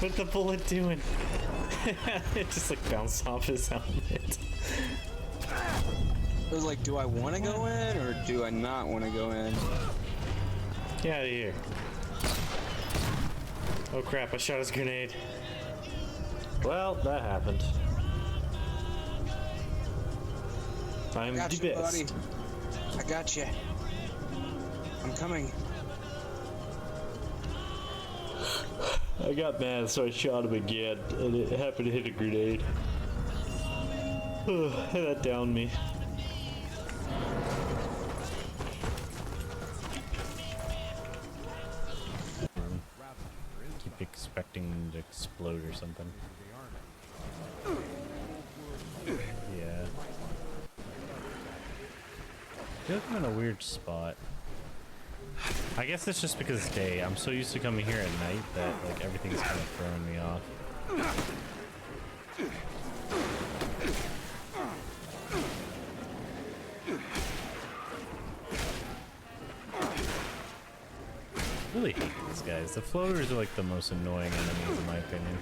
What's the bullet doing? It just like bounced off his helmet. It was like, do I want to go in or do I not want to go in? Get out of here. Oh crap, I shot his grenade. Well, that happened. I'm Got the you, best. buddy. I got you. I'm coming. I got mad, so I shot him again, and it happened to hit a grenade. That downed me. Keep expecting them to explode or something. Yeah. I feel like I'm in a weird spot. I guess it's just because it's day. I'm so used to coming here at night that like everything's kind of throwing me off. I really hate these guys. The floaters are like the most annoying enemies in my opinion.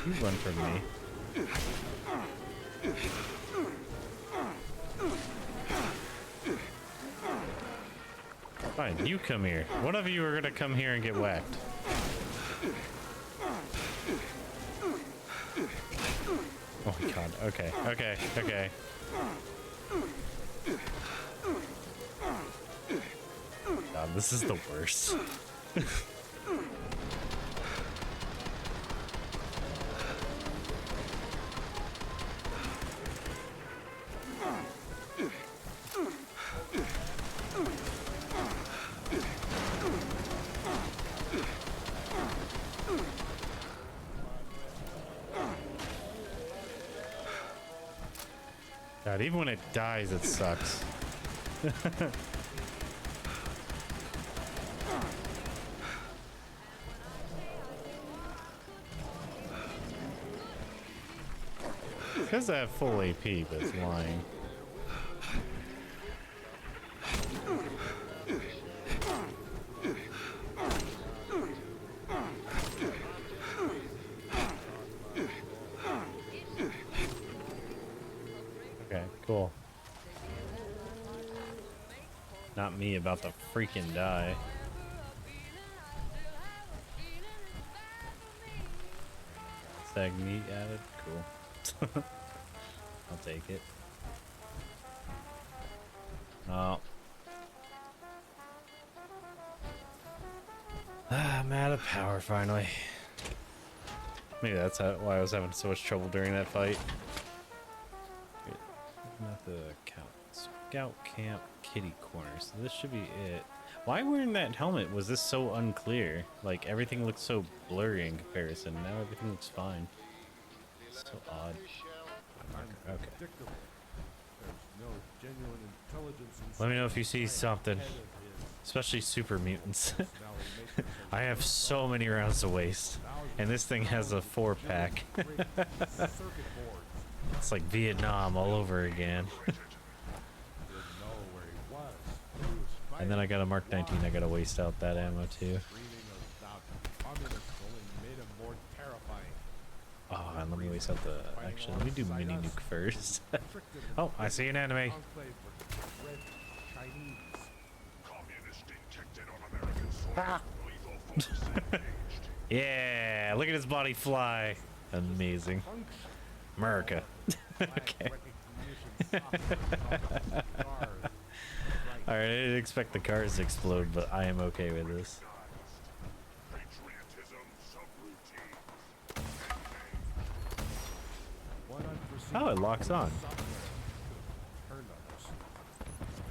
You run from me. Fine, you come here. One of you are gonna come here and get whacked. Oh my god, okay, okay, okay. God, this is the worst. God, even when it dies, it sucks. Because I have full AP, but it's lying. Okay, cool. Not me about to freaking die. Stag meat added? Cool. I'll take it. Oh. I'm out of power finally. Maybe that's why I was having so much trouble during that fight. Not the scout camp kitty corner, so this should be it. Why wearing that helmet was this so unclear? Like everything looks so blurry in comparison. Now everything looks fine. So odd. Okay. Let me know if you see something, especially super mutants. I have so many rounds to waste, and this thing has a 4-pack. It's like Vietnam all over again. And then I got a Mark 19, I gotta waste out that ammo too. Oh, and let me waste out the... Actually, let me do mini nuke first. Oh, I see an enemy. Ah. Yeah, look at his body fly. Amazing. America. Okay. Alright, I didn't expect the cars to explode, but I am okay with this. Oh, it locks on.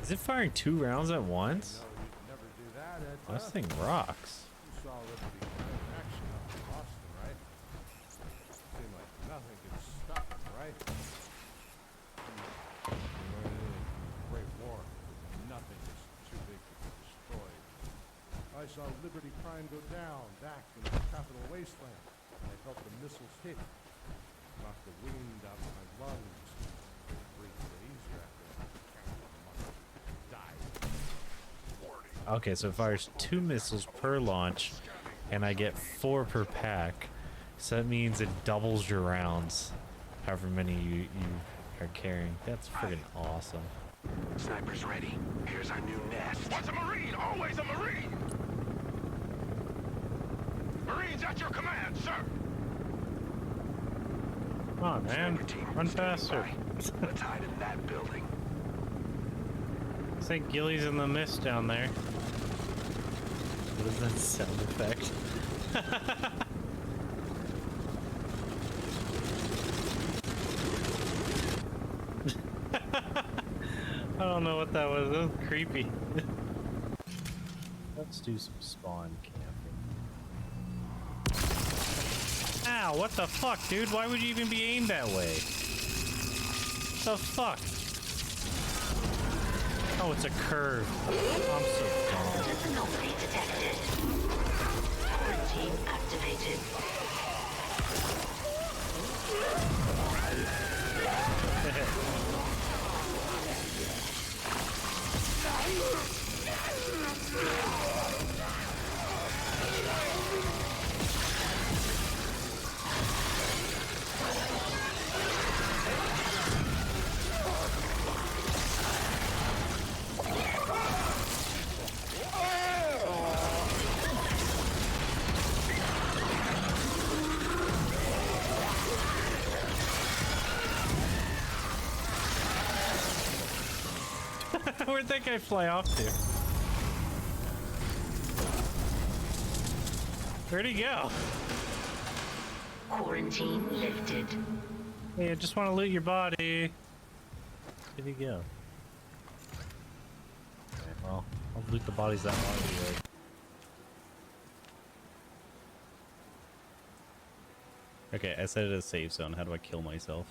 Is it firing 2 rounds at once? Oh, this thing rocks. I saw Liberty Prime go down, back in the capital wasteland. I felt the missiles hit, knocked the wind out of my lungs. Okay, so it fires 2 missiles per launch, and I get 4 per pack. So that means it doubles your rounds, however many you are carrying. That's friggin' awesome. Sniper's ready. Here's our new nest. What's a Marine? Always a Marine! Marines at your command, sir! Come on, man. Sniper team Run standing faster. by. Let's hide in that building. I think Gilly's in the mist down there. What is that sound effect? I don't know what that was. That was creepy. Let's do some spawn camping. Ow, what the fuck, dude? Why would you even be aimed that way? The fuck? Oh, it's a curve. I'm so dumb. Anomaly detected. Quarantine activated. Where'd that guy fly off to? Where'd he go? Quarantine lifted. Hey, I just want to loot your body. Where'd he go? Okay, well, I'll loot the bodies that want to be like. Okay, I set it as a safe zone. How do I kill myself?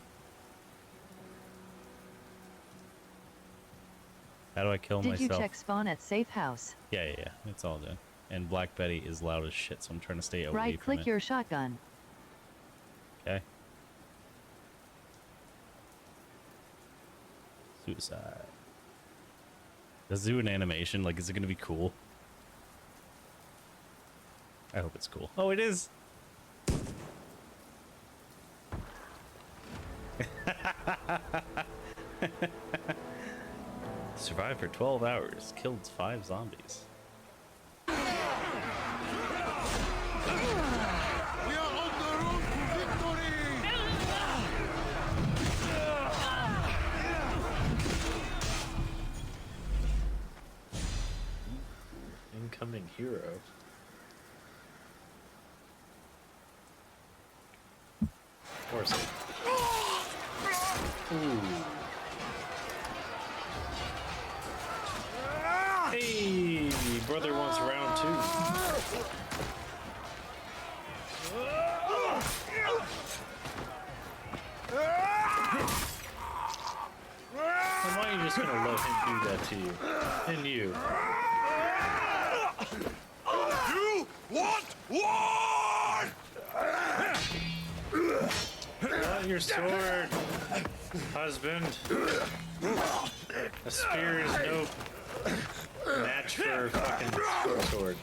How do I kill myself? Did you check spawn at safe house? Yeah, it's all done. And Black Betty is loud as shit, so I'm trying to stay away from it. Right-click your shotgun. Okay. Suicide. Does it do an animation? Like, is it gonna be cool? I hope it's cool. Oh, it is! Survived for 12 hours. Killed 5 zombies. We are on the road to victory! Incoming hero. Of course. Ooh. Hey, brother wants round 2. Why are you just gonna let him do that to you? And you. You want war? Not your sword, husband. A spear is no match for a fucking sword.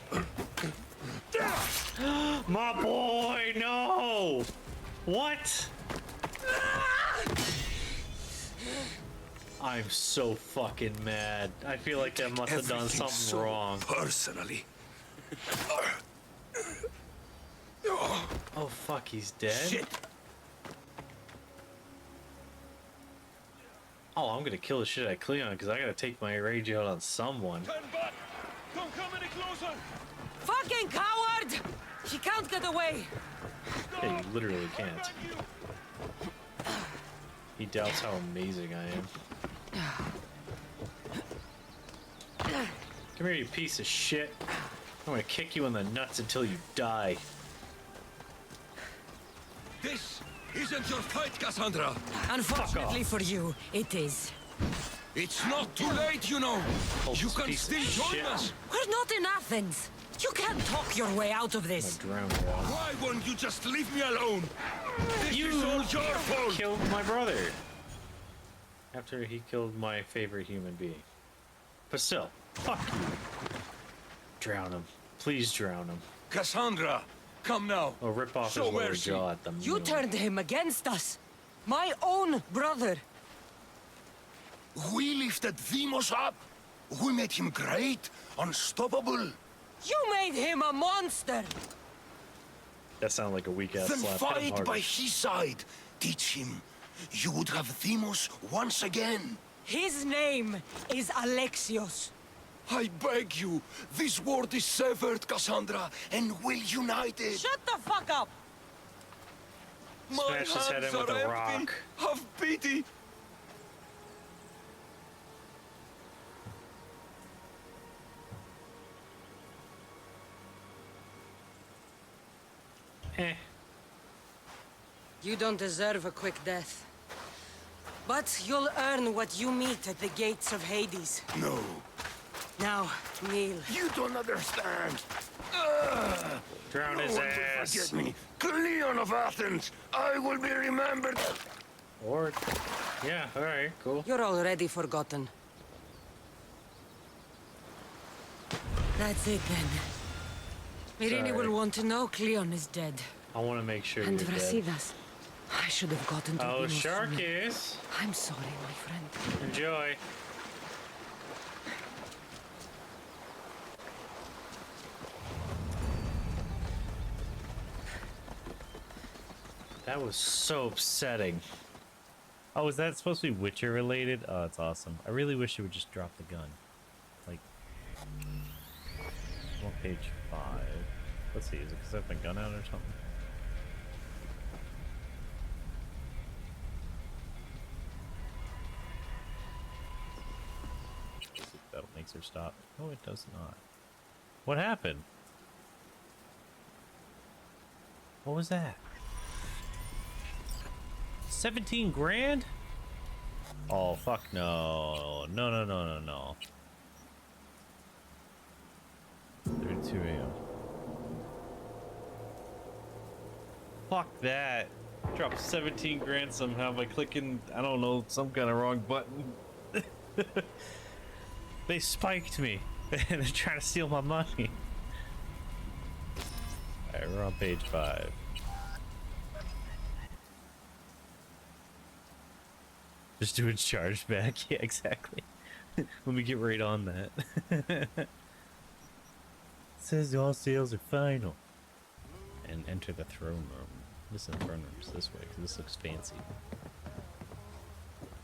My boy, no! What? I'm so fucking mad. I feel like I must have done something wrong. Personally. Oh fuck, he's dead? Shit. Oh, I'm gonna kill the shit out of Cleon because I gotta take my rage out on someone. Turn back. Don't come any closer. Fucking coward! She can't get away. Yeah, you literally can't. He doubts how amazing I am. Come here, you piece of shit. I'm gonna kick you in the nuts until you die. This isn't your fight, Cassandra. Unfortunately for you, it is. It's not too late, you know. You can piece of still join shit. us. We're not in Athens. You can't talk your way out of I'm this. gonna drown you all. Why won't you just leave me alone? This is all your fault. Killed my brother. After he killed my favorite human being. But still, fuck you. Drown him. Please drown him. Cassandra, come now. Or rip off Show his lower mercy. jaw at the You moon. turned him against us. My own brother. We lifted Deimos up. We made him great, unstoppable. You made him a monster. That sounded like a weak ass Then slap. Hit him fight harder. by his side. Teach him. You would have Deimos once again. His name is Alexios. I beg you. This world is severed, Cassandra, and we'll unite it. Shut the fuck up. My Smash his head in hands with are a empty. rock. Have pity. Eh. You don't deserve a quick death. But you'll earn what you meet at the gates of Hades. No, Now, kneel. you don't understand. Drown No his one will ass. forget me. Cleon of Athens, I will be remembered. Or, yeah, alright, cool. You're already forgotten. That's it then. Irene Sorry. will want to know Cleon is dead. I want to make sure And you're dead. Brasidas. I should have gotten to Oh, Deimos shark sooner. is. I'm sorry, my friend. Enjoy. That was so upsetting. Oh, is that supposed to be Witcher related? Oh, that's awesome. I really wish it would just drop the gun. Like, I'm on page 5. Let's see, is it because I have my gun out or something? See if that makes her stop. No, it does not. What happened? What was that? 17 grand? Oh, fuck no. No, no, no, no, no. 32 a.m. Fuck that. Dropped 17 grand somehow by clicking, I don't know, some kind of wrong button. They spiked me. And they're trying to steal my money. Alright, we're on page 5. Just doing charge back. Yeah, exactly. Let me get right on that. It says all sales are final. And enter the throne room. This is the throne room's this way, because this looks fancy.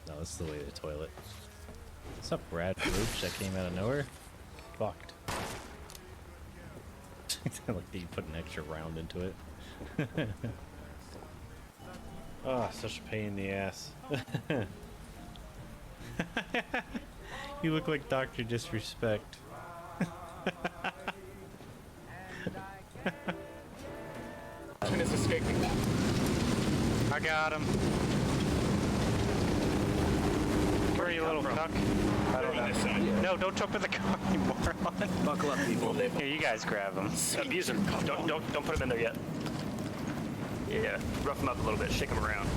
No, this is the way to the toilet. What's up, Brad Roach? That came out of nowhere? Fucked. Like you put an extra round into it. Oh, such a pain in the ass. You look like Dr. Disrespect. I got him. Where are you, little cuck? I don't know. No, don't jump in the car, you moron. Buckle up, people. Here, you guys grab him. Abuse him. Don't put him in there yet. Yeah, rough him up a little bit. Shake him around.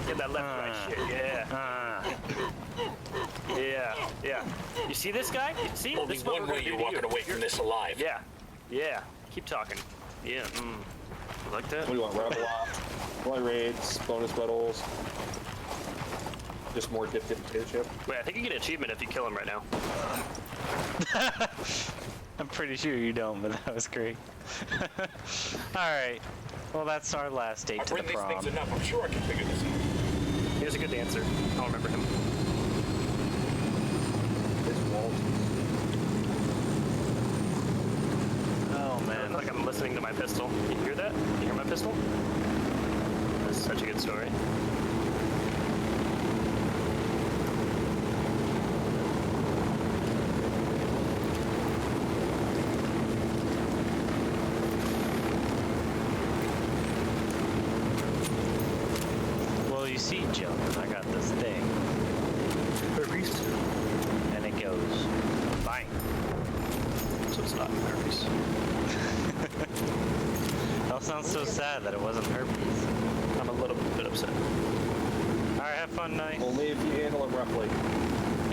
Get that left right shit. Yeah. Yeah. You see this guy? You see? Only This is what one we're way gonna you're do to walking you. away from this alive. Yeah. Keep talking. Yeah. You like that? What do you want? Rebel off, fly raids, bonus medals, just more dip potato chip. Wait, I think you get an achievement if you kill him right now. I'm pretty sure you don't, but that was great. Alright. Well, that's our last date I've to the written these prom. things enough. I'm sure I can figure this out. He was a good dancer. I don't remember him. This Walt. Oh, I man. feel like I'm listening to my pistol. You hear that? You hear my pistol? That's such a good story. Well, you see, Joe, I got this thing. Herpes? And it goes bang. So it's not herpes. That sounds so sad that it wasn't herpes. I'm a little bit upset. Alright, have fun night. Only if you handle it roughly.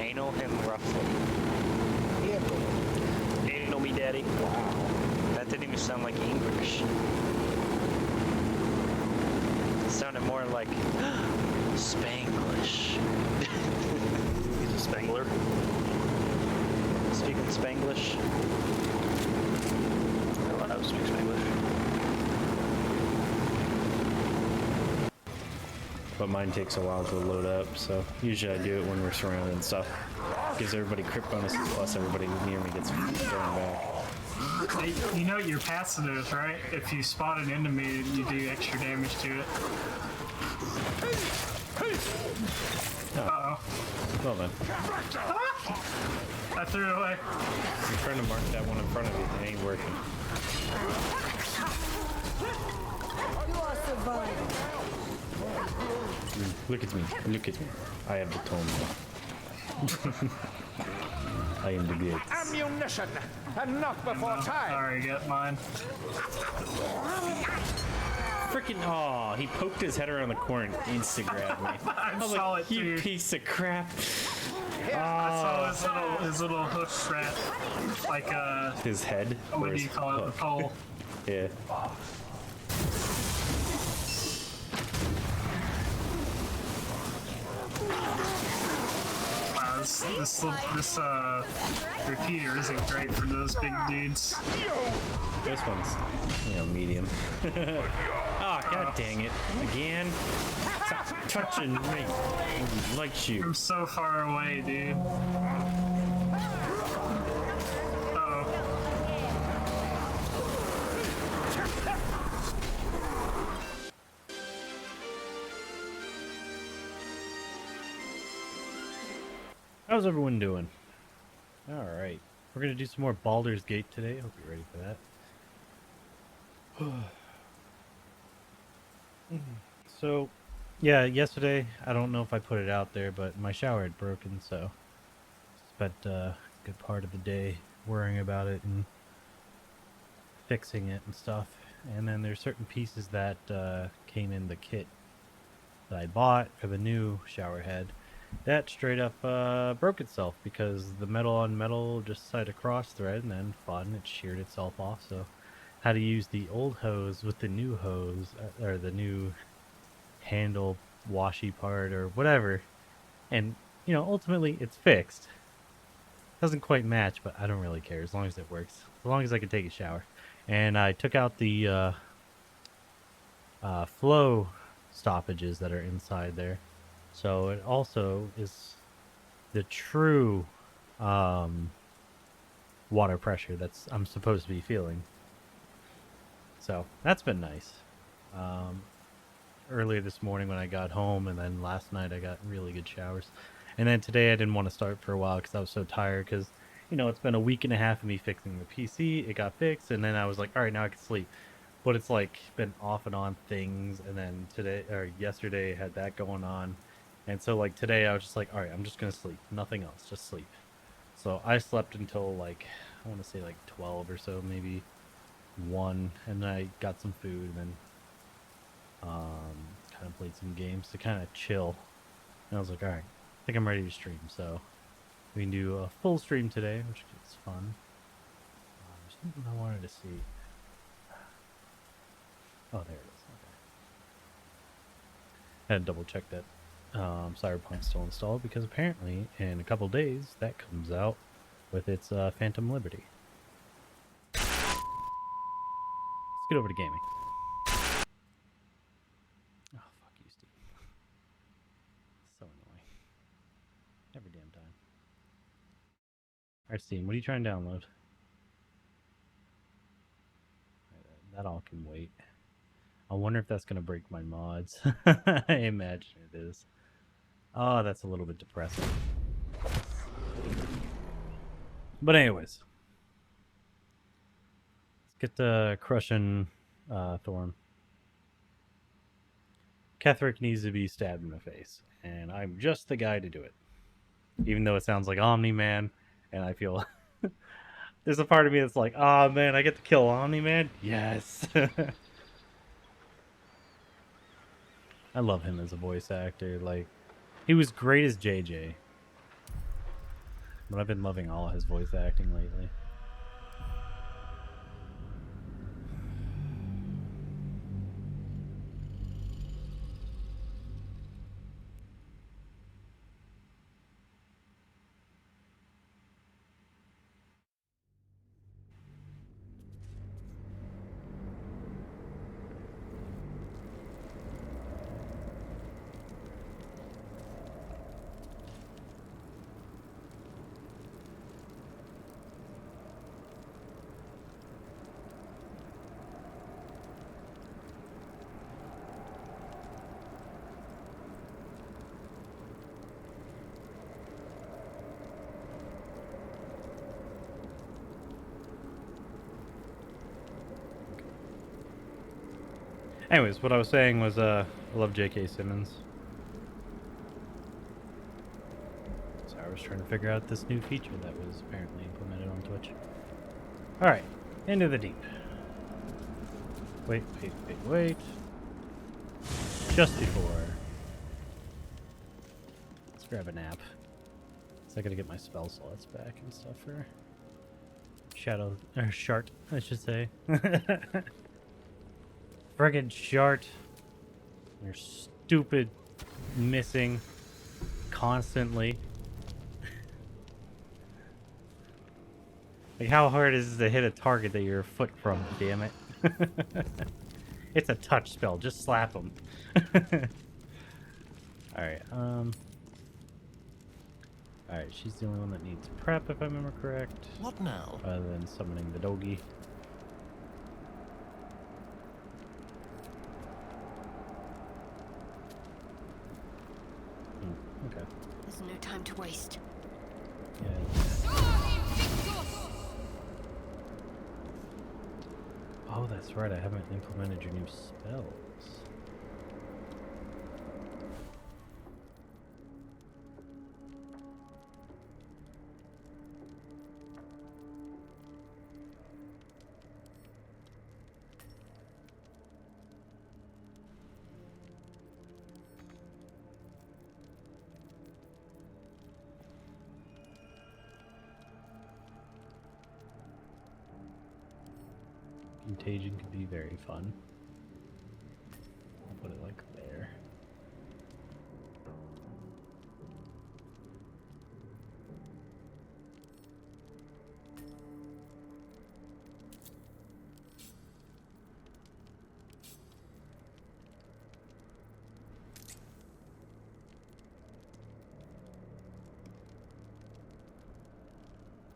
Anal him roughly. Anal me, daddy. That didn't even sound like English. It sounded more like Spanglish. He's a Spangler. Speaking Spanglish. I don't know how to speak Spanglish. But mine takes a while to load up, so usually I do it when we're surrounded and stuff. Gives everybody crit bonuses, plus everybody near me gets thrown back. Hey, you know what your passive is, right? If you spot an enemy, you do extra damage to it. Uh-oh. Well then, I threw it away. I'm trying to mark that one in front of you, it ain't working. You are surviving. Look at me, look at me. I have the tone now. I am the great. Ammunition! Enough before time! Alright, get mine. Freaking, aw, he poked his head around the corner and insta-grabbed me. I was saw like, it you too. piece of crap. I saw his little hoof rat, like His head? what or do his you call it? The hook? pole. Yeah. Wow, this repeater isn't great for those big dudes. This one's, medium. Oh, god dang it. Again? Stop touching me. Like you. I'm so far away, dude. Uh-oh. How's everyone doing? Alright. We're gonna do some more Baldur's Gate today. Hope you're ready for that. So, yeah, yesterday, I don't know if I put it out there, but my shower had broken, so spent a good part of the day worrying about it and fixing it and stuff. And then there's certain pieces that came in the kit that I bought for the new shower head that straight up broke itself because the metal on metal just decided to cross thread and then fun, it sheared itself off. So had to use the old hose with the new hose, or the new handle washy part or whatever. And, ultimately it's fixed. Doesn't quite match, but I don't really care as long as it works. As long as I can take a shower. And I took out the flow stoppages that are inside there. So it also is the true water pressure that's I'm supposed to be feeling. So that's been nice. Earlier this morning when I got home, and then last night I got really good showers. And then today I didn't want to start for a while because I was so tired because, it's been a week and a half of me fixing the PC. It got fixed, and then I was like, all right, now I can sleep. But it's like been off and on things, and then yesterday had that going on. And so like today I was just like, all right, I'm just going to sleep. Nothing else, just sleep. So I slept until like, I want to say like 12 or so, maybe 1. And then I got some food and then kind of played some games to kind of chill. And I was like, all right, I think I'm ready to stream. So we can do a full stream today, which is fun. There's something I wanted to see. Oh, there it is. Okay. I had to double check that Cyberpunk's still installed because apparently in a couple days that comes out with its Phantom Liberty. Let's get over to gaming. Oh, fuck you, Steve. So annoying. Every damn time. Alright, Steam, what are you trying to download? That all can wait. I wonder if that's going to break my mods. I imagine it is. Oh, that's a little bit depressing. But anyways. Let's get to crushing Thorm. Ketheric needs to be stabbed in the face. And I'm just the guy to do it. Even though it sounds like Omni-Man. And I feel... There's a part of me that's like, oh man, I get to kill Omni-Man? Yes! I love him as a voice actor. Like, He was great as JJ. But I've been loving all of his voice acting lately. Anyways, what I was saying was, I love J.K. Simmons. So I was trying to figure out this new feature that was apparently implemented on Twitch. Alright, into the deep. Wait. Just before. Let's grab a nap. So I gotta get my spell slots back and stuff for Shadow, or Shart, I should say. Friggin' Shart. You're stupid missing constantly. Like, how hard is it to hit a target that you're a foot from, damn it? It's a touch spell, just slap them. Alright, alright, she's the only one that needs prep, if I remember correct. What now? Other than summoning the Dogi. Okay. There's no time to waste. Yeah. Oh, that's right. I haven't implemented your new spells. Contagion could be very fun. I'll put it like there.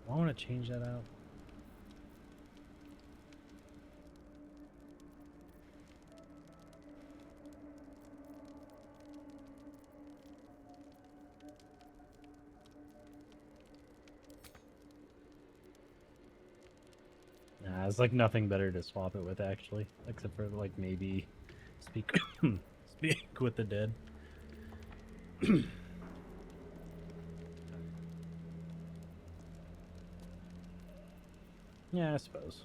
I want to change that out. It's like nothing better to swap it with, actually, except for like maybe speak with the dead. Yeah, I suppose.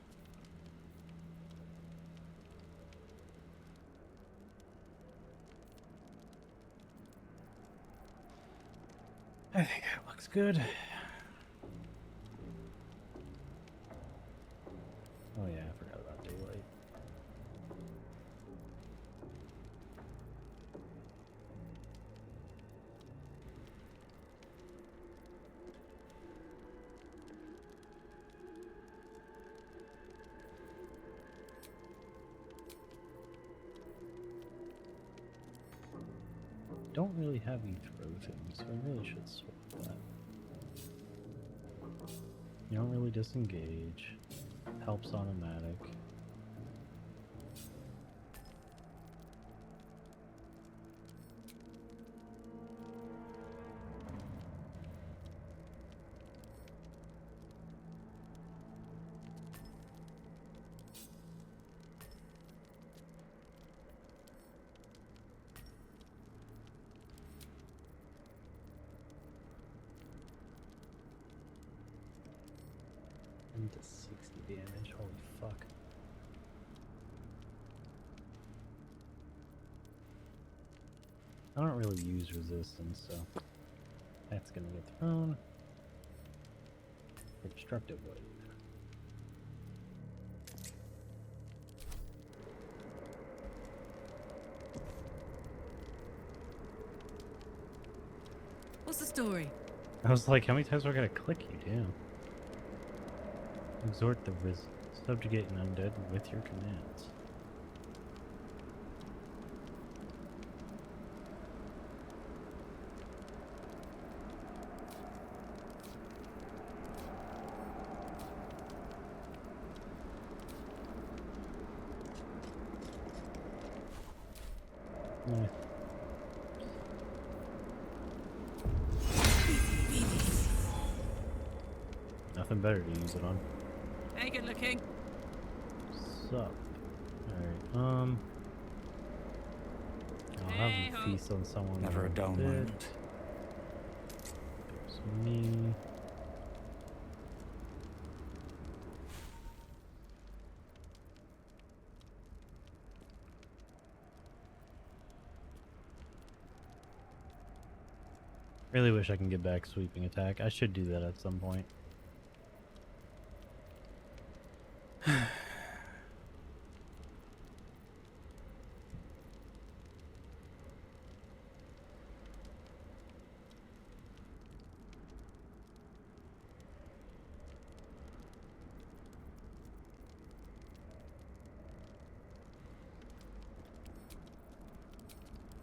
I think that looks good. Oh yeah, I forgot about daylight. Don't really have you throw things, so I really should swap that. You don't really disengage. Helps automatic. Into 60 damage, holy fuck. I don't really use resistance, so that's gonna get thrown. Obstructive wood. What's the story? I was like, how many times do I gotta click you down? Exhort the subjugate an undead with your commands. Yeah. Nothing better to use it on. Hey, good looking. Sup. Alright, I'll have him feast on someone. Never a dull bit. moment. There's me. Really wish I can get back sweeping attack. I should do that at some point.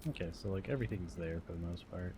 Okay, so like everything's there for the most part.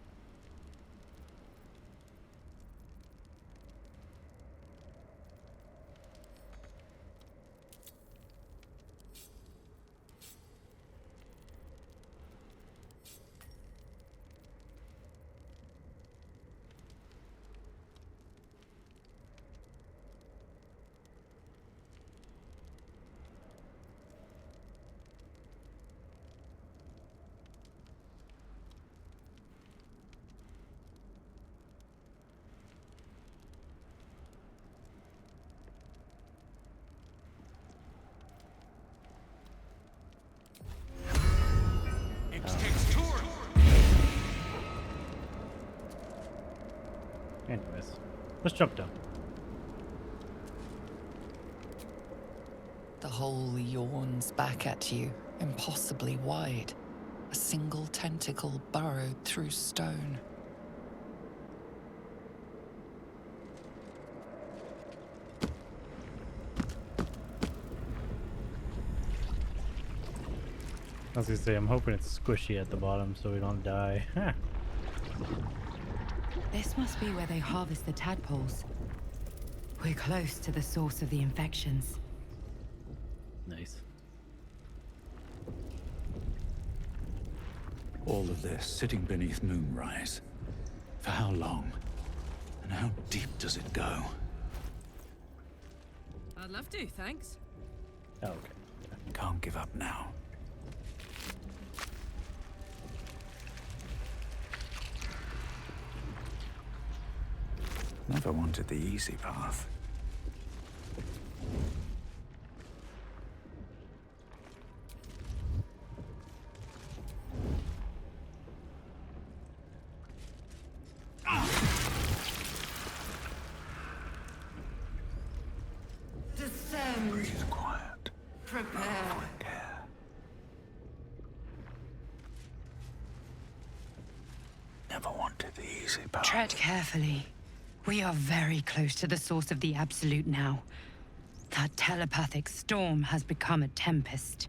Anyways, let's jump down. The hole yawns back at you, impossibly wide. A single tentacle burrowed through stone. I was gonna say, I'm hoping it's squishy at the bottom so we don't die. This must be where they harvest the tadpoles. We're close to the source of the infections. Nice. All of this sitting beneath Moonrise. For how long? And how deep does it go? I'd love to, thanks. Oh, okay. Can't give up now. Never wanted the easy path. Descend. Breathe quiet. Prepare. Care. Never wanted the easy path. Tread carefully. We are very close to the source of the Absolute now. That telepathic storm has become a tempest.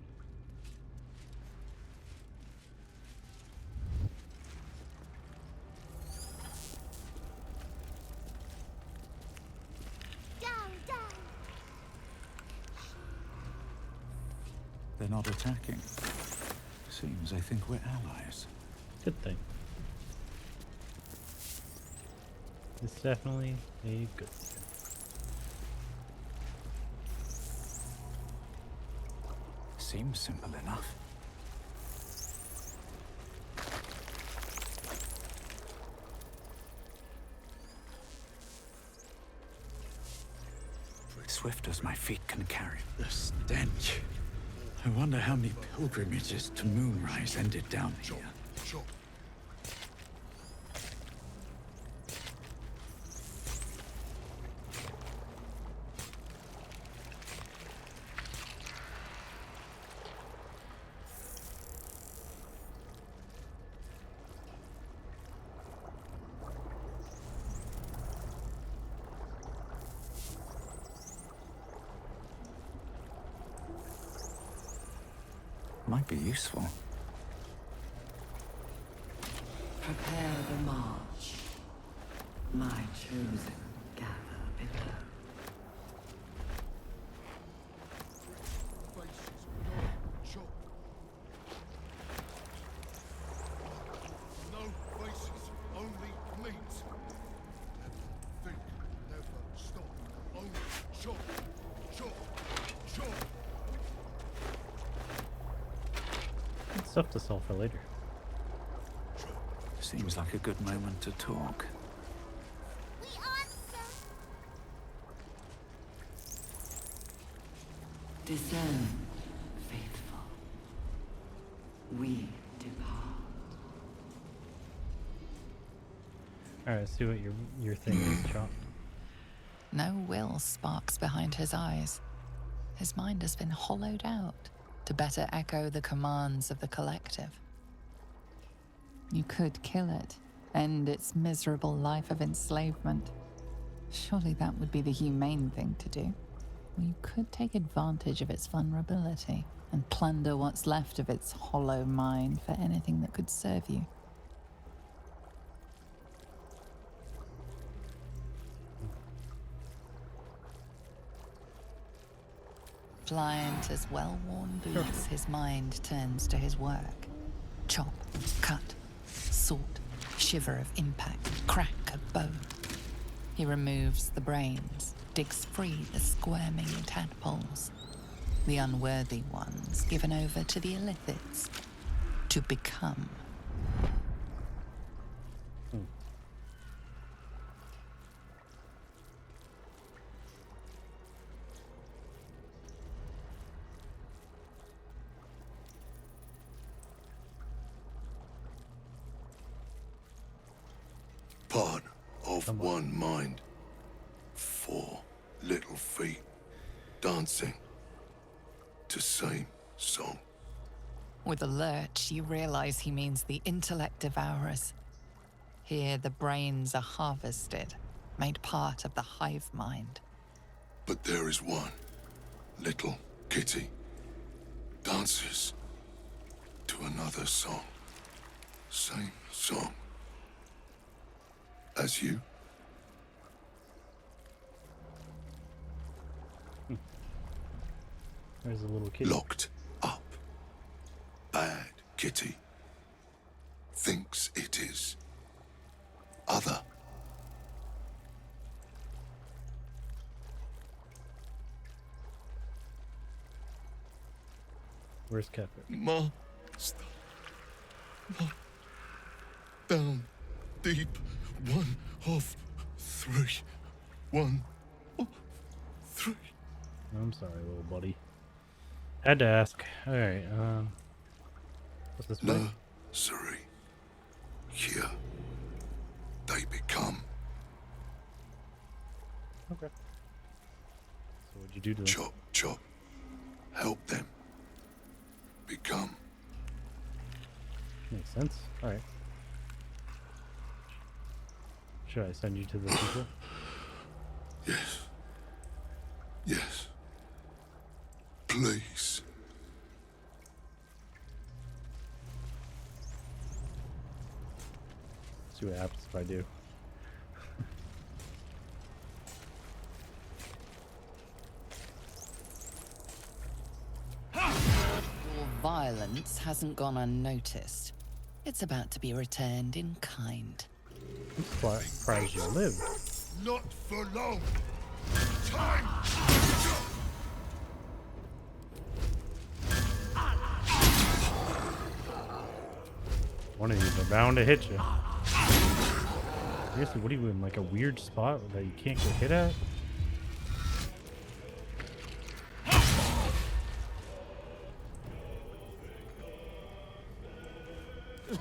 They're not attacking. Seems they think we're allies. Good thing. It's definitely a good thing. Seems simple enough. Swift as my feet can carry. The stench. I wonder how many pilgrimages to Moonrise ended down here. Might be useful. Prepare the march. My chosen gather below. No faces, only meat. Never think, never stop. Only chop, chop, chop. Good stuff to sell for later. Seems like a good moment to talk. Discern, faithful. We depart. All right, let's see what your thing is, Chop. No will sparks behind his eyes. His mind has been hollowed out to better echo the commands of the collective. You could kill it, end its miserable life of enslavement. Surely that would be the humane thing to do. Or you could take advantage of its vulnerability and plunder what's left of its hollow mind for anything that could serve you. Pliant as well-worn boots, his mind turns to his work. Chop, cut, sort, shiver of impact, crack of bone. He removes the brains, digs free the squirming tadpoles, the unworthy ones given over to the illithids, to become. Part of one mind. 4 little feet dancing to same song. With a lurch, you realize he means the intellect devourers. Here, the brains are harvested, made part of the hive mind. But there is one little kitty dances to another song. Same song as you. There's a little kitty. Locked up. Bad kitty. Thinks it is other. Where's Kefir? Master. Down deep. 1 of 3. 1 of 3. I'm sorry, little buddy. Had to ask. All right. What's this way? Nursery. Here they become. Okay. So what'd you do to them? Chop, chop. Help them become. Makes sense. All right. Should I send you to the people? Yes. Yes. Please. See what happens if I do. Your violence hasn't gone unnoticed. It's about to be returned in kind. I'm surprised you lived. Not for long. Time. One of these are bound to hit you. Seriously, what are you in, like a weird spot that you can't get hit at?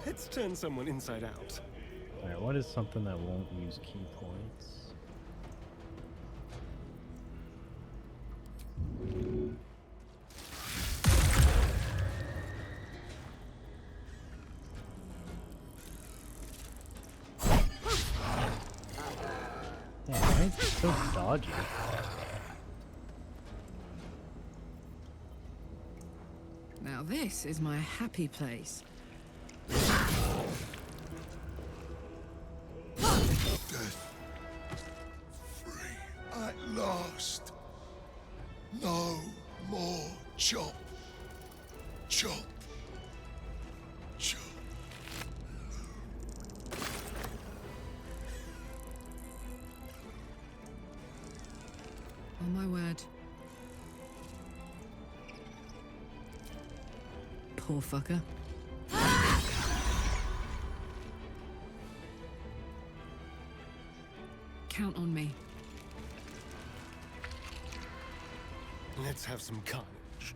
Let's turn someone inside out. Alright, what is something that won't use key points? Yeah, why is it so dodgy? Now this is my happy place. Death. Free at last. No more chop. Chop. Chop. On my word. Poor fucker. Count on me. Let's have some carnage.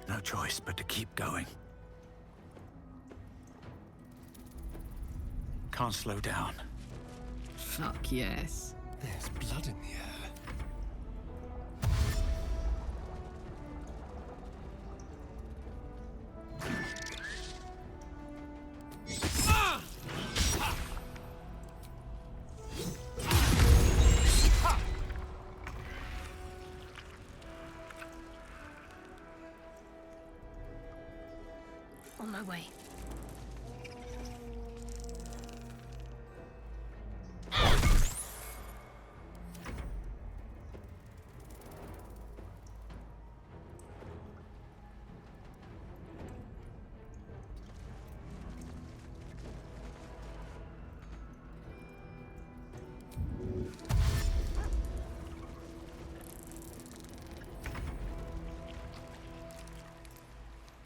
No choice but to keep going. Can't slow down. Fuck yes. There's blood in the air. On my way.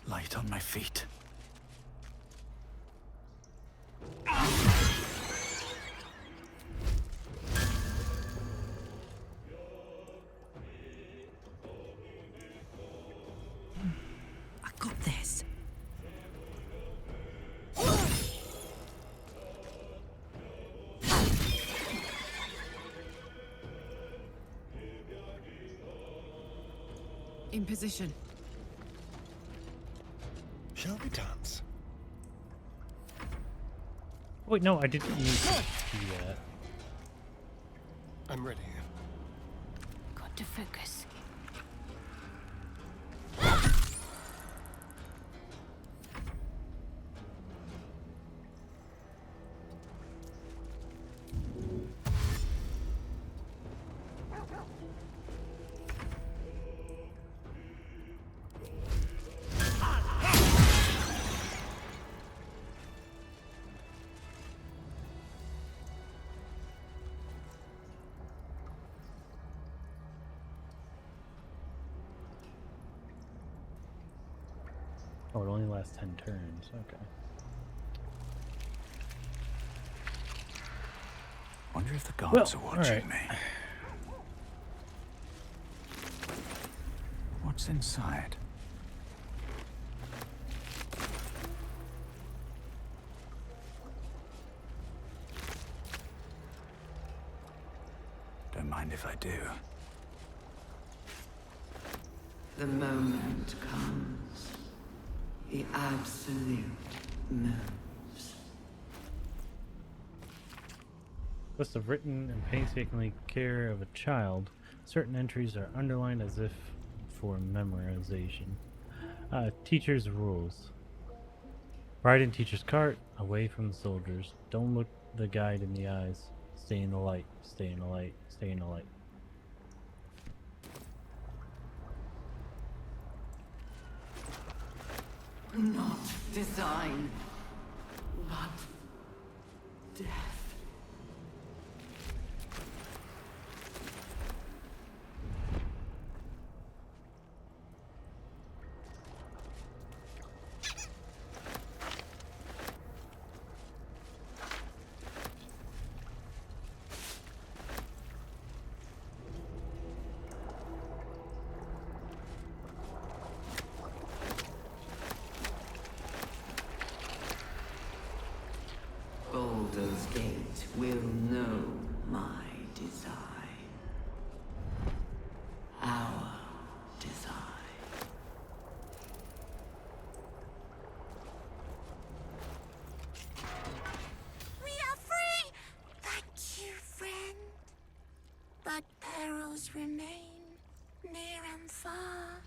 Light on my feet. I got this. In position. Shall we dance? Wait, no, I didn't need to do that. I'm ready. Got to focus. Oh, it only lasts 10 turns. Okay. Wonder if the gods are watching alright. me. What's inside? Don't mind if I do. The moment comes. The absolute moves. List of written and painstakingly care of a child. Certain entries are underlined as if for memorization. Teacher's rules. Ride in teacher's cart, away from the soldiers. Don't look the guide in the eyes. Stay in the light, stay in the light, stay in the light. Not design, but death. Baldur's Gate. arrows remain, near and far.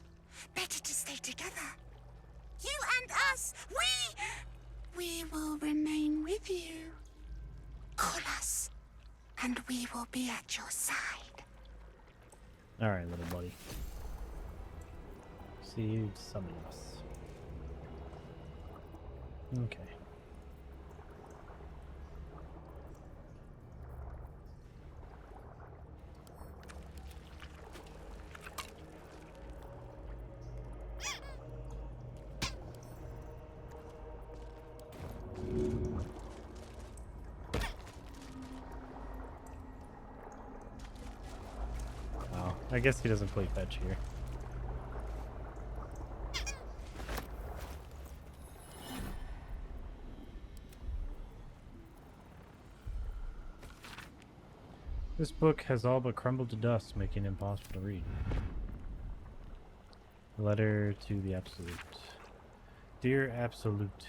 Better to stay together. You and us, we will remain with you. Call us, and we will be at your side. All right, little buddy. See you summon us. Okay. Wow, I guess he doesn't play fetch here. This book has all but crumbled to dust, making it impossible to read. Letter to the Absolute. Dear Absolute,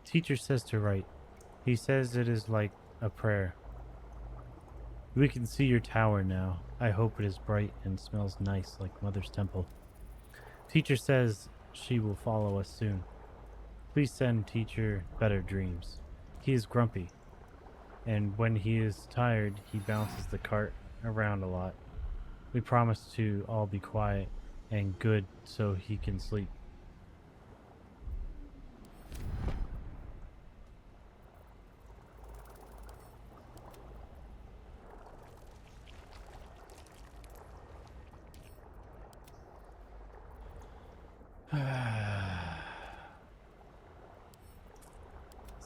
teacher says to write. He says it is like a prayer. We can see your tower now. I hope it is bright and smells nice like Mother's temple. Teacher says she will follow us soon. Please send teacher better dreams. He is grumpy, and when he is tired, he bounces the cart around a lot. We promise to all be quiet and good so he can sleep.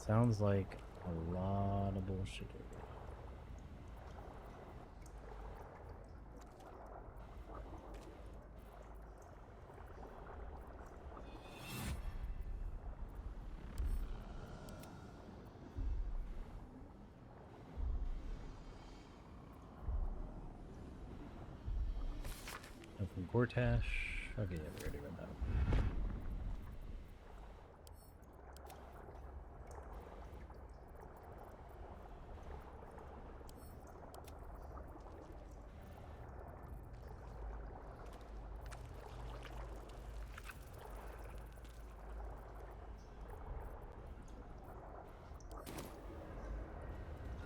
Sounds like a lot of bullshit. And from Gortash. Okay, yeah, we already read that.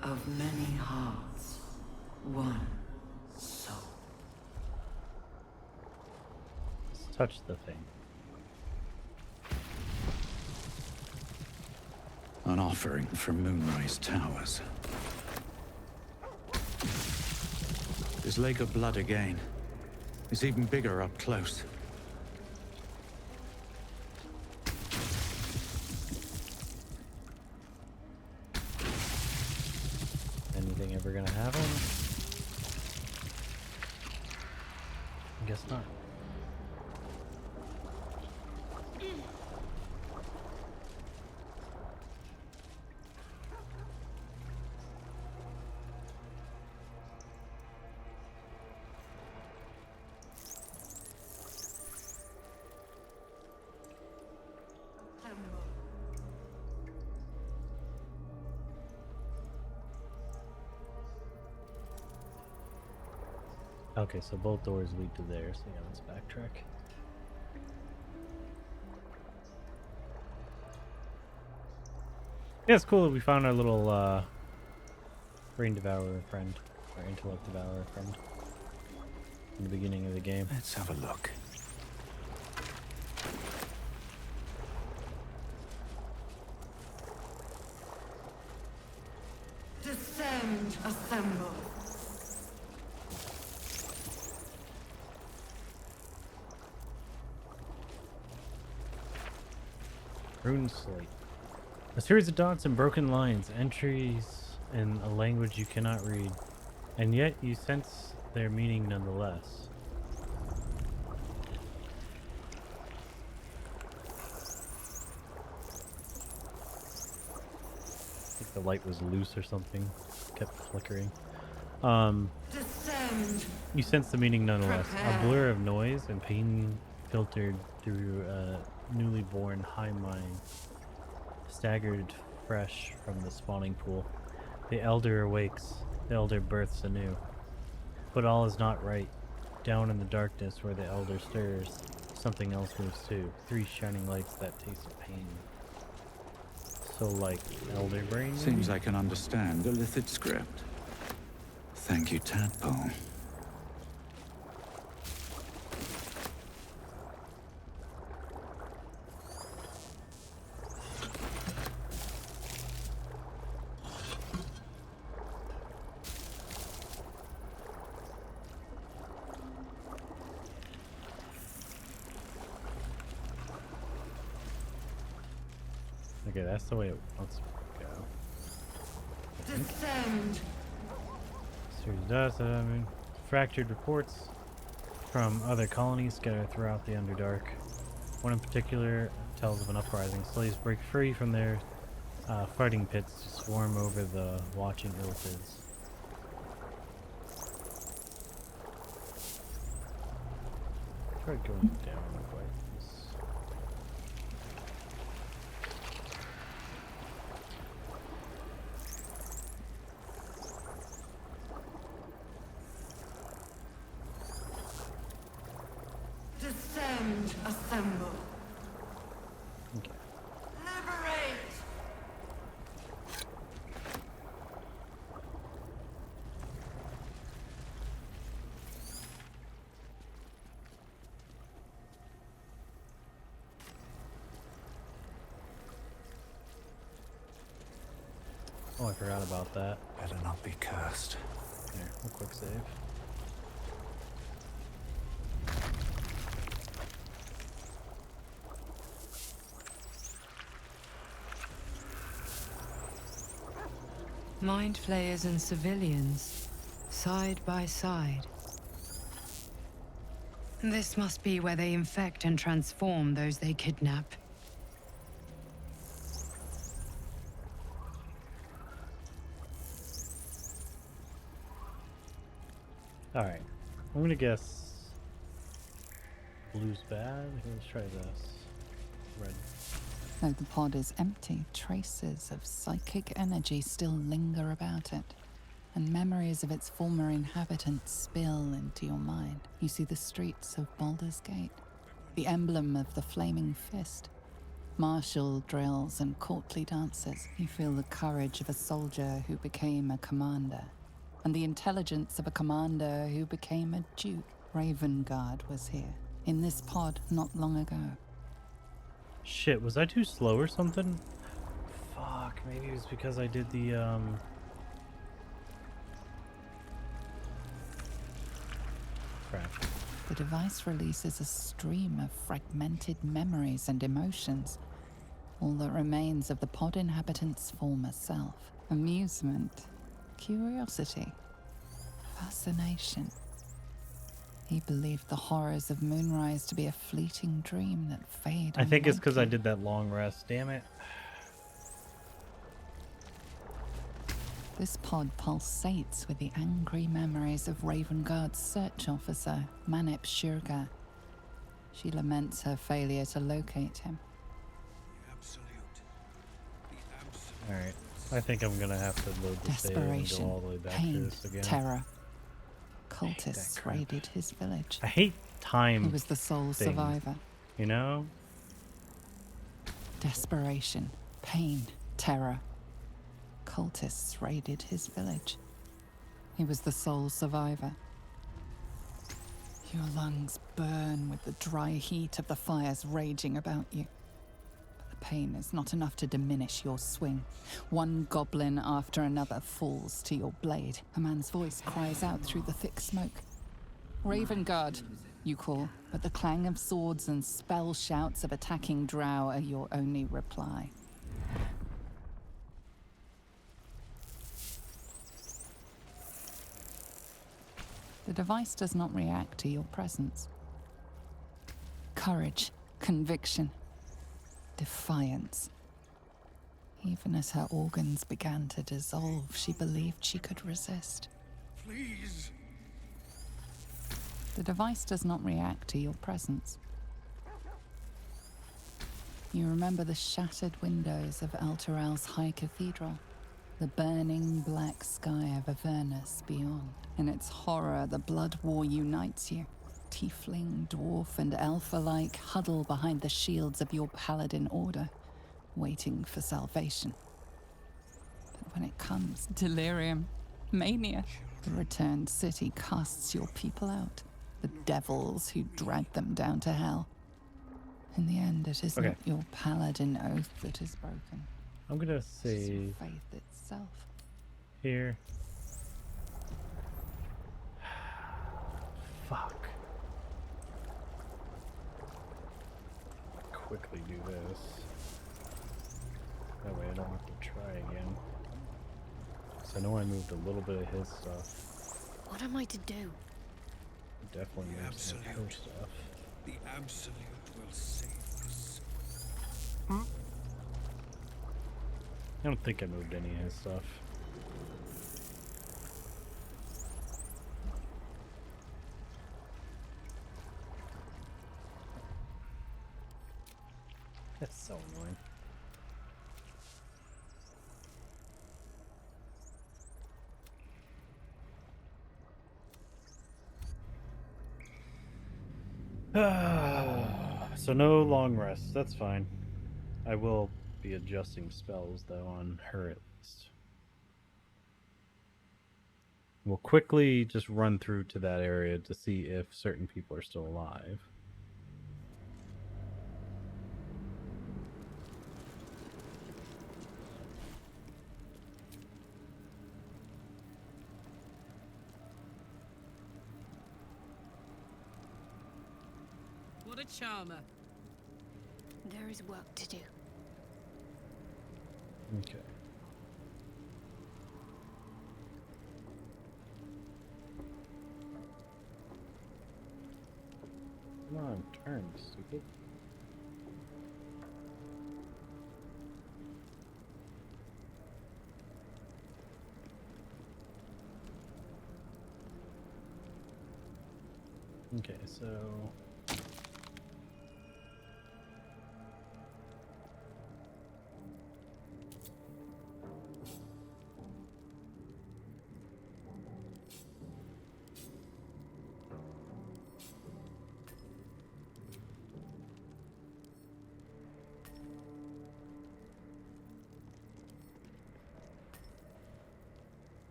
Of many hearts, one soul. Let's touch the thing. An offering from Moonrise Towers. This lake of blood again. It's even bigger up close. Anything ever gonna happen? I guess not. Okay, so both doors lead to there, so yeah, let's backtrack. Yeah, it's cool that we found our little brain devourer friend, our intellect devourer friend, in the beginning of the game. Let's have a look. Descend, assemble. Rune Slate. A series of dots and broken lines, entries in a language you cannot read, and yet you sense their meaning nonetheless. I think the light was loose or something, kept flickering. Descend. You sense the meaning nonetheless. A blur of noise and pain filtered through a newly born high mind, staggered fresh from the spawning pool. The elder awakes, the elder births anew. But all is not right. Down in the darkness where the elder stirs, something else moves too. 3 shining lights that taste of pain. So like elder brain? Seems I can understand the Lithid script. Thank you, Tadpole. Okay, that's the way it wants to go. Descend. Series does. Fractured reports from other colonies scattered throughout the Underdark. One in particular tells of an uprising. Slaves break free from their fighting pits to swarm over the watching Illithids. Try going down like this. Descend. Assemble. Okay. Liberate. Oh, I forgot about that. Better not be cursed. Here, a quick save. Mind flayers and civilians, side by side. This must be where they infect and transform those they kidnap. Alright, I'm gonna guess blue's bad. Here, let's try this. Red. Though the pod is empty, traces of psychic energy still linger about it, and memories of its former inhabitants spill into your mind. You see the streets of Baldur's Gate, the emblem of the Flaming Fist, martial drills and courtly dances. You feel the courage of a soldier who became a commander, and the intelligence of a commander who became a duke. Ravengard was here, in this pod not long ago. Shit, was I too slow or something? Fuck, maybe it was because I did the, crap. The device releases a stream of fragmented memories and emotions, all that remains of the pod inhabitant's former self. Amusement, curiosity, fascination. He believed the horrors of Moonrise to be a fleeting dream that fade. I think it's because I did that long rest, damn it. This pod pulsates with the angry memories of Ravengard's search officer, Manip Shurga. She laments her failure to locate him. Alright, I think I'm gonna have to load the save and go Desperation, all the way back to pain, this again. terror. Cultists raided his village. I hate time. He was the sole things, survivor. You know? Desperation, pain, terror. Cultists raided his village. He was the sole survivor. Your lungs burn with the dry heat of the fires raging about you. But the pain is not enough to diminish your swing. One goblin after another falls to your blade. A man's voice cries out through the thick smoke. Ravengard, you call, but the clang of swords and spell shouts of attacking drow are your only reply. The device does not react to your presence. Courage, conviction, defiance. Even as her organs began to dissolve, she believed she could resist. Please. The device does not react to your presence. You remember the shattered windows of Elturel's High Cathedral, the burning black sky of Avernus beyond. In its horror, the blood war unites you. Tiefling, dwarf, and elf alike huddle behind the shields of your paladin order, waiting for salvation. But when it comes, delirium, mania, the returned city casts your people out, the devils who drag them down to hell. In the end, it is not your paladin oath that is broken. I'm gonna It is your save faith itself. here. Fuck. Quickly do this. That way I don't have to try again. So I know I moved a little bit of his stuff. What am I to do? Definitely moved some of her stuff. The Absolute will save us. I don't think I moved any of his stuff. That's so annoying. So no long rest, that's fine. I will be adjusting spells though on her at least. We'll quickly just run through to that area to see if certain people are still alive. What a charmer. There is work to do. Okay. Come on, turn, stupid. Okay, so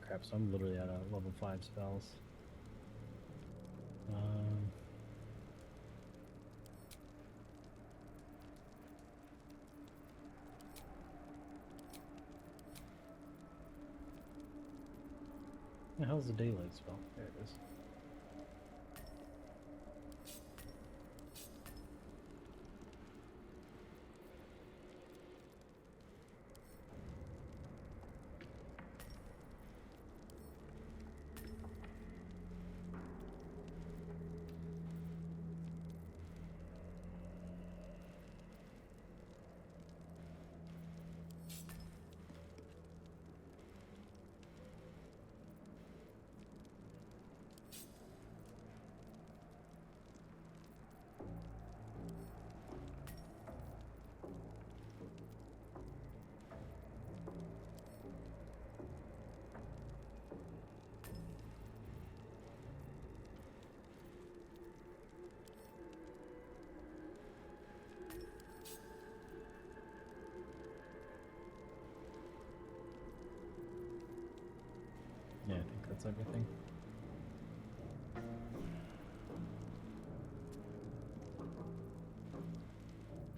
crap, so I'm literally out of level 5 spells. The hell's the daylight spell? There it is. Yeah, I think that's everything.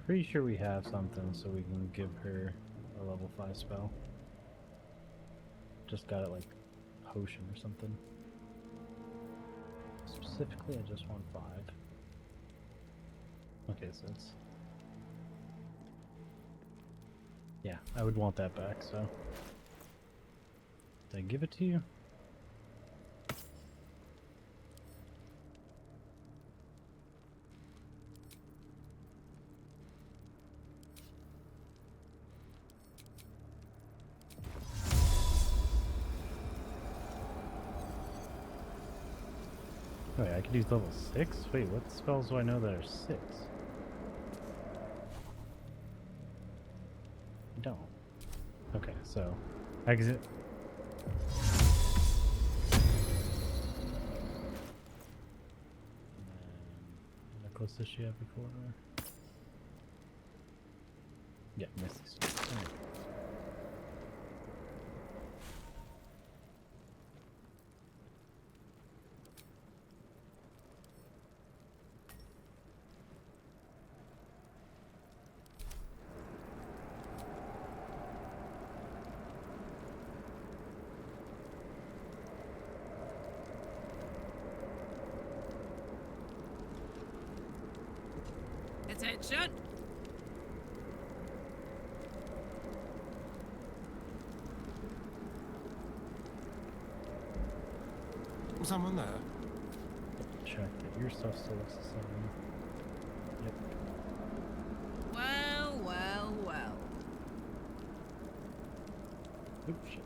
Pretty sure we have something so we can give her a level 5 spell. Just got it like potion or something. Specifically, I just want 5. Okay, so it's... Yeah, I would want that back, so... Did I give it to you? Wait, I could use level 6? Wait, what spells do I know that are 6? I don't. Okay, so exit. quest does she have before? Yeah, Misty Stone. Alright. Attention! Was someone there? Check that your stuff still looks the same. Yep. Well, well, well. Oops, shit.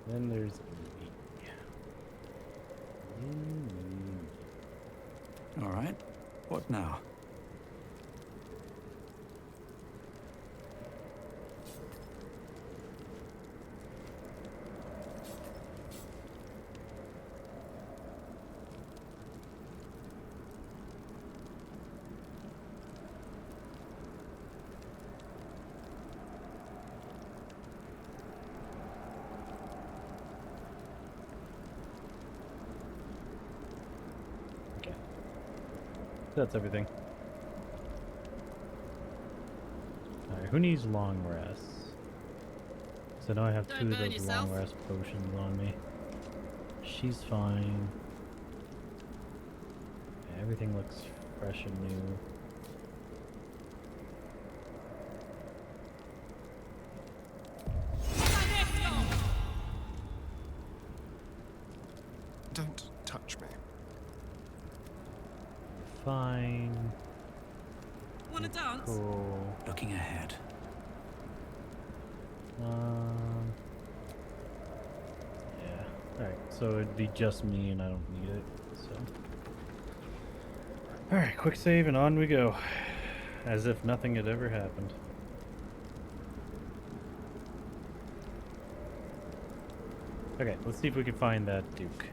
Then there's me. All right. What now? That's everything. Alright, who needs long rests? So now I have Don't 2 of burn those yourself. long rest potions on me. She's fine. Yeah, everything looks fresh and new. Don't touch me. Fine. Wanna dance? Cool. Looking ahead. Yeah. Alright, so it'd be just me and I don't need it, so. Alright, quick save and on we go. As if nothing had ever happened. Okay, let's see if we can find that Duke.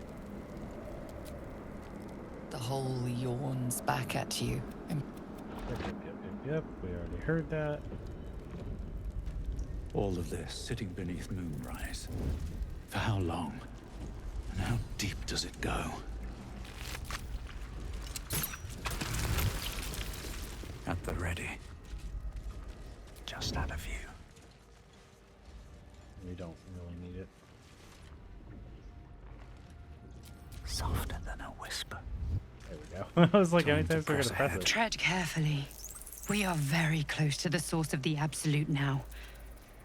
The hole yawns back at you. Yep, we already heard that. All of this sitting beneath moonrise. For how long? And how deep does it go? At the ready. Just out of view. We don't really need it. Softer than a whisper. There we go. I was like, how many Time times to we're press gonna press ahead. it? Tread carefully. We are very close to the source of the Absolute now.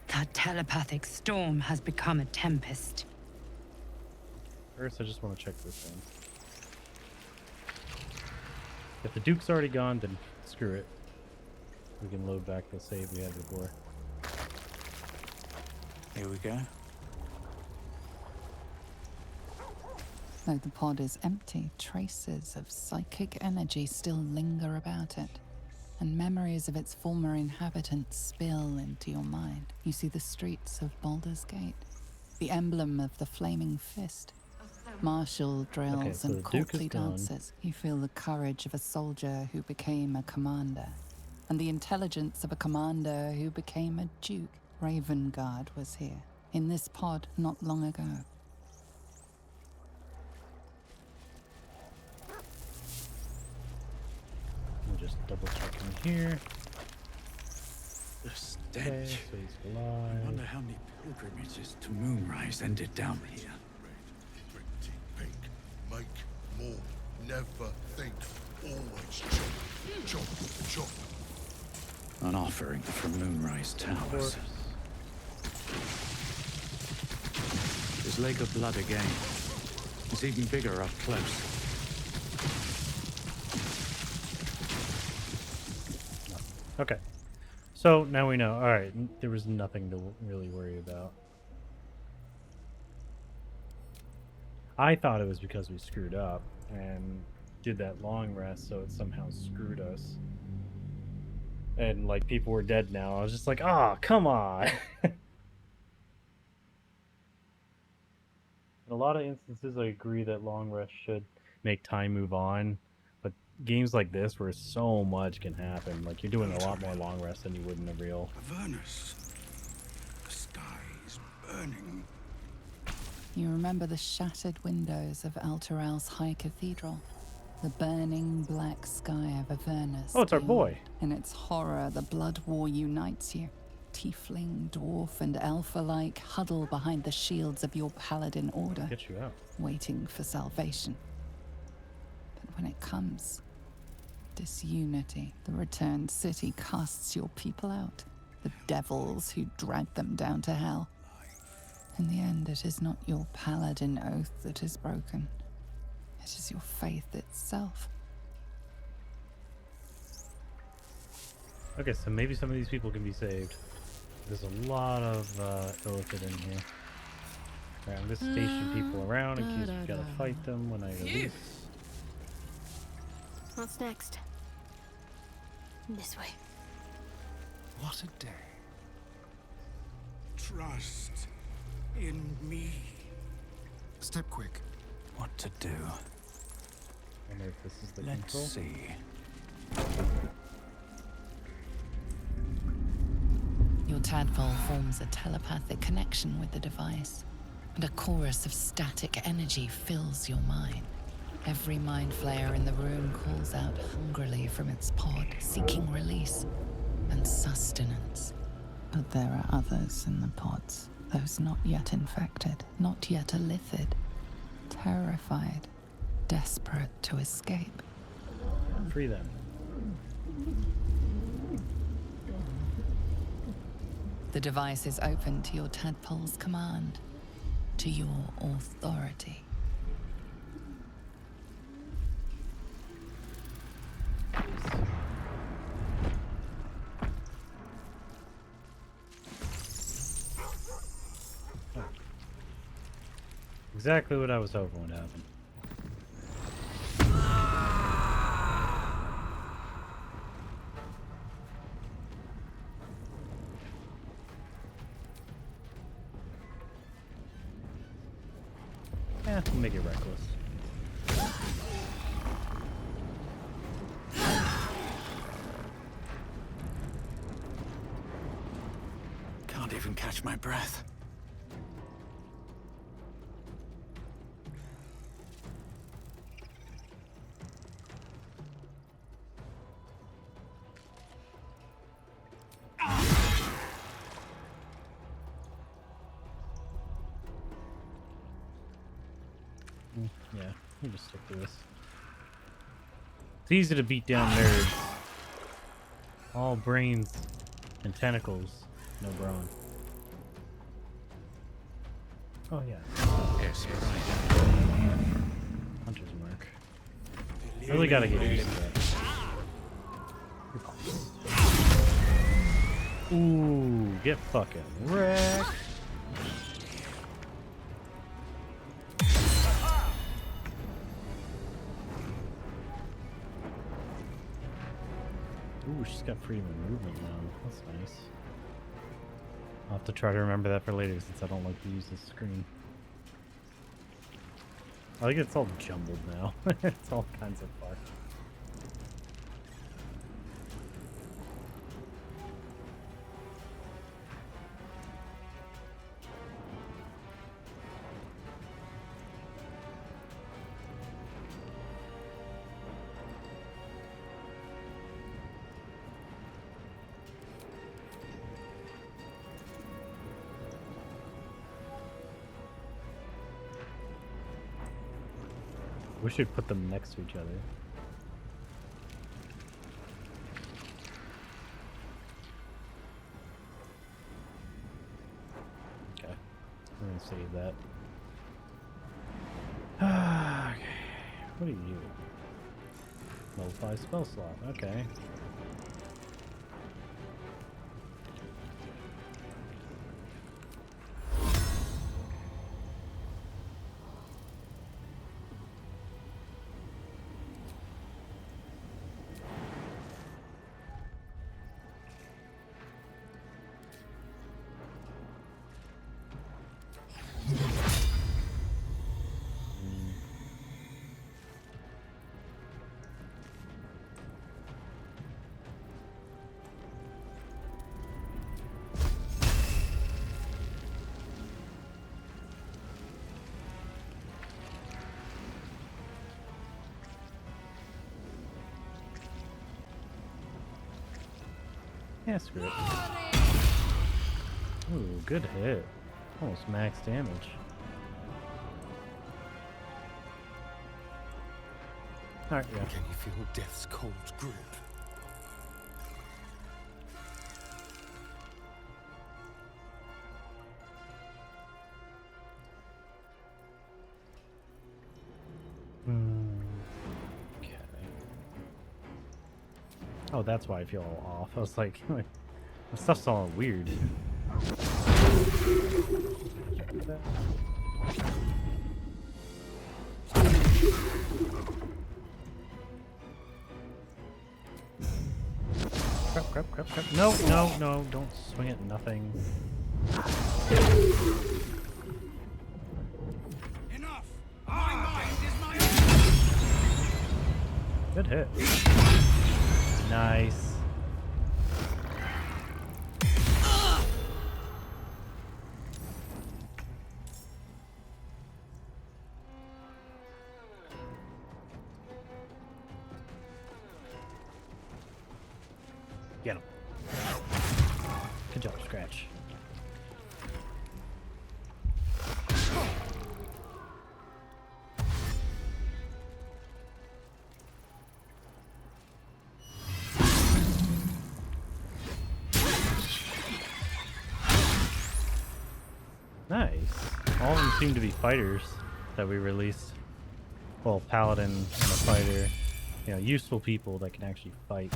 That telepathic storm has become a tempest. First, I just want to check this in. If the Duke's already gone, then screw it. We can load back the save we had before. Here we go. Though the pod is empty, traces of psychic energy still linger about it, and memories of its former inhabitants spill into your mind. You see the streets of Baldur's Gate, the emblem of the Flaming Fist, martial drills so and the Duke is courtly gone. dances. You feel the courage of a soldier who became a commander, and the intelligence of a commander who became a duke. Ravengard was here, in this pod not long ago. We'll just double check in here. The stench. Okay, so he's I alive. wonder how many pilgrimages to Moonrise ended down here. Pink, make more, never think, always jump, jump, jump. An offering from Moonrise Towers. There's Lake of Blood again. It's even bigger up close. Okay. So now we know. Alright, there was nothing to really worry about. I thought it was because we screwed up and did that long rest, so it somehow screwed us. And like people were dead now. I was just like, ah, come on. And a lot of instances, I agree that long rests should make time move on. But games like this, where so much can happen, like you're doing a lot more long rests than you would in a real. Avernus. The sky is burning. You remember the shattered windows of Alteral's High Cathedral? The burning black sky of Avernus. Oh, it's our boy. In its horror, the blood war unites you. Tiefling, dwarf, and elf alike huddle behind the shields of your paladin order, Get you out. waiting for salvation. But when it comes, disunity, the returned city casts your people out, the devils who dragged them down to hell. In the end, it is not your paladin oath that is broken. It is your faith itself. Okay, so maybe some of these people can be saved. There's a lot of Illithid in here. Alright, I'm gonna station people around in case we gotta fight them when I release. What's next? This way. What a day. Trust in me. Step quick. What to do? I wonder if this is the Let's control. see. Your tadpole forms a telepathic connection with the device, and a chorus of static energy fills your mind. Every mind flayer in the room calls out hungrily from its pod, seeking release and sustenance. But there are others in the pods, those not yet infected, not yet illithid, terrified, desperate to escape. Free them. The device is open to your tadpole's command, to your authority. Exactly what I was hoping would happen. Yeah, we'll make it reckless. Can't even catch my breath. Yeah, we'll just stick to this. It's easy to beat down nerds. All brains and tentacles, no brawn. Oh yeah. Yes, you're right. Hunter's mark. Really gotta get used to that. Ooh, get fucking wrecked. Ooh, she's got freedom of movement now. That's nice. I'll have to try to remember that for later since I don't like to use this screen. I think it's all jumbled now. It's all kinds of fun. We should put them next to each other. Okay, we're gonna save that. Okay, what are you? Nullify spell slot. Okay. Yeah, screw it. Ooh, good hit. Almost max damage. Alright, yeah. Can you feel death's cold grip? Okay. Oh, that's why I feel all off. I was like, my stuff's all weird. Crap. No, don't swing at nothing. Enough! My mind is my own! Good hit. Nice. Get him. Good job, Scratch. Nice. All of them seem to be fighters that we released. Well, Paladin and a fighter. You know, useful people that can actually fight.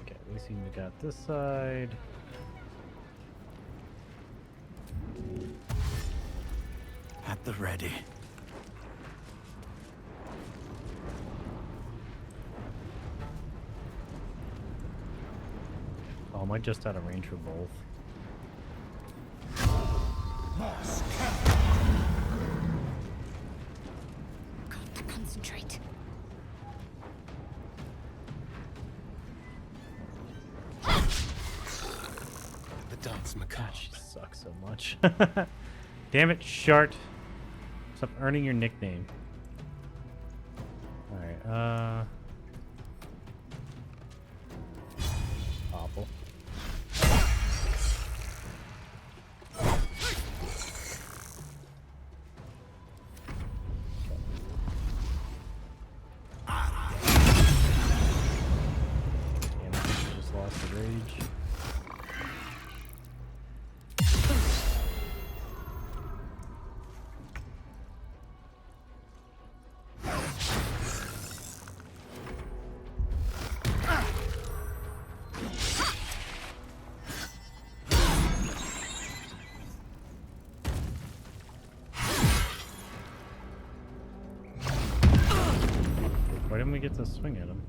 Okay, we seem to got this side. At the ready. Oh, am I just out of range for both? Got to concentrate. The dance macabre. God, she sucks so much. Damn it, Shart. Stop earning your nickname. Alright, Awful. Damn it, I just lost the rage. Why didn't we get to swing at him?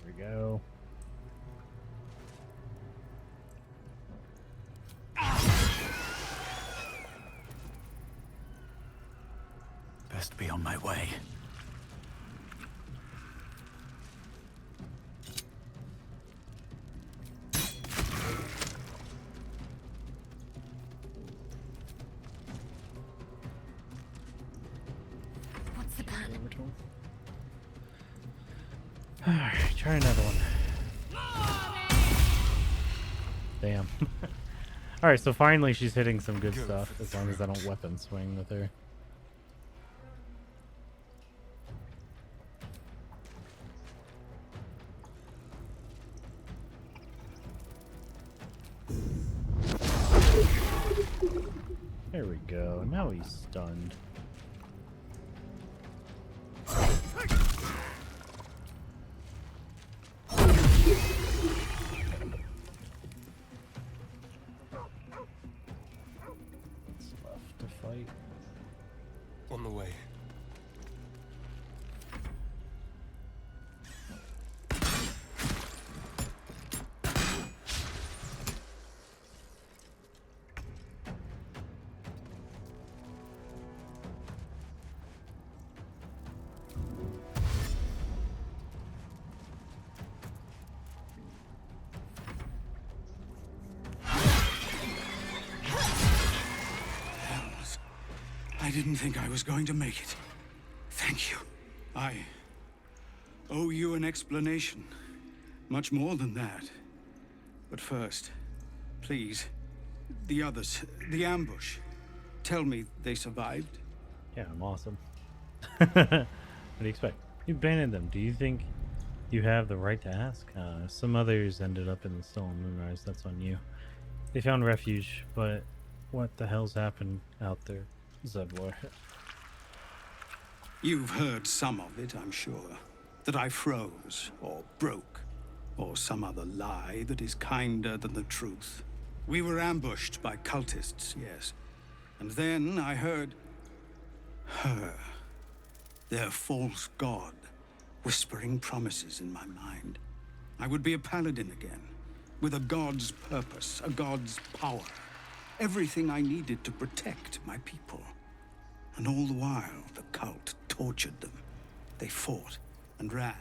There we go. Best be on my way. What's the plan? Alright, try another one. Damn. Alright, so finally she's hitting some good stuff, as long as I don't weapon swing with her. There we go. Now he's stunned. What's left to fight? On the way. I didn't think I was going to make it. Thank you. I owe you an explanation. Much more than that. But first, please, the others, the ambush. Tell me they survived? Yeah, I'm awesome. What do you expect? You abandoned them. Do you think you have the right to ask? Some others ended up in the stolen Moonrise. That's on you. They found refuge, but what the hell's happened out there, Zedwar? You've heard some of it, I'm sure. That I froze, or broke, or some other lie that is kinder than the truth. We were ambushed by cultists, yes. And then I heard her, their false god, whispering promises in my mind. I would be a paladin again, with a god's purpose, a god's power. Everything I needed to protect my people. And all the while, the cult tortured them. They fought and ran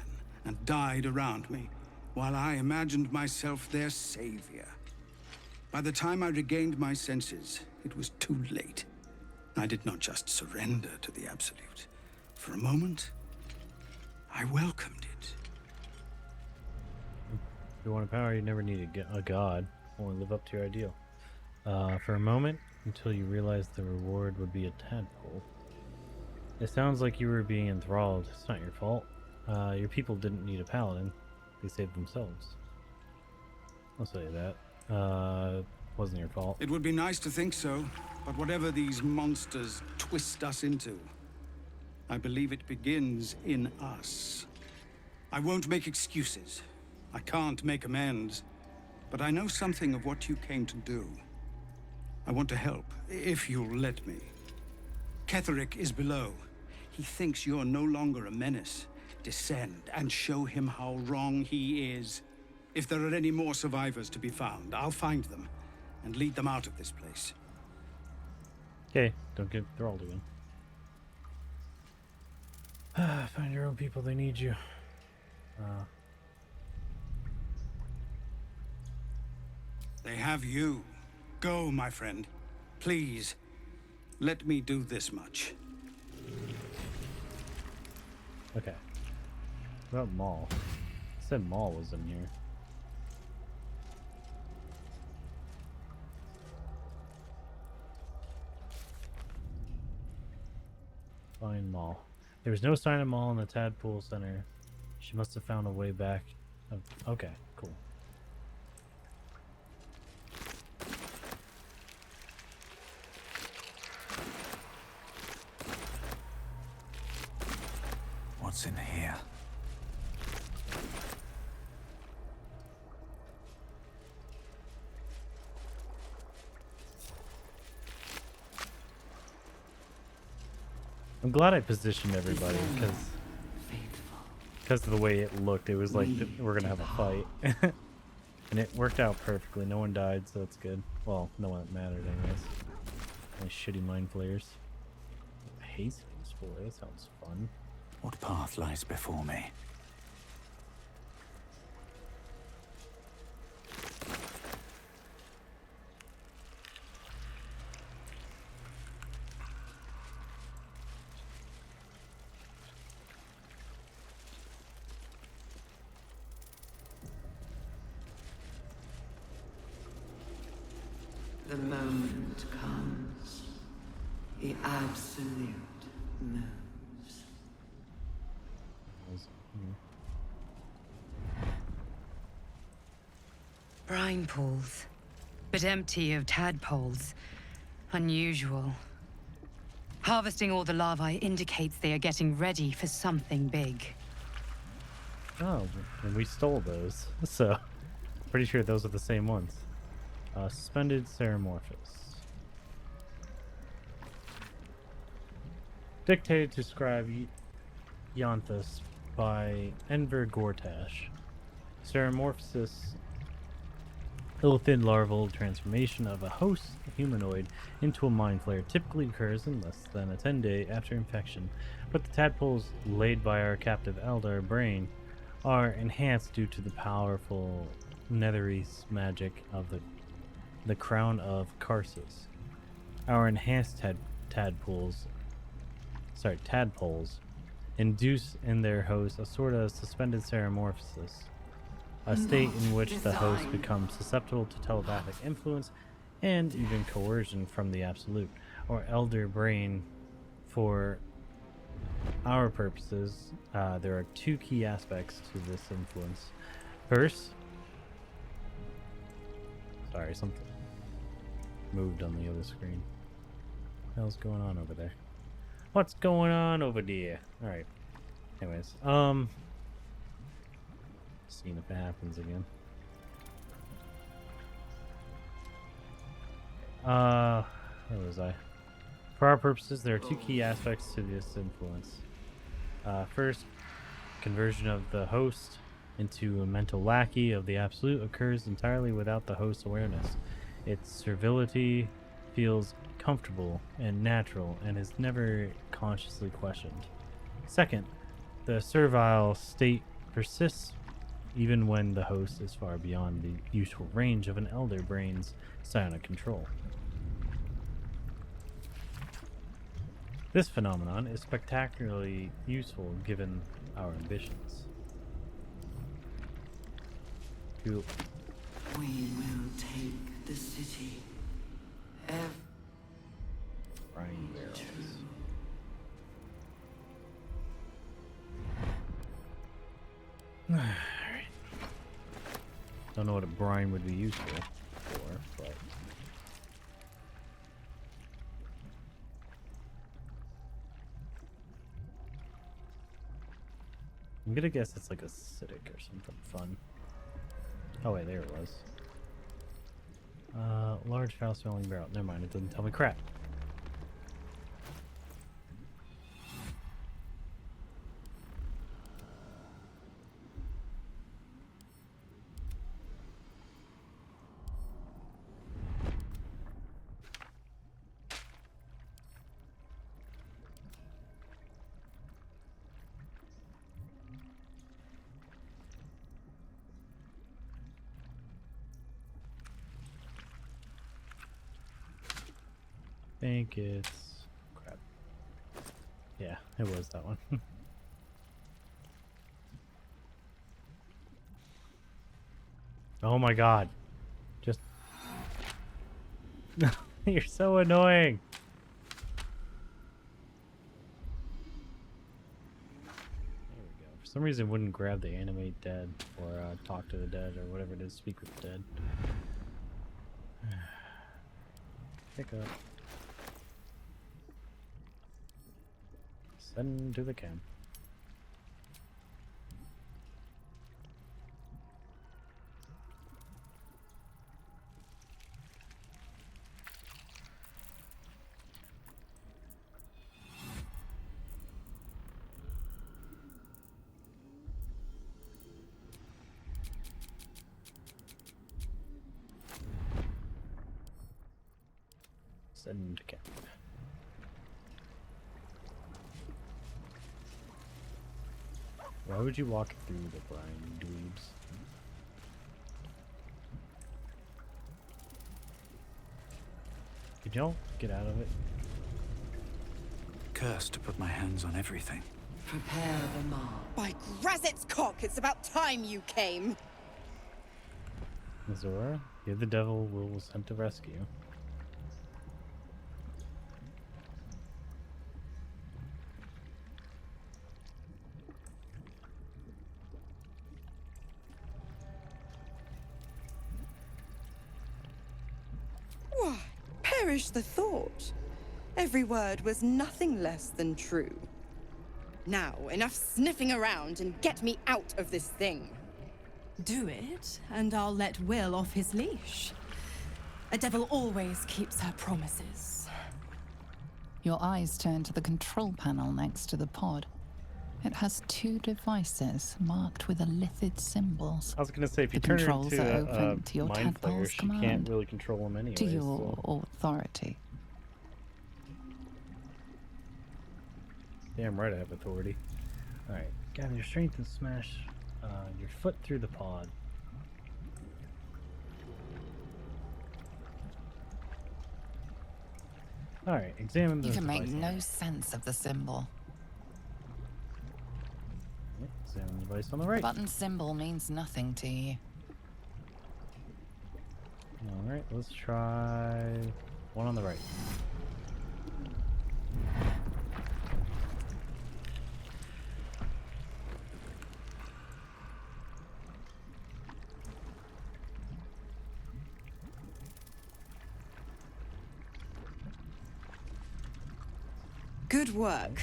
and died around me, while I imagined myself their savior. By the time I regained my senses, it was too late. I did not just surrender to the Absolute. For a moment, I welcomed it. If you want power, you never need a god or live up to your ideal. For a moment, until you realized the reward would be a tadpole. It sounds like you were being enthralled. It's not your fault. Your people didn't need a paladin. They saved themselves. I'll say that. Wasn't your fault. It would be nice to think so, but whatever these monsters twist us into, I believe it begins in us. I won't make excuses. I can't make amends, but I know something of what you came to do. I want to help, if you'll let me. Ketheric is below. He thinks you're no longer a menace. Descend and show him how wrong he is. If there are any more survivors to be found, I'll find them and lead them out of this place. Okay, don't get enthralled again. Find your own people, they need you. They have you. Go, my friend. Please, let me do this much. Okay. What about Maul? I said Maul was in here. Find Maul. There was no sign of Maul in the Tadpole Center. She must have found a way back. Okay, cool. What's in here? I'm glad I positioned everybody because of the way it looked. It was like we're gonna have a fight, and it worked out perfectly. No one died, so that's good. Well, no one that mattered, anyways. Nice shitty mind flayers. Haze spore. That sounds fun. What path lies before me? The moment comes. The Absolute moves. Brine pools, but empty of tadpoles. Unusual. Harvesting all the larvae indicates they are getting ready for something big. Oh, and we stole those, so pretty sure those are the same ones. Suspended Ceramorphous. Dictated to scribe Yonthus by Enver Gortash. Ceramorphosis, illithid larval transformation of a host humanoid into a mind flayer, typically occurs in less than a 10-day after infection, but the tadpoles laid by our captive Eldar Brain are enhanced due to the powerful Netherese magic of the Crown of Karsus. Our enhanced tadpoles tadpoles, induce in their host a sort of suspended ceremorphosis, a state in which the host becomes susceptible to telepathic influence and even coercion from the Absolute, or Elder Brain. For our purposes, there are two key aspects to this influence. First, sorry, something moved on the other screen. What the hell's going on over there? What's going on over there? Alright. Anyways, seeing if it happens again. Where was I? For our purposes, there are two key aspects to this influence. First, conversion of the host into a mental lackey of the Absolute occurs entirely without the host's awareness. Its servility feels comfortable and natural and is never consciously questioned. Second, the servile state persists even when the host is far beyond the useful range of an Elder Brain's psionic control. This phenomenon is spectacularly useful given our ambitions. Cool. We will take the city. Brine barrels. Alright. Don't know what a brine would be useful for, but I'm gonna guess it's like acidic or something fun. Oh wait, there it was. Large foul-smelling barrel. Never mind, it doesn't tell me crap. I think it's crap. Yeah, it was that one. Oh my god. Just you're so annoying. There we go. For some reason it wouldn't grab the animate dead or talk to the dead or whatever it is, speak with the dead. Pick up. Send to the camp. Send to camp. Why would you walk through the brine, dweebs? Could y'all get out of it? Cursed to put my hands on everything. Prepare the mark. By Grazet's cock, it's about time you came. Azora, you're the devil Will was sent to rescue. Why, perish the thought. Every word was nothing less than true. Now, enough sniffing around and get me out of this thing. Do it, and I'll let Will off his leash. A devil always keeps her promises. Your eyes turn to the control panel next to the pod. It has two devices marked with elithid symbols. I was gonna say, if you the turn her controls into are open to your mind flayer, tadpole's she command. can't really control them anyway. To your authority. Damn right I have authority. Alright, gather your strength and smash your foot through the pod. All right, examine the You can make device. no sense of the symbol. Yep, examine the device on the The right. button symbol means nothing to you. All right, let's try one on the right. Good work.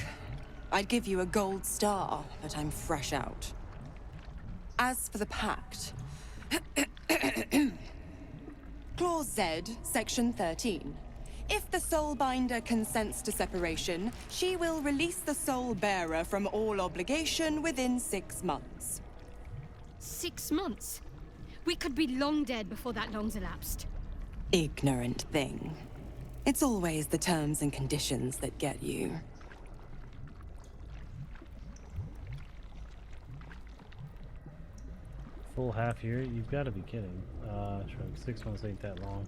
I'd give you a gold star, but I'm fresh out. As for the pact, Clause Z, Section 13. If the Soulbinder consents to separation, she will release the Soul Bearer from all obligation within 6 months. 6 months? We could be long dead before that long's elapsed. Ignorant thing. It's always the terms and conditions that get you. Full half year? You've got to be kidding. Shrug, 6 months ain't that long.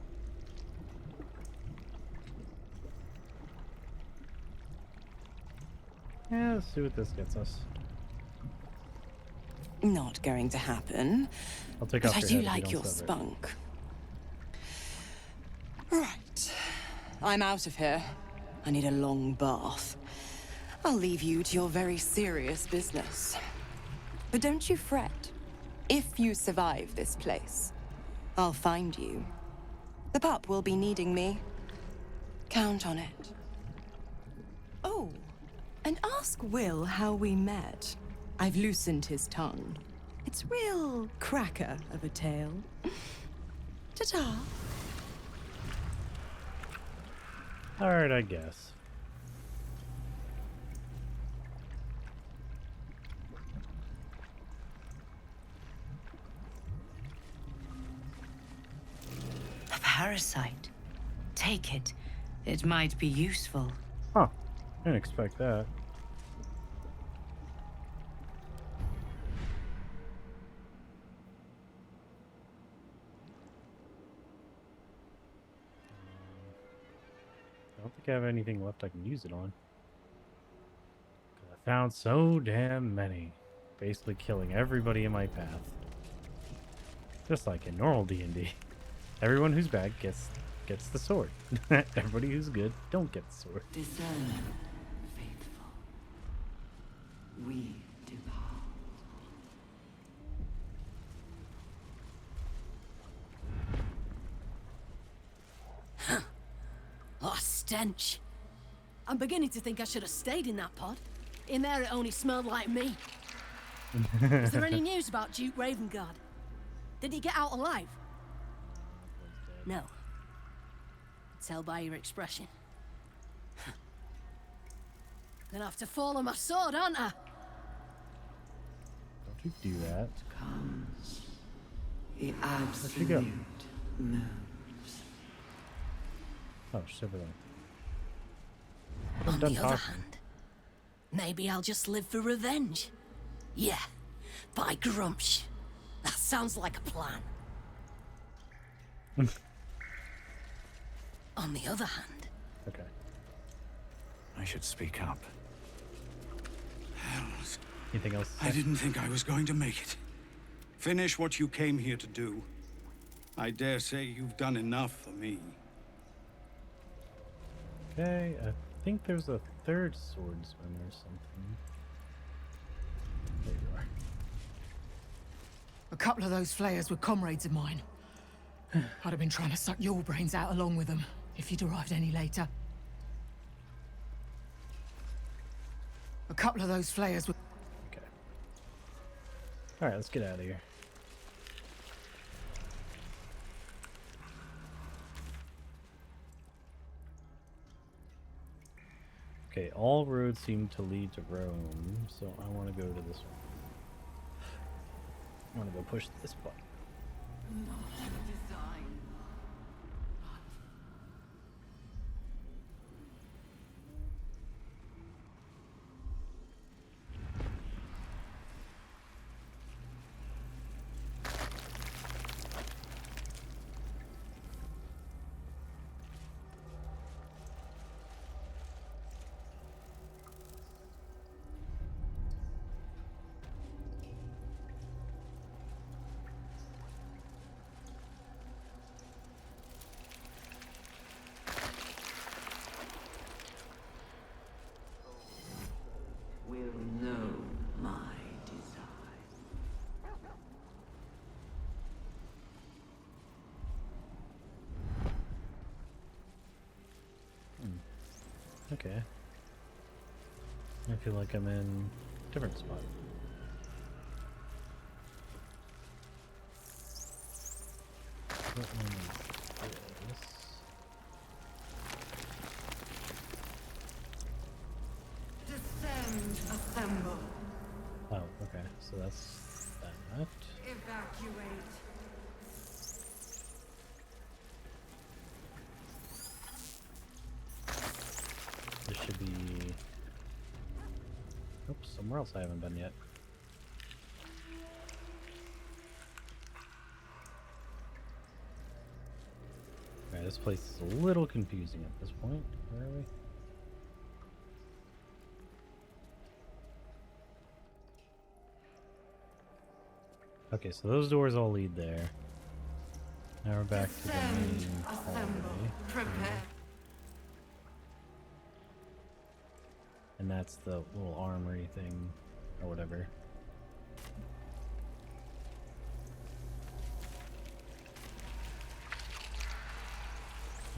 Yeah, let's see what this gets us. Not going to happen. I'll take But off I your do head if you like don't your sever it. spunk. Right. I'm out of here. I need a long bath. I'll leave you to your very serious business. But don't you fret. If you survive this place, I'll find you. The pup will be needing me. Count on it. Oh, and ask Will how we met. I've loosened his tongue. It's real cracker of a tale. Ta-ta. Alright, I guess. A parasite. Take it. It might be useful. Huh. Didn't expect that. I don't think I have anything left I can use it on. 'Cause I found so damn many. Basically killing everybody in my path. Just like in normal D&D. Everyone who's bad gets the sword. Everybody who's good don't get the sword. Discern, faithful. We depart. Oh, stench. I'm beginning to think I should have stayed in that pod. In there it only smelled like me. Is there any news about Duke Ravengard? Did he get out alive? No. Tell by your expression. Gonna have to fall on my sword, aren't I? Don't you do that. Comes the Where'd she go? absolute moves. Oh, Silverling. On I'm done the other talking. hand, maybe I'll just live for revenge. Yeah, by Grumsh. That sounds like a plan. On the other hand... Okay. I should speak up. Hells. Anything else? I didn't think I was going to make it. Finish what you came here to do. I dare say you've done enough for me. Okay, I think there's a third swordsman or something. There you are. A couple of those flayers were comrades of mine. I'd have been trying to suck your brains out along with them, if you'd arrived any later. A couple of those flayers were... Okay. Alright, let's get out of here. Okay, all roads seem to lead to Rome, so I want to go to this one. I want to go push this button. okay. I feel like I'm in a different spot. What one is this? Descend, assemble. Oh, okay. So that's that. Evacuate. This should be... Oops, somewhere else I haven't been yet. Alright, this place is a little confusing at this point. Where are we? Okay, so those doors all lead there. Now we're back to the main hallway. Prepare. And that's the little armory thing, or whatever.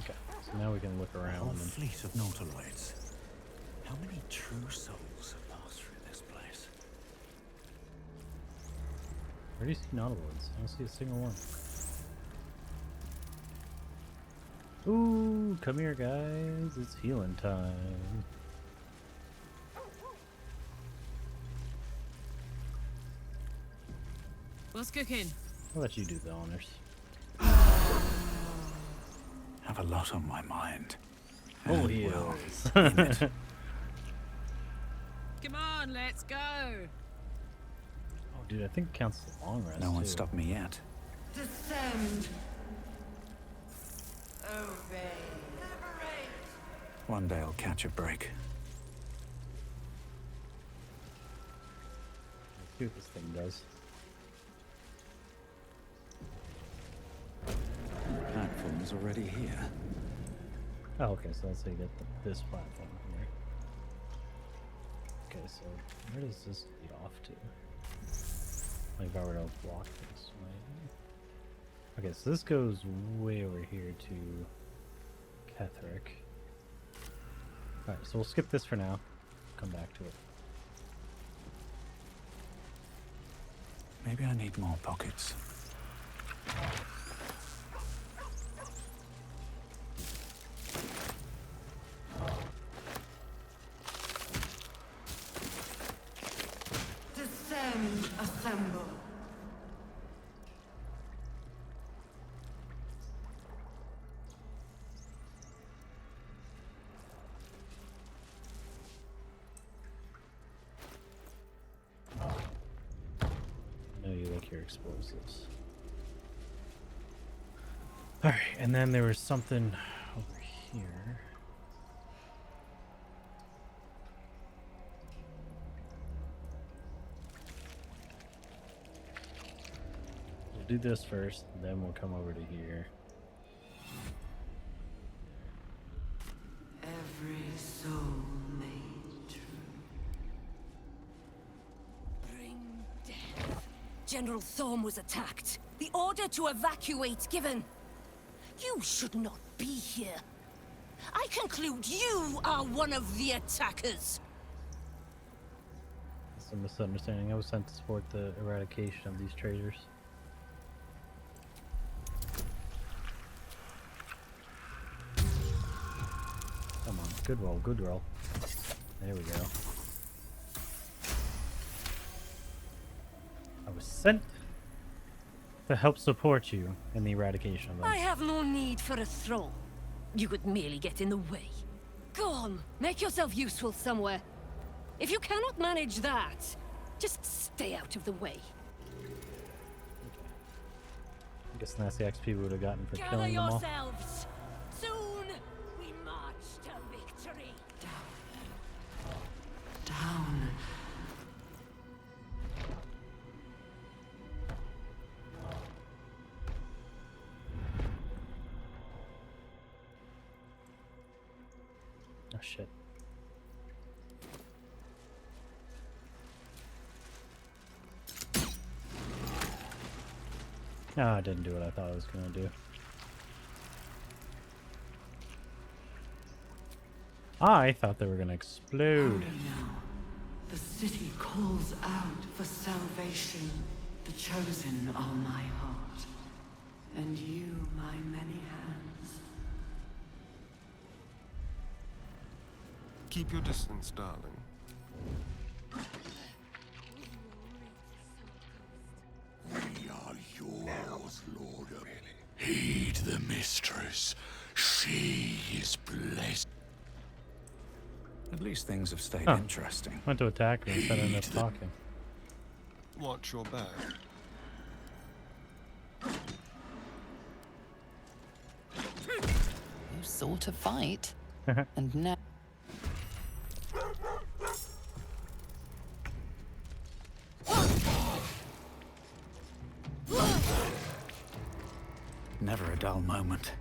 Okay, so now we can look A around. whole And fleet of nautiloids. How many true souls have passed through this place? where do you see nautiloids? I don't see a single one. Ooh, come here, guys. It's healing time. What's cooking? I'll let you do the honors. Have a lot on my mind. Full And, heals. well, in it. Come on, let's go. Oh, dude, I think it counts as a long rest. No one too. stopped me yet. Descend. Obey. Liberate. One day I'll catch a break. Let's see what this thing does. Platform's already here. Oh, okay, so that's how you get this platform here. Okay, so where does this lead off to? Like if I were to walk this way. Okay, so this goes way over here to Ketherick. Alright, so we'll skip this for now. Come back to it. Maybe I need more pockets. Descend, assemble. I know you like your explosives. Alright, and then there was something over here. We'll do this first, then we'll come over to here. Every soul made true. Bring death. General Thorm was attacked. The order to evacuate given. You should not be here. I conclude you are one of the attackers. It's a misunderstanding. I was sent to support the eradication of these traitors. Come on, good roll, good roll. There we go. I was sent to help support you in the eradication of them. I have no need for a throne. You could merely get in the way. Go on, make yourself useful somewhere. If you cannot manage that, just stay out of the way. I guess that's the XP we would have gotten for Gather killing them all. yourselves. Soon we march to victory. Down. Oh shit. No, I didn't do what I thought I was gonna do. I thought they were gonna explode. Hurry now. The city calls out for salvation. The chosen are my heart, and you my many hands. Keep your distance, darling. We are yours, Lord of Heed the mistress. She is blessed. At least things have stayed Huh. interesting. Went to attack her instead of us talking. Watch your back. You sought a fight, and now. Never a dull moment.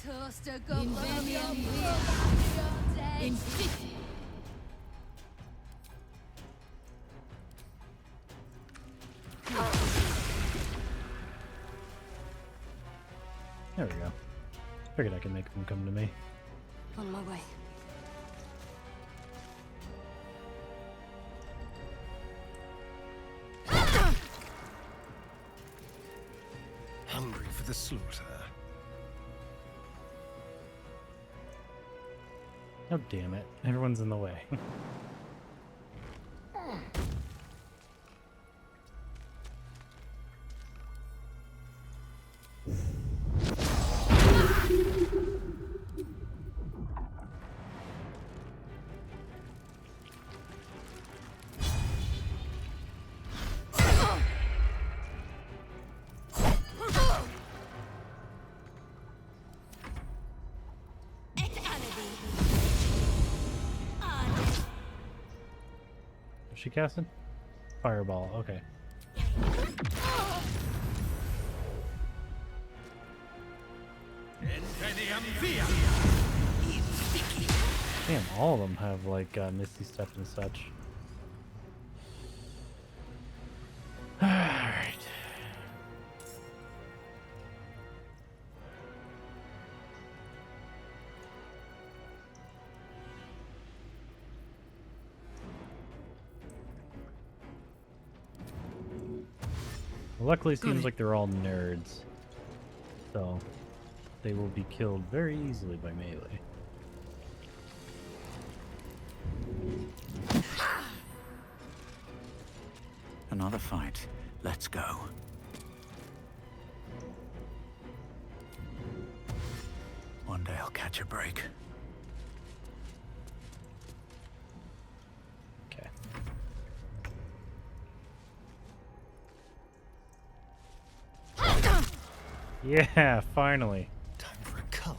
Toast a couple of your in 50. There we go. Figured I could make them come to me. On my way. Hungry for the slaughter. Oh, damn it. Everyone's in the way. She casted? Fireball, okay. Damn, all of them have like Misty Step and such. Alright. Luckily, it seems like they're all nerds, so they will be killed very easily by melee. Another fight. Let's go. One day I'll catch a break. Okay. Yeah, finally. Time for a cull.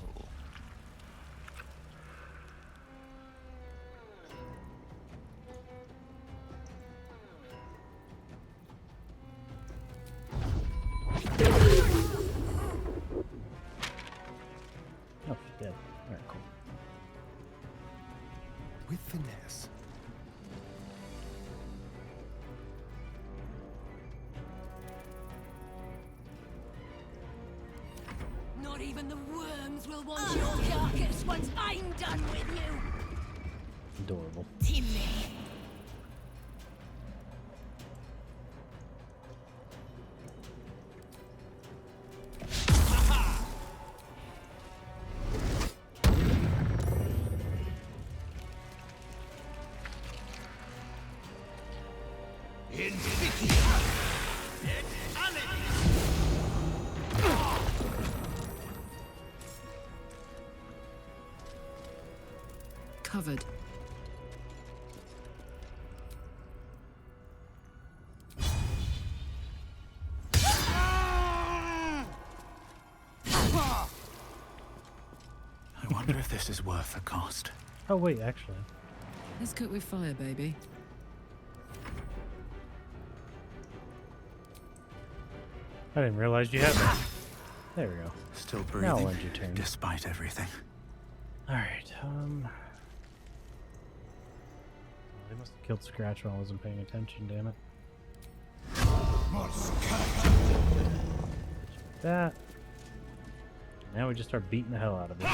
Oh, she's dead. Alright, cool. With finesse. Not even the worms will want your carcass once I'm done with you. Adorable. Timmy. Covered. I wonder if this is worth the cost. Oh wait, actually. Let's cook with fire, baby. I didn't realize you had that. There we go. Still Now breathing, I'll end your turn. despite everything. Alright, they must have killed Scratch while I wasn't paying attention, damn it. That. Now we just start beating the hell out of it.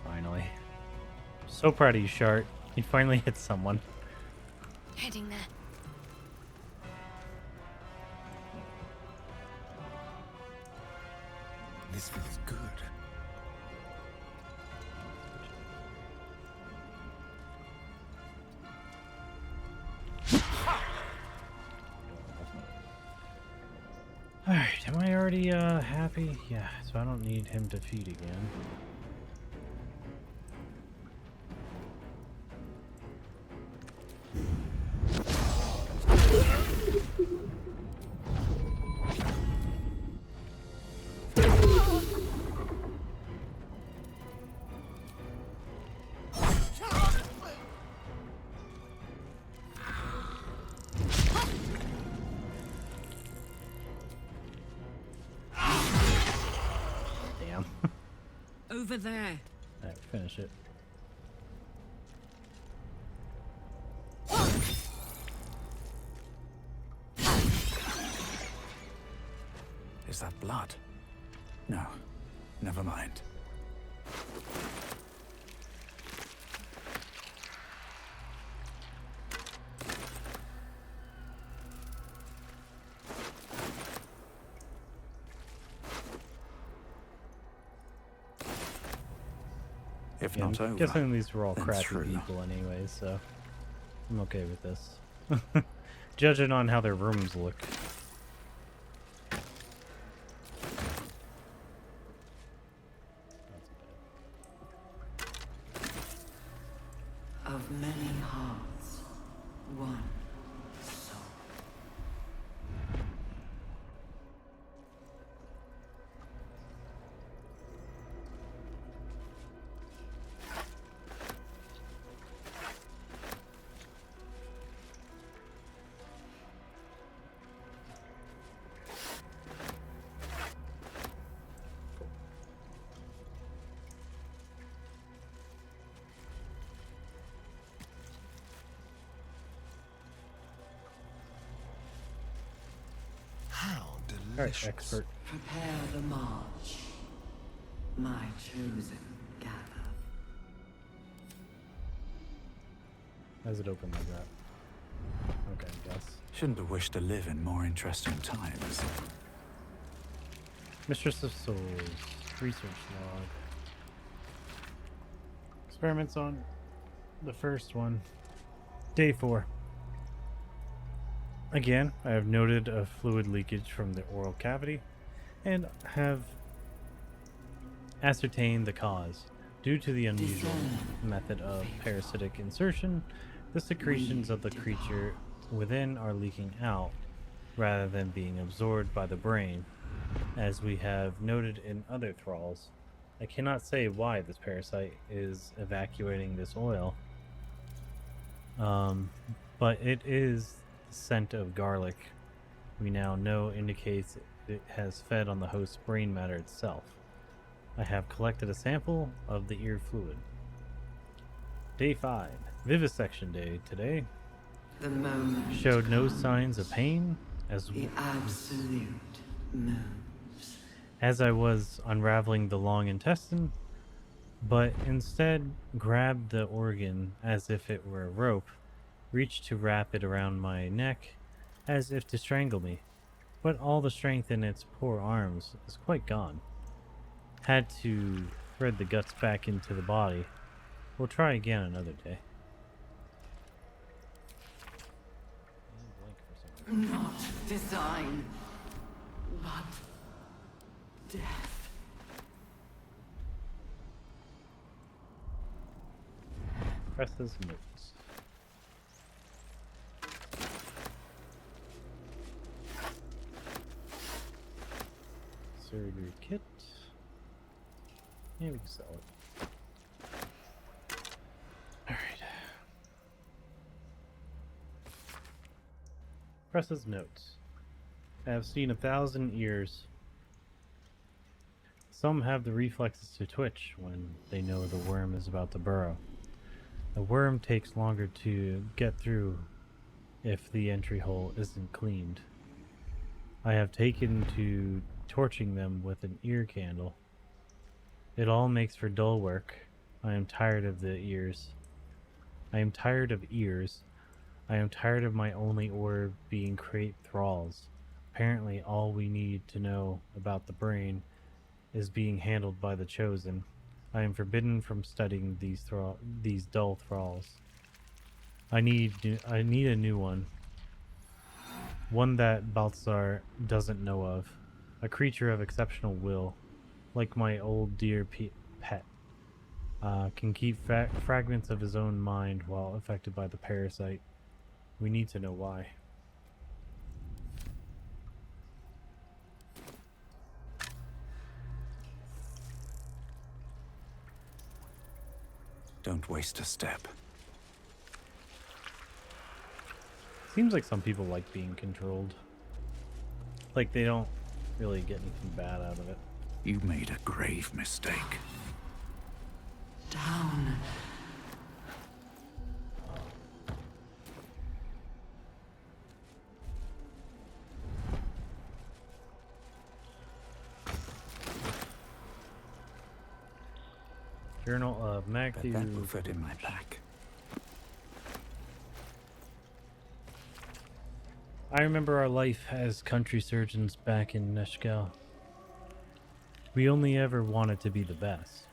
Finally. So proud of you, Shart. You finally hit someone. Heading there. This feels good. Alright, am I already happy? Yeah, so I don't need him to feed again. Damn. Over there. Alright, finish it. Is that blood? No, never mind. If Yeah, not I'm over, guessing these were all then crappy through. people anyways, so I'm okay with this. Judging on how their rooms look. Of many hearts, one soul. Alright, expert. Prepare the march. My chosen gather. How does it open like that? Okay, I guess. Shouldn't have wished to live in more interesting times. Mistress of Souls. Research log. Experiments on the first one. Day 4. Again, I have noted a fluid leakage from the oral cavity and have ascertained the cause. Due to the unusual method of parasitic insertion, the secretions of the creature within are leaking out rather than being absorbed by the brain, as we have noted in other thralls. I cannot say why this parasite is evacuating this oil, but it is the scent of garlic we now know indicates it has fed on the host's brain matter itself. I have collected a sample of the ear fluid. Day 5. Vivisection day today. The moment Showed no signs of pain as the absolute moves. as I was unraveling the long intestine, but instead grabbed the organ as if it were a rope, reached to wrap it around my neck as if to strangle me, but all the strength in its poor arms is quite gone. Had to thread the guts back into the body. We'll try again another day. Not design, but death. Cressa's notes. Surgery kit. Yeah, we can sell it. Alright. Cressa's notes. I have seen 1,000 ears. Some have the reflexes to twitch when they know the worm is about to burrow. The worm takes longer to get through if the entry hole isn't cleaned. I have taken to torching them with an ear candle. It all makes for dull work. I am tired of the ears. I am tired of ears. I am tired of my only order being create thralls. Apparently all we need to know about the brain is being handled by the Chosen. I am forbidden from studying these dull thralls. I need a new one. One that Balthazar doesn't know of. A creature of exceptional will, like my old dear pet. Can keep fragments of his own mind while affected by the parasite. We need to know why. Don't waste a step. Seems like some people like being controlled. Like they don't really get anything bad out of it. You made a grave mistake. Down. Journal of Matthew. That will fit in my pack. I remember our life as country surgeons back in Neshkel. We only ever wanted to be the best,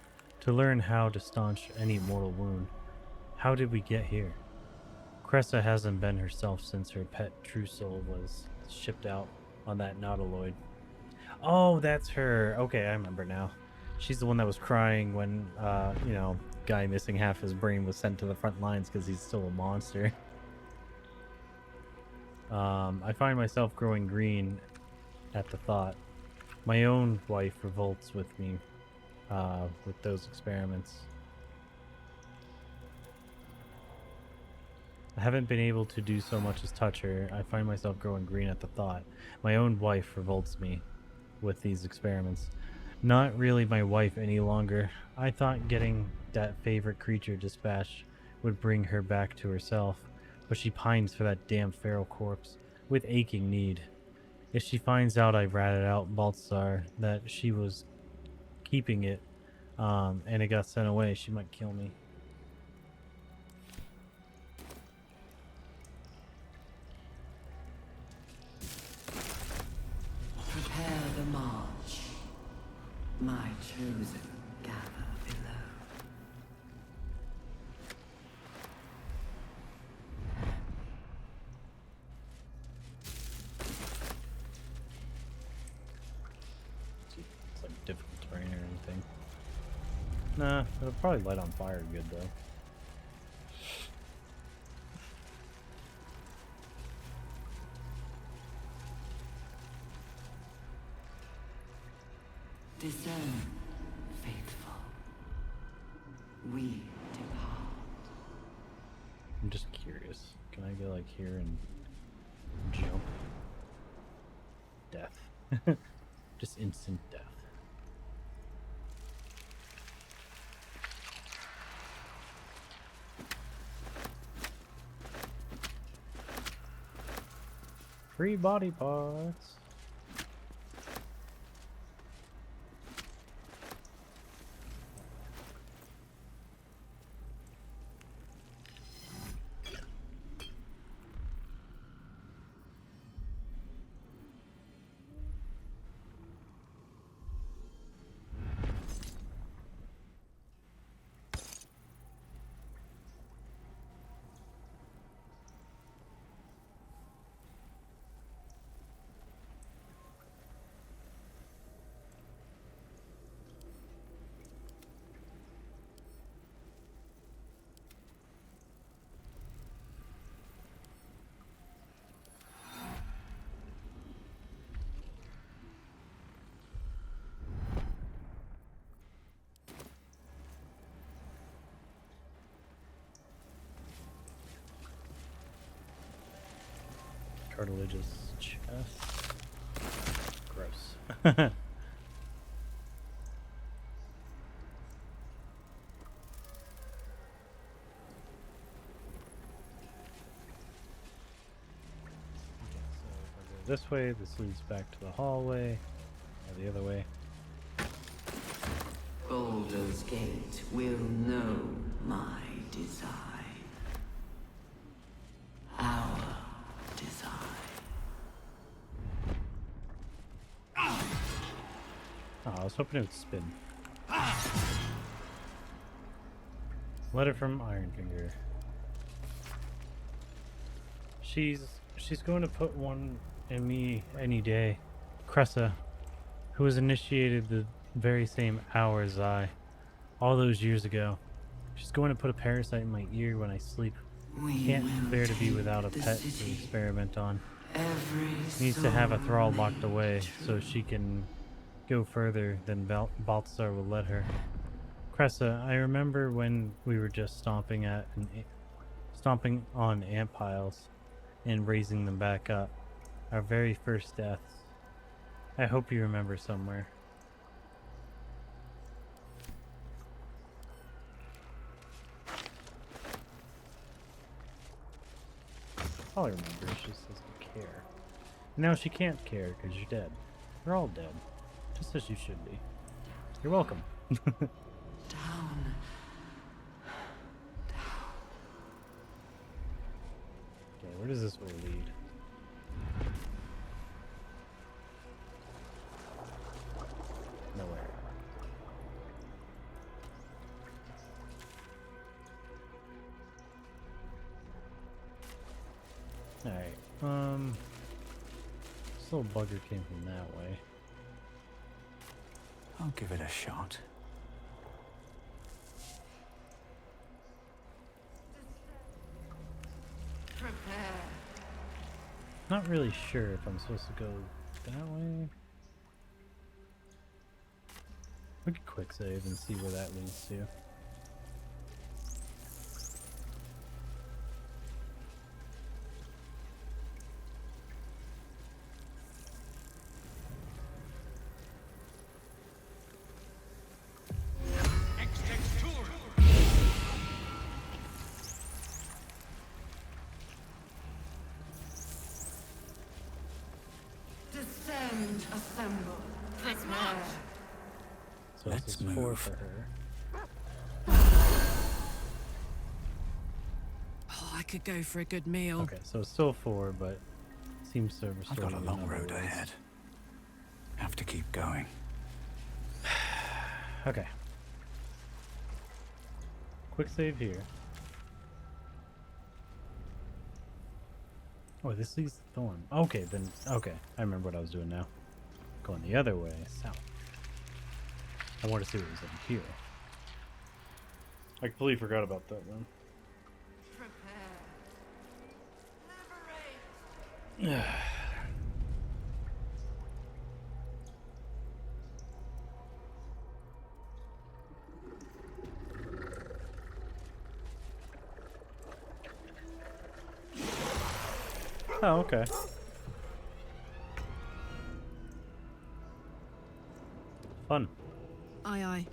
to learn how to staunch any mortal wound. How did we get here? Cressa hasn't been herself since her pet True Soul was shipped out on that Nautiloid. Oh, that's her. Okay, I remember now. She's the one that was crying when, guy missing half his brain was sent to the front lines because he's still a monster. I find myself growing green at the thought. My own wife revolts with me with those experiments. I haven't been able to do so much as touch her. I find myself growing green at the thought. My own wife revolts me with these experiments. Not really my wife any longer. I thought getting that favorite creature dispatched would bring her back to herself, but she pines for that damn feral corpse with aching need. If she finds out I ratted out Balthazar that she was keeping it, and it got sent away, she might kill me. Prepare the march. My chosen gather below. It's like difficult terrain or anything. Nah, it'll probably light on fire good though. Discern, faithful. We depart. I'm just curious. Can I go like here and jump? Death. Just instant death. Free body parts. cartilageous chest. Gross. This way, this leads back to the hallway, or the other way. Baldur's Gate will know my design. Our design. Oh, I was hoping it would spin. Letter from Ironfinger. She's going to put one in me any day. Cressa, who was initiated the very same hour as I, all those years ago. She's going to put a parasite in my ear when I sleep. Can't bear to be without a pet to experiment on. Needs to have a thrall locked away so she can go further than Balthazar will let her. Cressa, I remember when we were just stomping on ant piles and raising them back up. Our very first deaths. I hope you remember somewhere. All I remember is she just doesn't care. Now she can't care because you're dead. We're all dead. Just as you should be. You're welcome. Down. Okay, where does this will lead? Nowhere. Alright, this little bugger came from that way. I'll give it a shot. Prepare. Not really sure if I'm supposed to go that way. We could quick save and see where that leads to. Descend, assemble. Prepare. So Let's this is 4 move. for her. Oh, I could go for a good meal. Okay, so it's still 4, but seems to restore. I've got a me in long other road ways. ahead. Have to keep going. Okay. Quick save here. Oh, this leads to Thorn. Okay, then. Okay, I remember what I was doing now. Going the other way, south. I want to see what was in here. I completely forgot about that one. Prepare. Oh, okay. Fun. Aye, aye.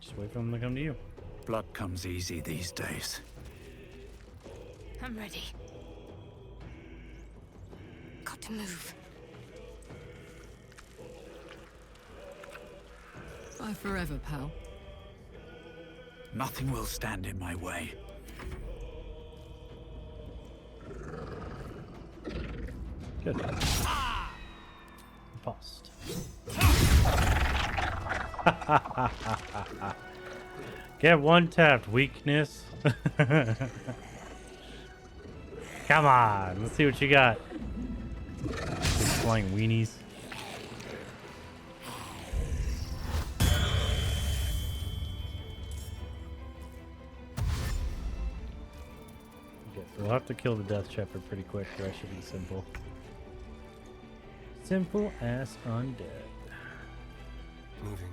Just wait for them to come to you. Blood comes easy these days. I'm ready. Got to move. Bye forever, pal. Nothing will stand in my way. Good. Bust. Get one tapped, weakness. Come on, let's see what you got. Big flying weenies. Okay, so we'll have to kill the Death Shepherd pretty quick. The rest should be simple. Simple as undead. Moving.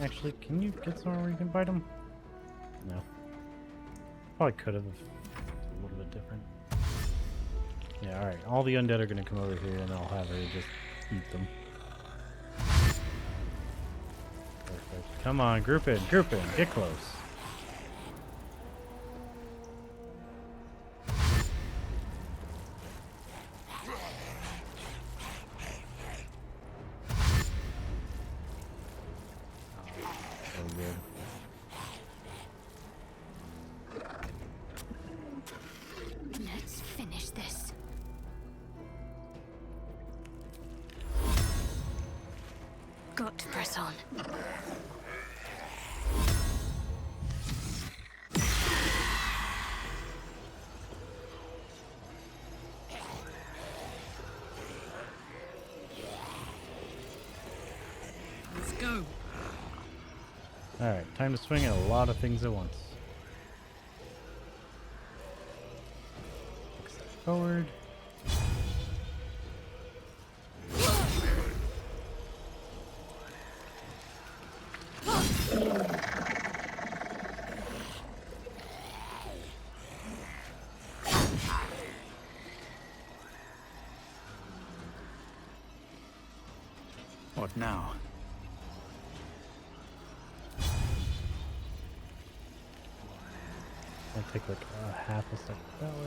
Actually, can you get somewhere where you can bite them? No. Probably could have. A little bit different. Yeah, alright. All the undead are gonna come over here and I'll have her just eat them. Perfect. Come on, group in, get close. Let's finish this. Got to press on. Let's go. Alright, time to swing at a lot of things at once. Step forward. What now? I'll take like a half a step that way.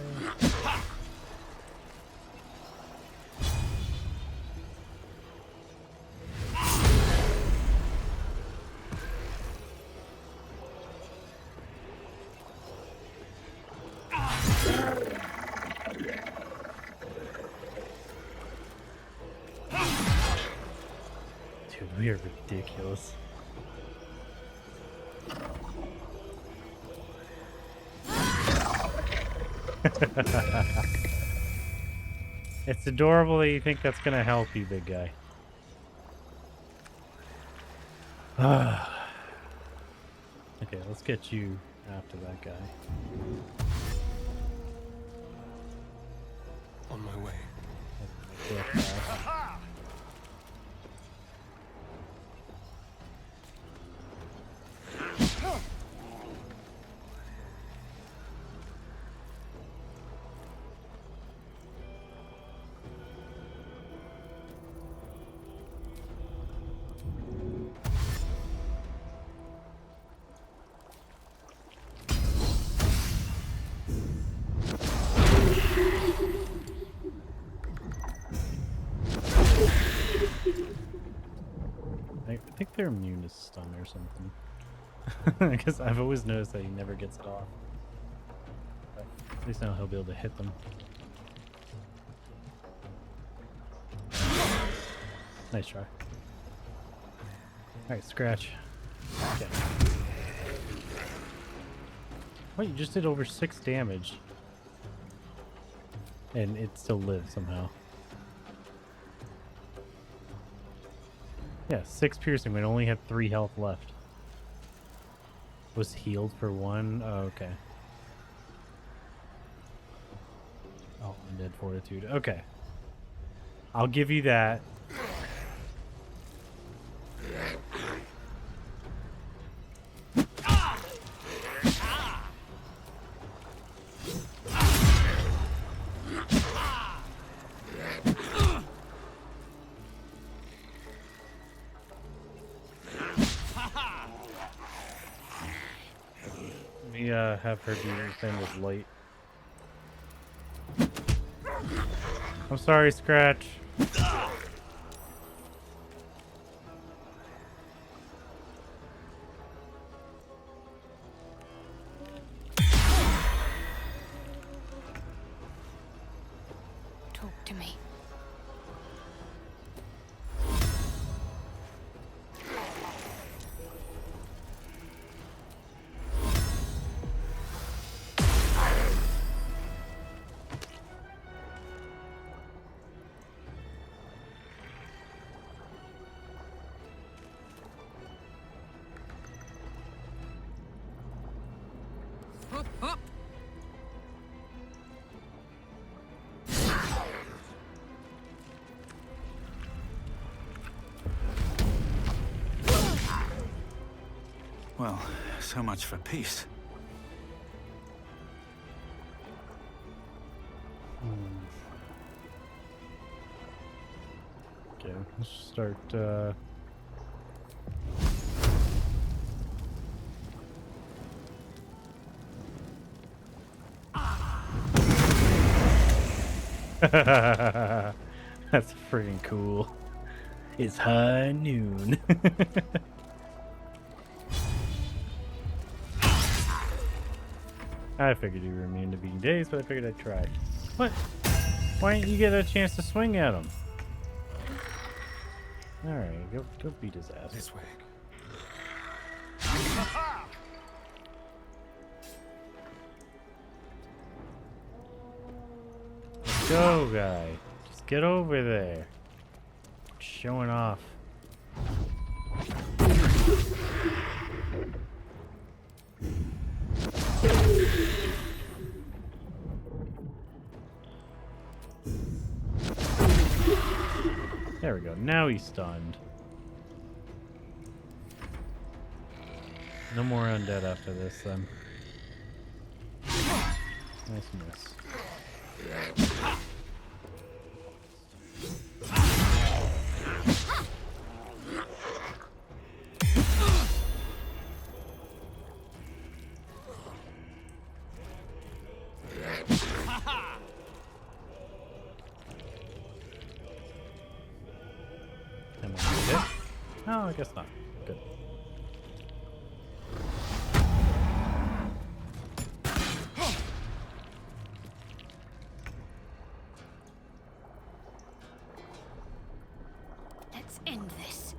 Dude, we are ridiculous. It's adorable that you think that's gonna help you, big guy. Okay, let's get you after that guy. On my way. I think they're immune to stun or something. Because I've always noticed that he never gets it off. But at least now he'll be able to hit them. Nice try. Alright, scratch. Okay. Wait, you just did over 6 damage. And it still lives somehow. Yeah, 6 piercing, but only had 3 health left. Was healed for 1? Oh, okay. Oh, undead fortitude. Okay. I'll give you that. Have her do your thing with light. I'm sorry, Scratch. Talk to me. Well, so much for peace. Okay, let's start, That's freaking cool. It's high noon. I figured you were immune to being dazed, but I figured I'd try. What? Why didn't you get a chance to swing at him? Alright, go beat his ass. This way. Let's go, guy. Just get over there. Showing off. There we go. Now he's stunned. No more undead after this, then. Nice miss. Am I gonna hit? No, I guess not. Good. Let's end this.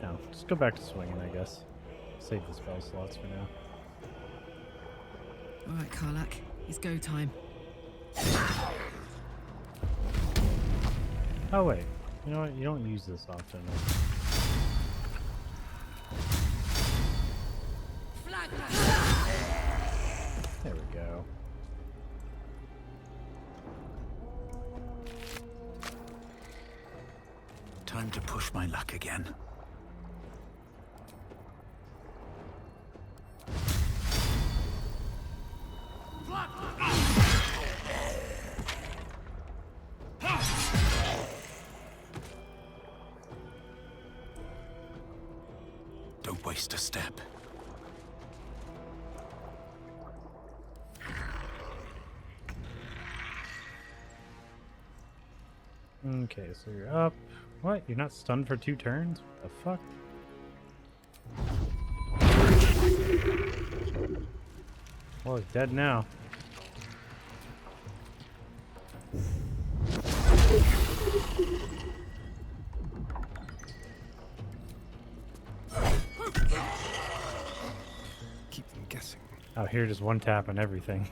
No, just go back to swinging, I guess. Save the spell slots for now. All right, Karlach, it's go time. Oh wait, you know what? You don't use this often. There we go. Time to push my luck again. Don't waste a step. Okay, so you're up. What? You're not stunned for 2 turns? What the fuck? Well, he's dead now. Keep them guessing. Out here, just one tap on everything.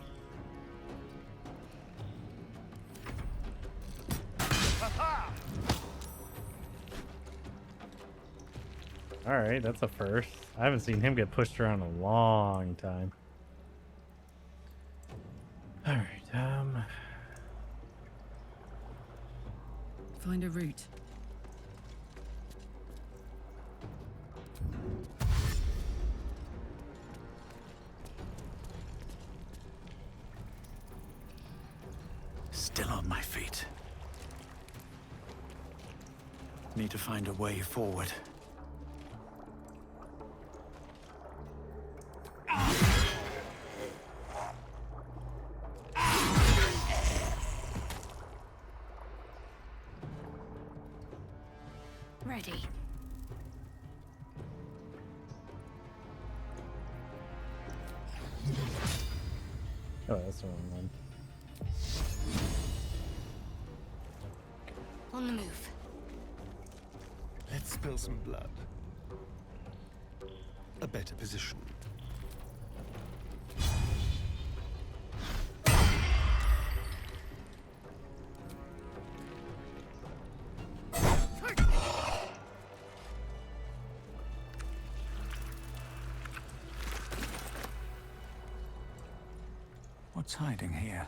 Alright, that's a first. I haven't seen him get pushed around in a long time. Alright, Find a route. Still on my feet. Need to find a way forward. Ready. oh, that's the wrong one. On the move. Let's spill some blood. A better position. What's hiding here?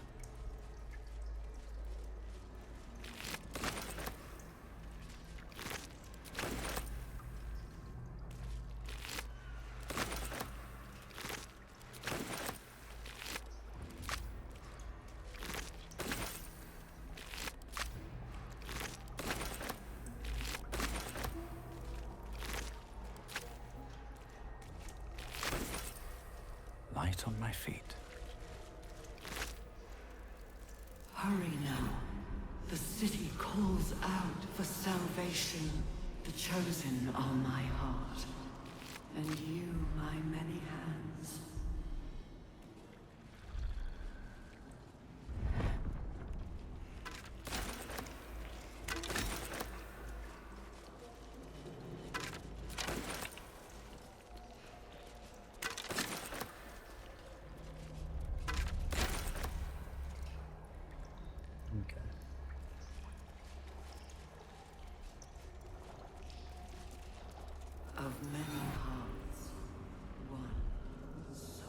Light on my feet. Hurry now. The city calls out for salvation. The chosen are my heart, and you my many hands. Of many hearts, one soul.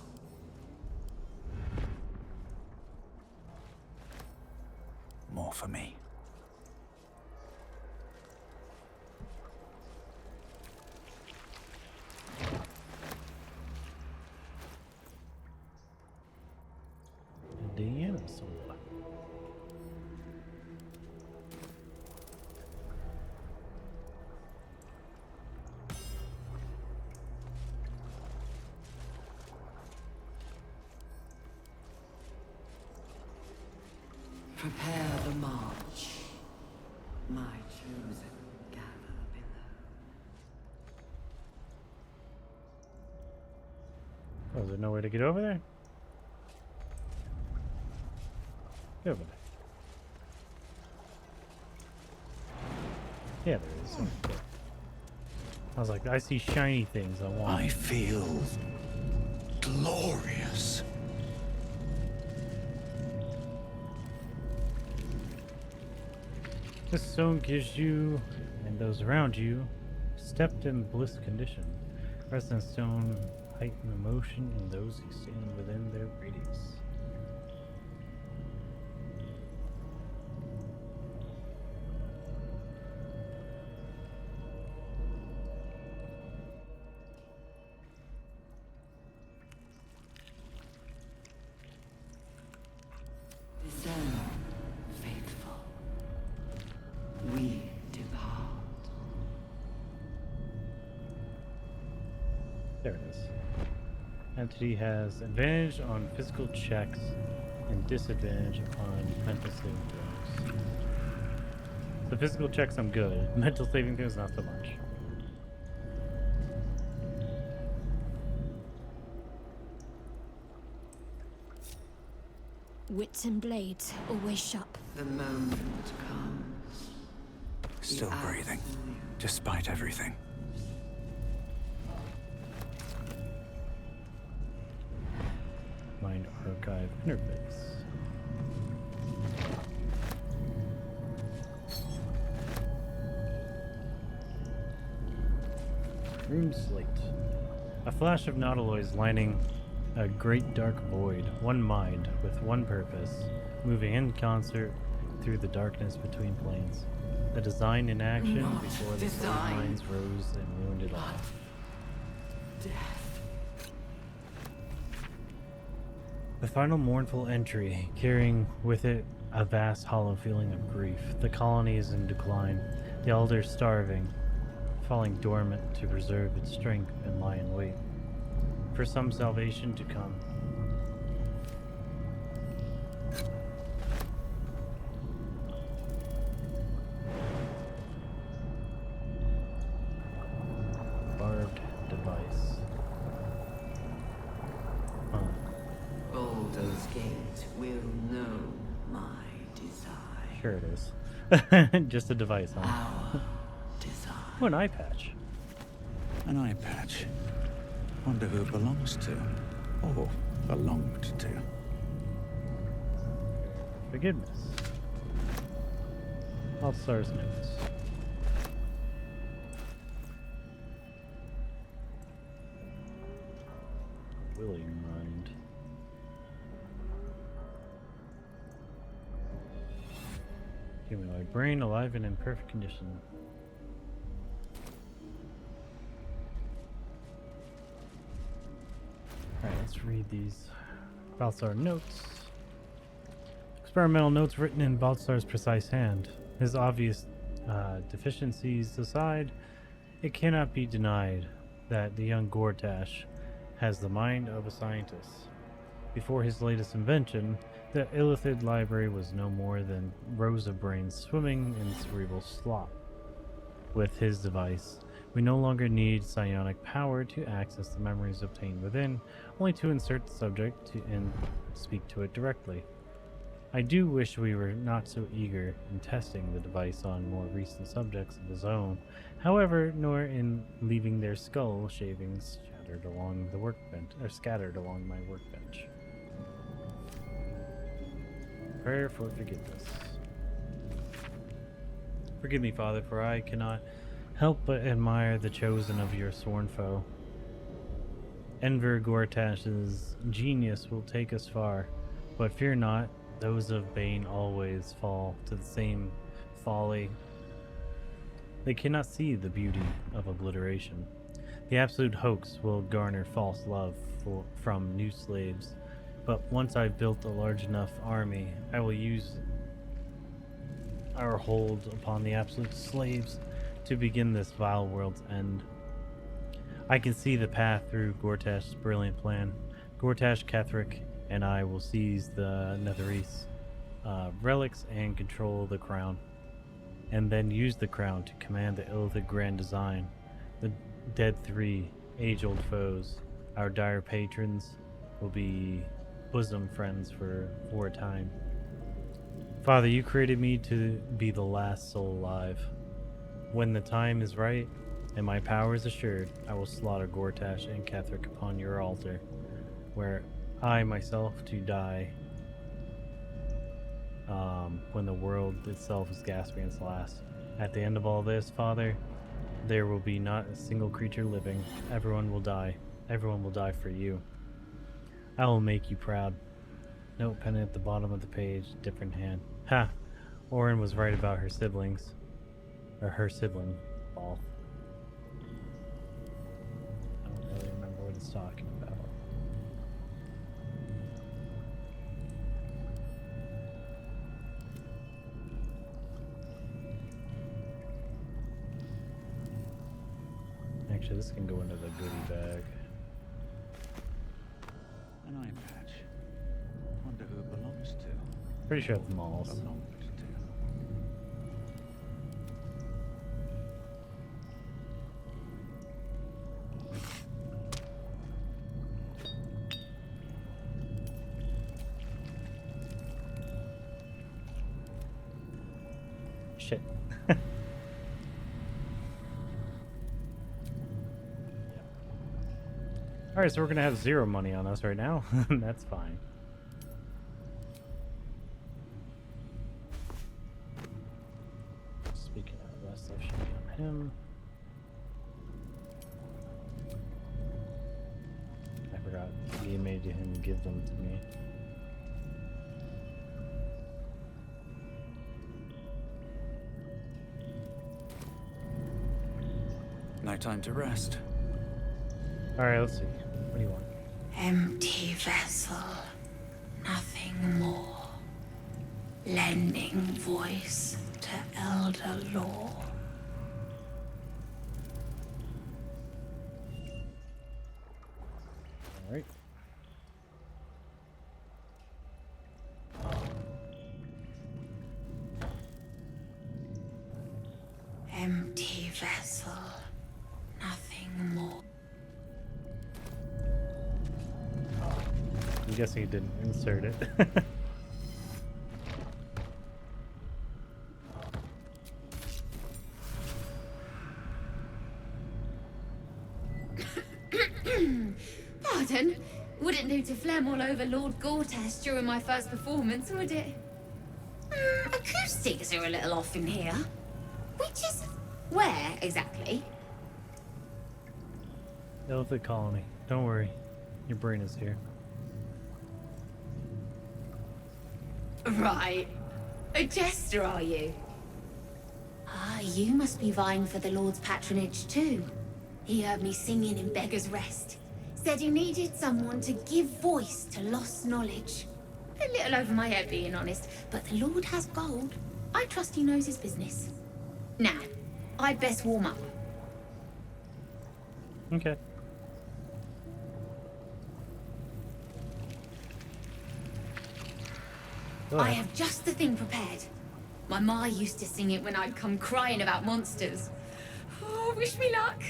More for me. Indiana soul. Prepare the march. My chosen gather below. Oh, is there no way to get over there? Get over there. Yeah, there is. Okay. I was like, I see shiny things. I want. I feel glorious. This stone gives you and those around you stepped in bliss condition. Resting stone heighten emotion in those who stand within their radius. Discern, faithful. We depart. There it is. Entity has advantage on physical checks and disadvantage upon mental saving throws. The physical checks I'm good. Mental saving throws not so much. Wits and blades always sharp. The moment comes. Still breathing, despite everything. Mind archive interface. Rune slate. A flash of nautiloids lining a great dark void, one mind with one purpose, moving in concert through the darkness between planes. The design in action Not before the design. lines rose and ruined it all. Death. The final mournful entry, carrying with it a vast hollow feeling of grief. The colony is in decline, the elders starving, falling dormant to preserve its strength and lie in wait for some salvation to come. Barbed device. Huh. Baldur's Gate will know my desire. Sure it is. Just a device, huh? Our desire. Oh, an eye patch. An eye patch. Wonder who it belongs to. Or belonged to. Forgiveness. Balthazar's notes. Willing mind. Humanoid brain alive and in perfect condition. Alright, let's read these Balthazar notes. Experimental notes written in Balthazar's precise hand. His obvious deficiencies aside, it cannot be denied that the young Gortash has the mind of a scientist. Before his latest invention, the Illithid library was no more than rows of brains swimming in cerebral slop. With his device, we no longer need psionic power to access the memories obtained within, only to insert the subject and speak to it directly. I do wish we were not so eager in testing the device on more recent subjects of his own, however, nor in leaving their skull shavings scattered along the workbench, or scattered along my workbench. Prayer for forgiveness. Forgive me, Father, for I cannot help but admire the chosen of your sworn foe. Enver Gortash's genius will take us far, but fear not, those of Bane always fall to the same folly. They cannot see the beauty of obliteration. The absolute hoax will garner false love from new slaves, but once I've built a large enough army, I will use our hold upon the absolute slaves to begin this vile world's end. I can see the path through Gortash's brilliant plan. Gortash, Ketheric, and I will seize the Netherese relics and control the crown, and then use the crown to command the Illithid Grand Design. The dead three age-old foes, our dire patrons, will be bosom friends for a time. Father, you created me to be the last soul alive. When the time is right and my power is assured, I will slaughter Gortash and Ketheric upon your altar, where I myself to die when the world itself is gasping its last. At the end of all this, Father, there will be not a single creature living. Everyone will die. Everyone will die for you. I will make you proud. Note pen at the bottom of the page, different hand. Ha! Orin was right about her siblings. Or her sibling, Balth. I don't really remember what it's talking about. Actually, this can go into the goodie bag. An eye patch. Wonder who it belongs to. Pretty sure it's Maul's. Belonged Shit. Alright, so we're gonna have 0 money on us right now. That's fine. Speaking of, that stuff should be on him. I forgot. He made him give them to me. No time to rest. Alright, let's see. What do you want? Empty vessel, nothing more. Lending voice to elder law. Alright. Empty vessel, nothing more. I'm guessing he didn't insert it. Pardon? Wouldn't do to phlegm all over Lord Gortash during my first performance, would it? Acoustics are a little off in here. Which is... where, exactly? Elephant Colony. Don't worry. Your brain is here. Right. A jester, are you? Ah, you must be vying for the Lord's patronage too. He heard me singing in Beggar's Rest. Said he needed someone to give voice to lost knowledge. A little over my head, being honest, but the Lord has gold. I trust he knows his business. Now, I'd best warm up. Okay. I have just the thing prepared. My ma used to sing it when I'd come crying about monsters. Oh, wish me luck.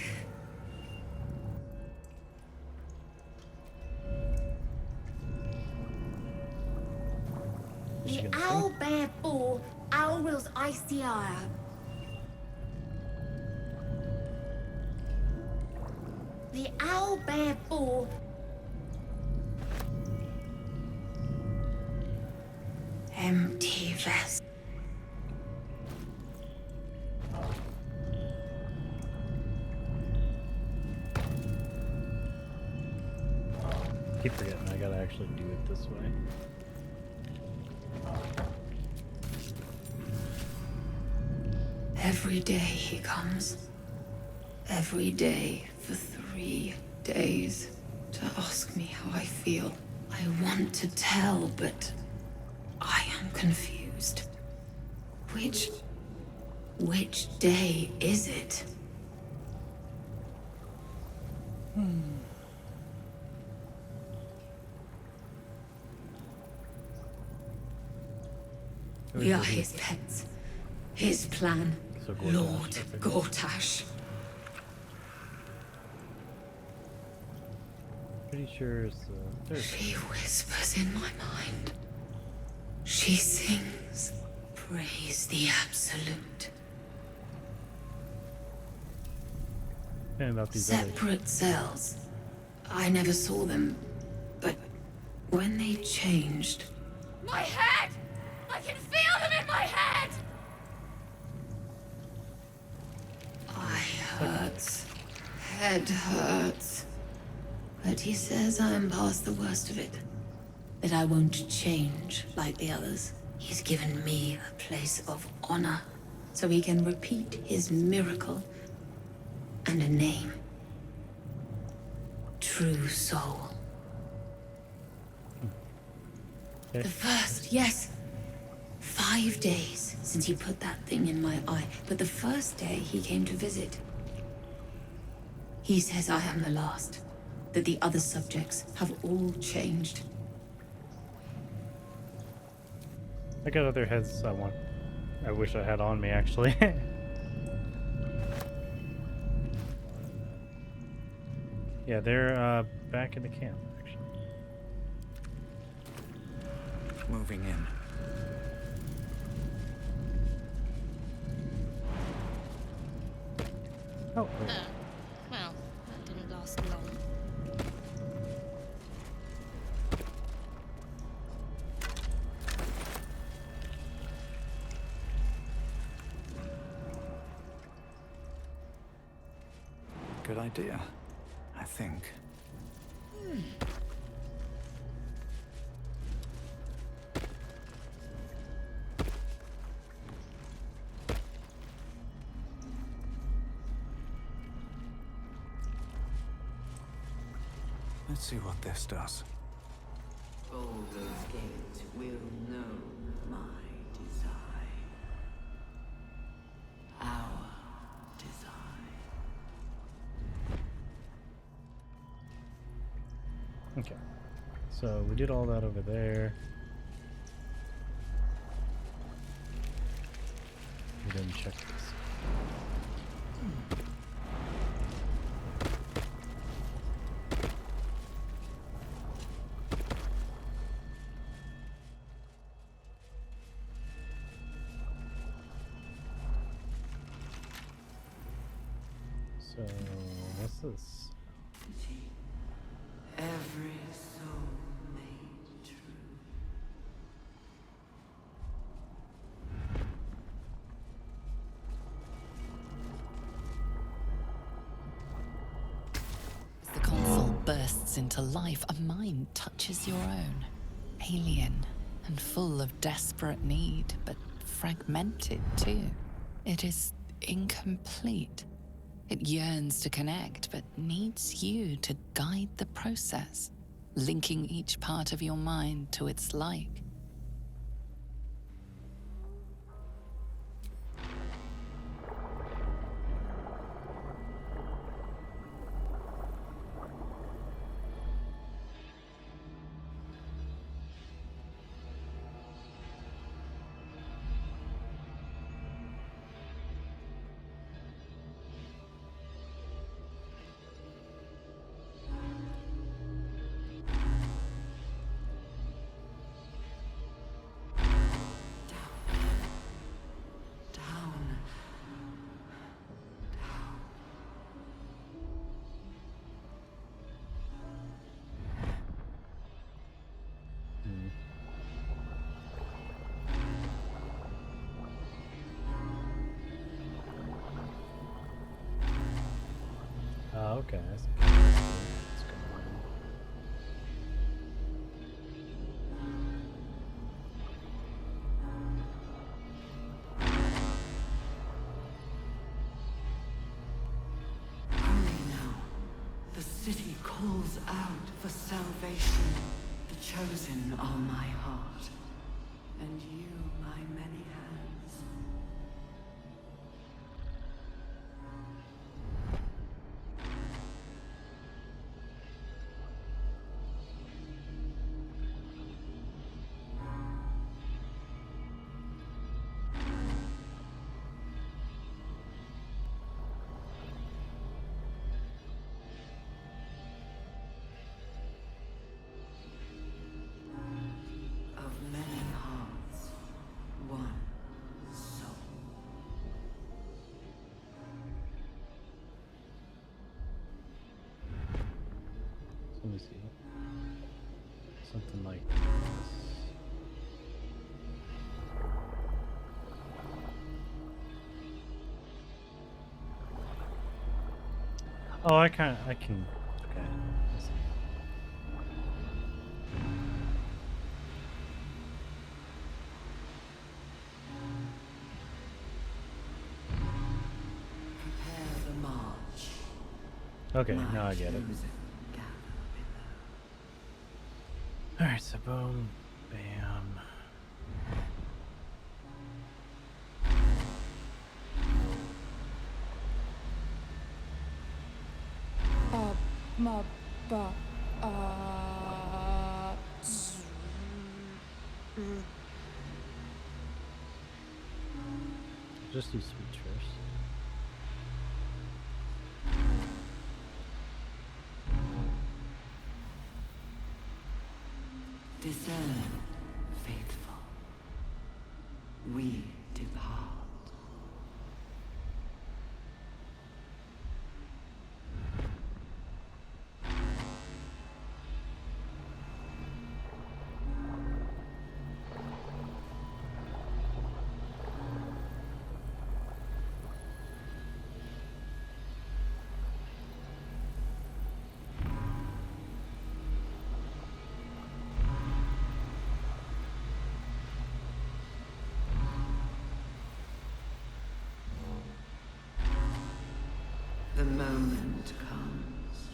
The owl bear boar, Owlrill's icy ire. The owl bear boar. Empty vest. Keep forgetting I gotta actually do it this way. Every day he comes. Every day for 3 days to ask me how I feel. I want to tell, but I am confused. Which day is it? We are his pets. His plan. So Gortash, Lord Gortash. Pretty sure it's the third. She whispers in my mind. She sings. Praise the Absolute. And about these others. Separate cells. I never saw them, but when they changed... My head! I can feel them in my head! Eye hurts. Head hurts. But he says I am past the worst of it. That I won't change like the others. He's given me a place of honor, so he can repeat his miracle. And a name. True Soul. Okay. The first, yes. 5 days since he put that thing in my eye, but the first day he came to visit. He says I am the last, that the other subjects have all changed. I got other heads I wish I had on me actually. Yeah, they're back in the camp actually. Moving in. Oh. Well, that didn't last long. Good idea, I think. Let's see what this does. Baldur's Gate will know my design. Our design. Okay. So we did all that over there. We didn't check this. So what's this? bursts into life, a mind touches your own. Alien and full of desperate need, but fragmented too. It is incomplete. It yearns to connect, but needs you to guide the process, linking each part of your mind to its like. Oh, okay. I see. What's going on? Hurry now. The city calls out for salvation. The chosen are my heart, and you my many hands. Of many hearts, one soul. Let me see. Something like this. Oh, I can. Okay. I see. Prepare the march. Okay, My now I get it. chosen Alright, so boom, bam. Just do speech first. Discern, faithful. We depart. The moment comes.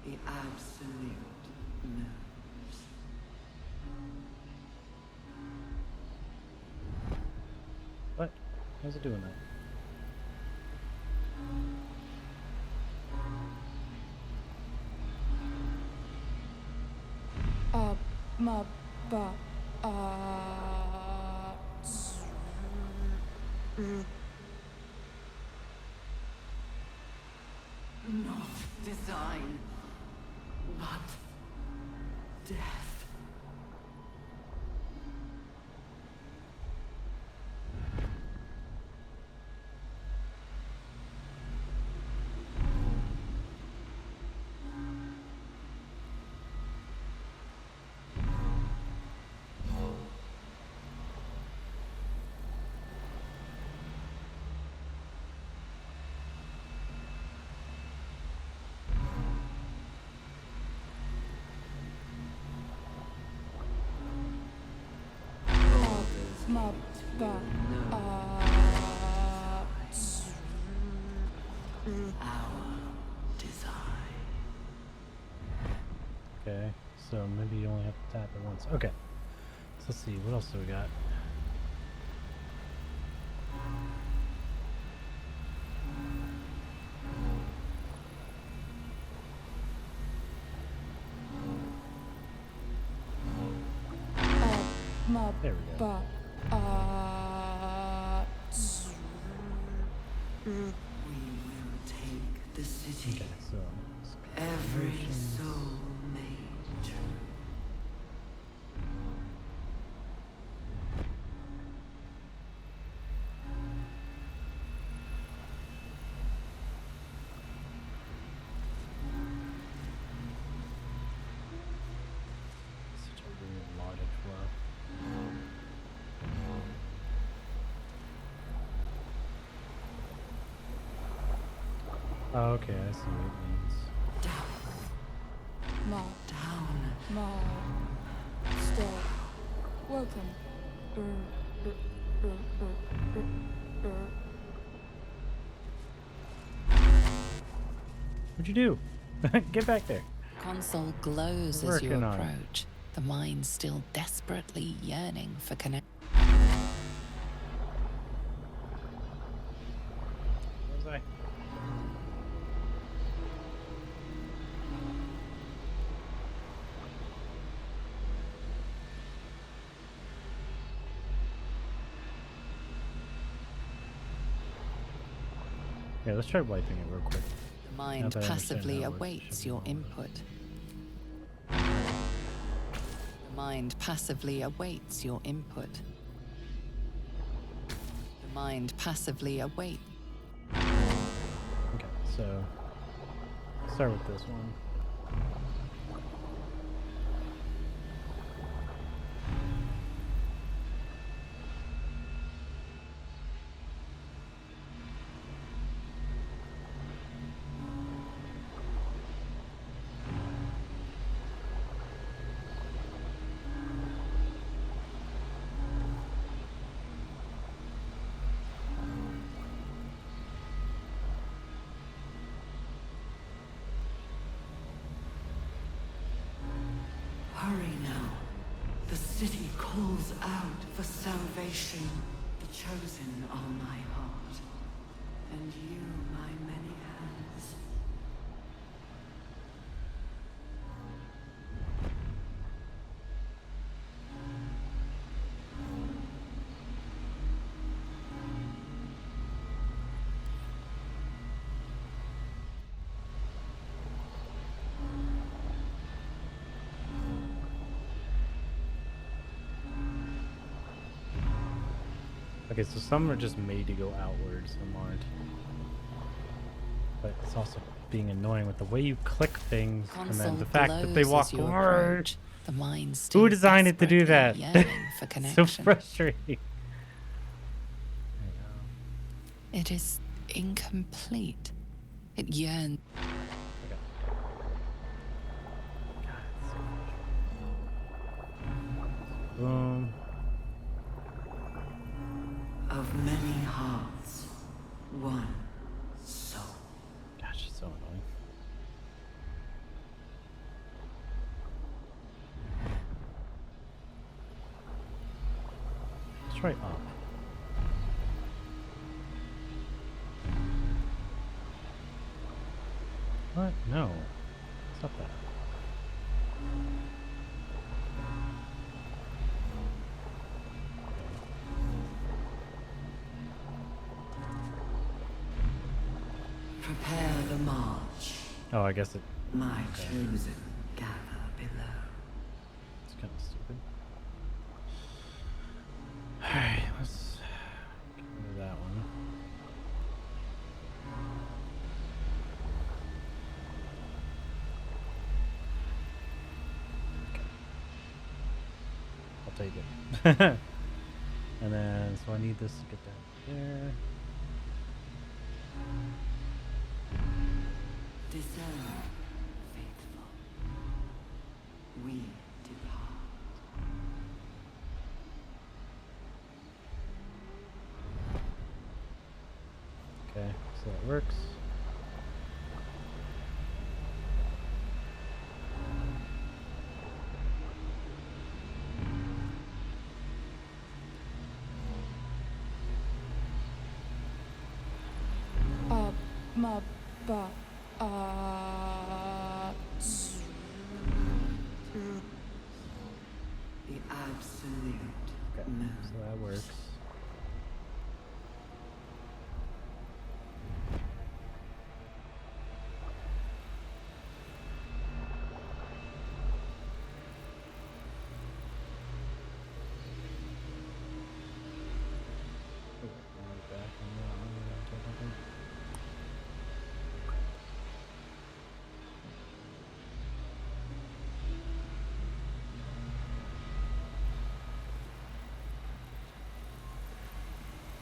The absolute moves. What? How's it doing that? Not design, but death. Okay, so maybe you only have to tap it once. Okay, so let's see, what else do we got? There we go. We will take the city. Okay, so Every soul made true. such a weird logic flow. Oh, okay, I see what it means. Down. Still. Welcome. What'd you do? Get back there. Console glows as you Working on it. approach, the mind still desperately yearning for connection. What was I? Yeah, let's try wiping it real quick. The mind Now that I understand passively how it works, awaits your input. The mind passively awaits your input. The mind passively awaits. Okay, so start with this one. Hurry now. The city calls out for salvation. The chosen are my heart, and you my many hands. Okay, so some are just made to go outwards, some aren't. But it's also being annoying with the way you click things and then the fact that they walk forward. The mind Who designed it to do that? yearning for So connection. frustrating. It is incomplete. It yearns. Boom. Of many hearts, one soul. Gosh, it's so annoying. Let's try up. What? No. Stop that. Prepare the march. Oh, I guess it. My chosen gather below. It's kind of stupid. Alright, let's get rid of that one. I'll take it. And then, so I need this to get that there. Discern, faithful. We depart. So that works. Ma ba The absolute. Okay, so that works.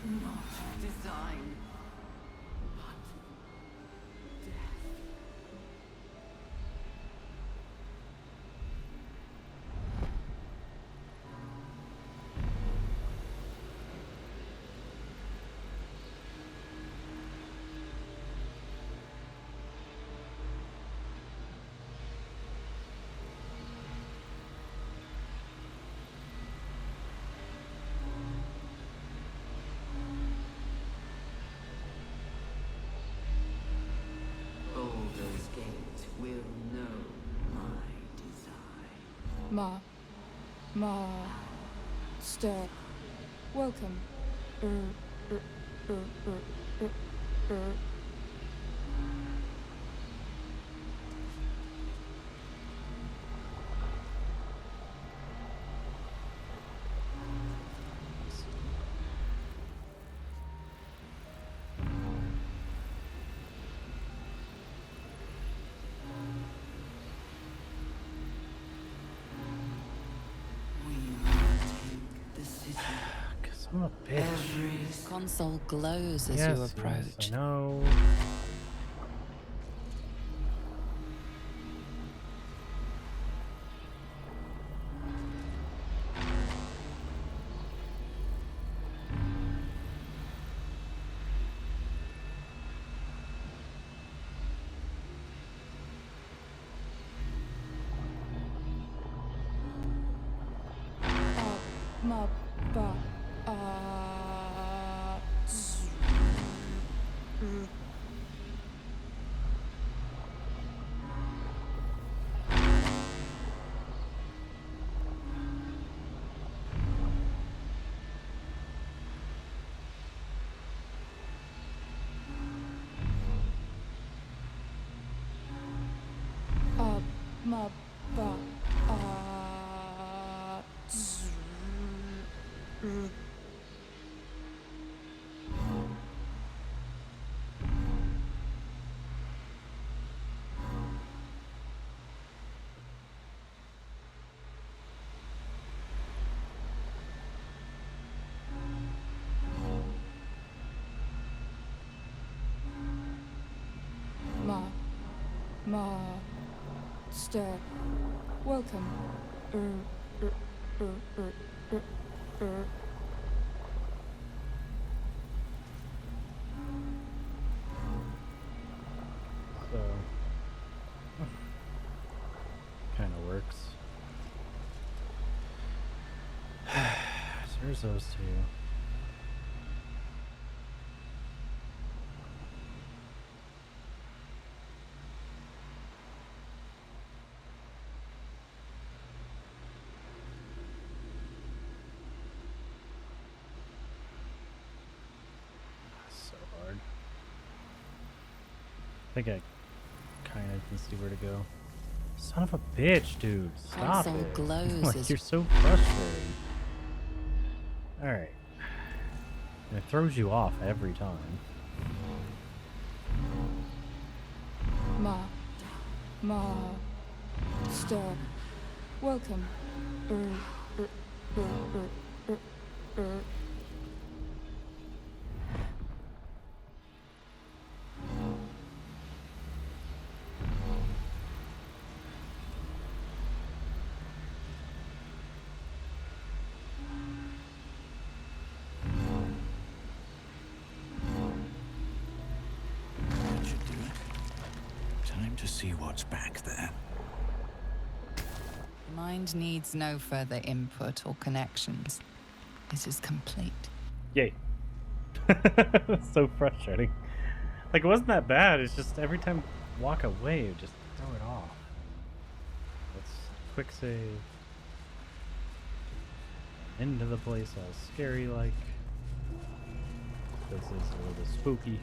Not design, but death. Baldur's Gate will know my design. Master. Welcome. Cause I'm a bitch. The console glows as Yes, you approach. yes, I know. Ma ba ma ba Master. Welcome. So kind of works. So there's those two. So hard. I think I kind of can see where to go. Son of a bitch, dude. Stop Console it. glows Like, as- you're so frustrating. Alright. And it throws you off every time. Master. Welcome. to see what's back there. The mind needs no further input or connections. It is complete. Yay. So frustrating. Like, it wasn't that bad. It's just every time I walk away, it just throw it off. Let's quick save. Into the place all scary like. This is a little spooky.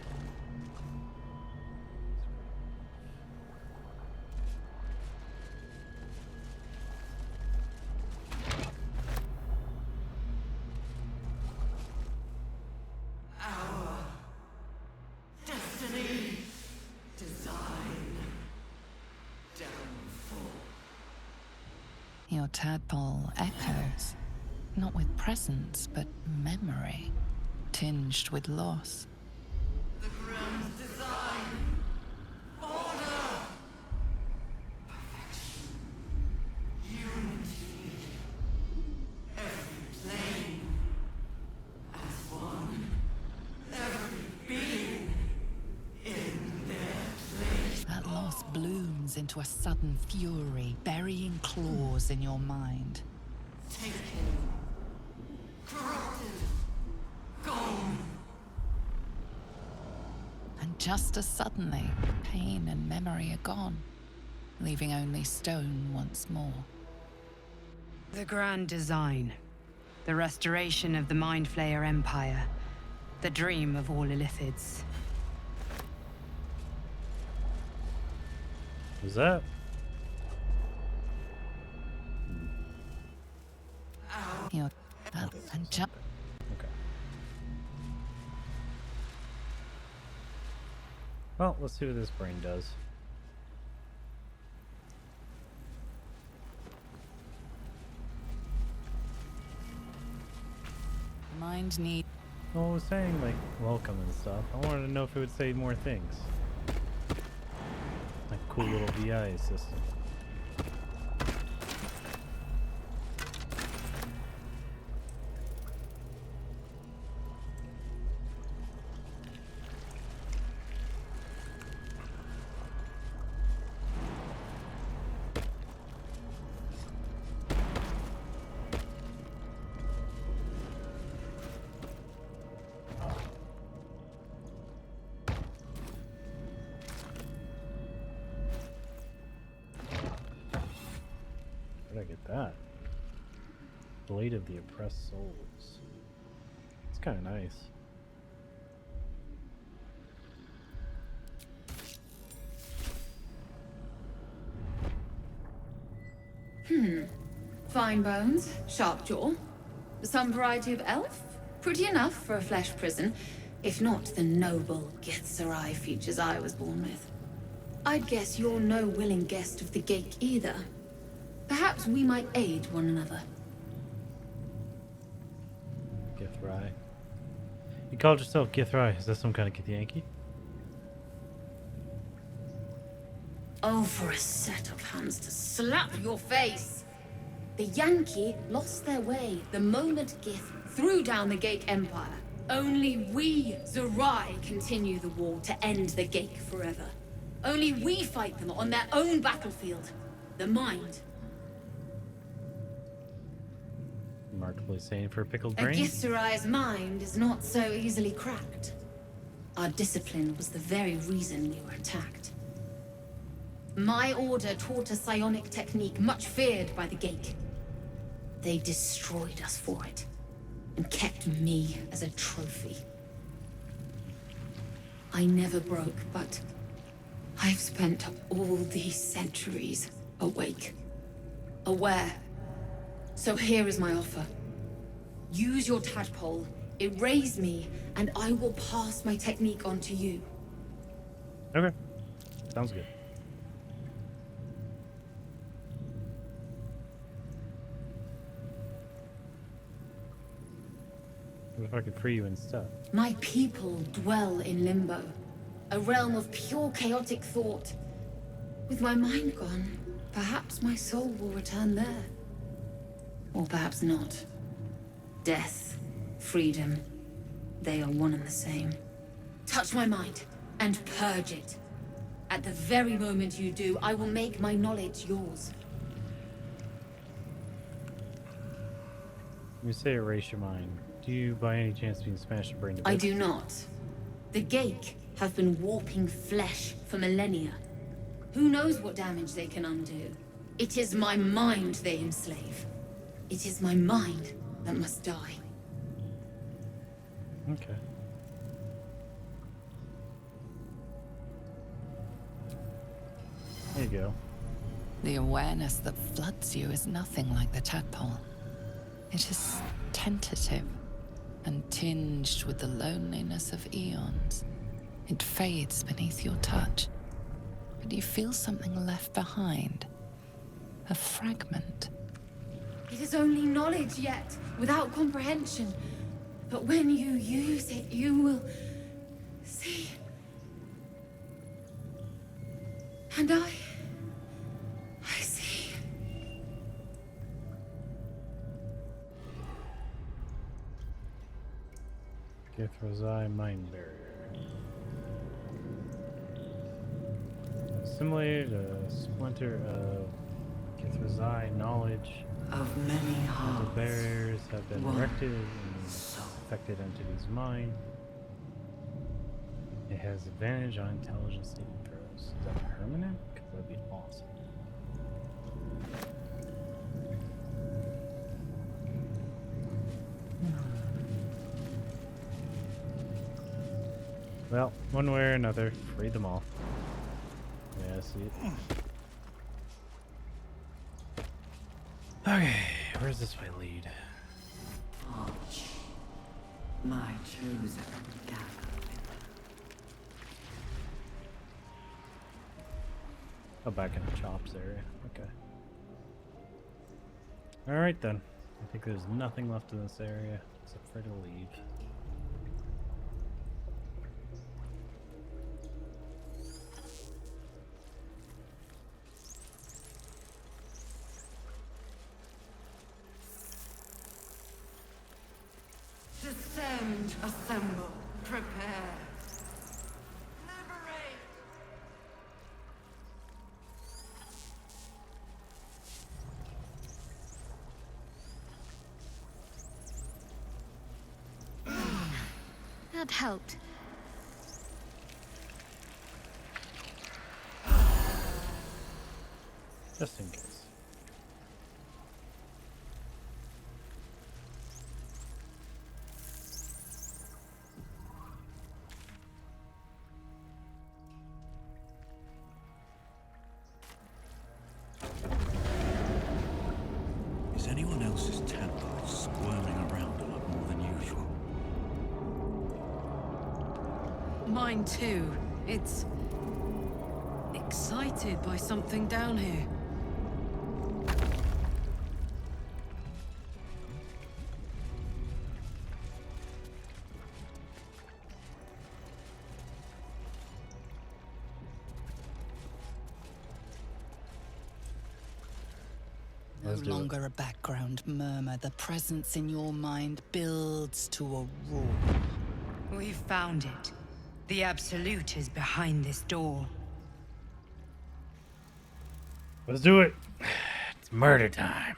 Destiny, design, downfall. Your tadpole echoes, not with presence, but memory, tinged with loss. The ground's design, order, perfection, unity. Every plane as one. Every being in their place. That loss blooms into a sudden fury, burying claws in your mind. Taken, corrupted, gone. And just as suddenly, pain and memory are gone, leaving only stone once more. The grand design. The restoration of the Mind Flayer Empire. The dream of all Illithids. Was that? Your and just Okay. Well, let's see what this brain does. mind need. Well, it was saying like welcome and stuff. I wanted to know if it would say more things. Like cool little VI system. Where'd I get that? Blade of the Oppressed Souls. It's kind of nice. Fine bones, sharp jaw. Some variety of elf? Pretty enough for a flesh prison, if not the noble Githzerai features I was born with. I'd guess you're no willing guest of the Gate either. Perhaps we might aid one another. Githzerai. You called yourself Githzerai. Is that some kind of Githyanki? Oh, for a set of hands to slap your face! The Yankee lost their way the moment Gith threw down the Gate Empire. Only we, Zerai, continue the war to end the Gate forever. Only we fight them on their own battlefield. The mind. Remarkably sane for a pickled A brain. Githzerai's mind is not so easily cracked. Our discipline was the very reason we were attacked. My order taught a psionic technique much feared by the Gate. They destroyed us for it, and kept me as a trophy. I never broke, but I've spent all these centuries awake, aware. So here is my offer. Use your tadpole, erase me, and I will pass my technique on to you. Okay. Sounds good. What if I could free you instead? My people dwell in limbo, a realm of pure chaotic thought. With my mind gone, perhaps my soul will return there. Or perhaps not. Death, freedom, they are one and the same. Touch my mind, and purge it. At the very moment you do, I will make my knowledge yours. You say erase your mind. Do you by any chance mean smash your brain to bits? I do not. The Ghaik have been warping flesh for millennia. Who knows what damage they can undo? It is my mind they enslave. It is my mind that must die. Okay. There you go. The awareness that floods you is nothing like the tadpole. It is tentative and tinged with the loneliness of eons. It fades beneath your touch, but you feel something left behind. A fragment. It is only knowledge yet, without comprehension. But when you use it, you will see. And I see. Githra's Eye Mind Barrier. Assimilate a splinter of Githra's Eye knowledge. Of many hearts. The barriers have been One erected in affected entity's mind. It has advantage on intelligence saving throws. Is that permanent? Because that'd be awesome. Well, one way or another, free them all. Yeah, I see it. Okay, where's this way lead? Arch, my chosen gatherer. Oh, back in the chops area. Okay. Alright then. I think there's nothing left in this area except for to leave. Descend, assemble, prepare. Liberate! That helped. Just in case. Is anyone else's tadpole squirming around a lot more than usual? Mine too. It's excited by something down here. No longer a background murmur. The presence in your mind builds to a roar. We've found it. The Absolute is behind this door. Let's do it. It's murder time.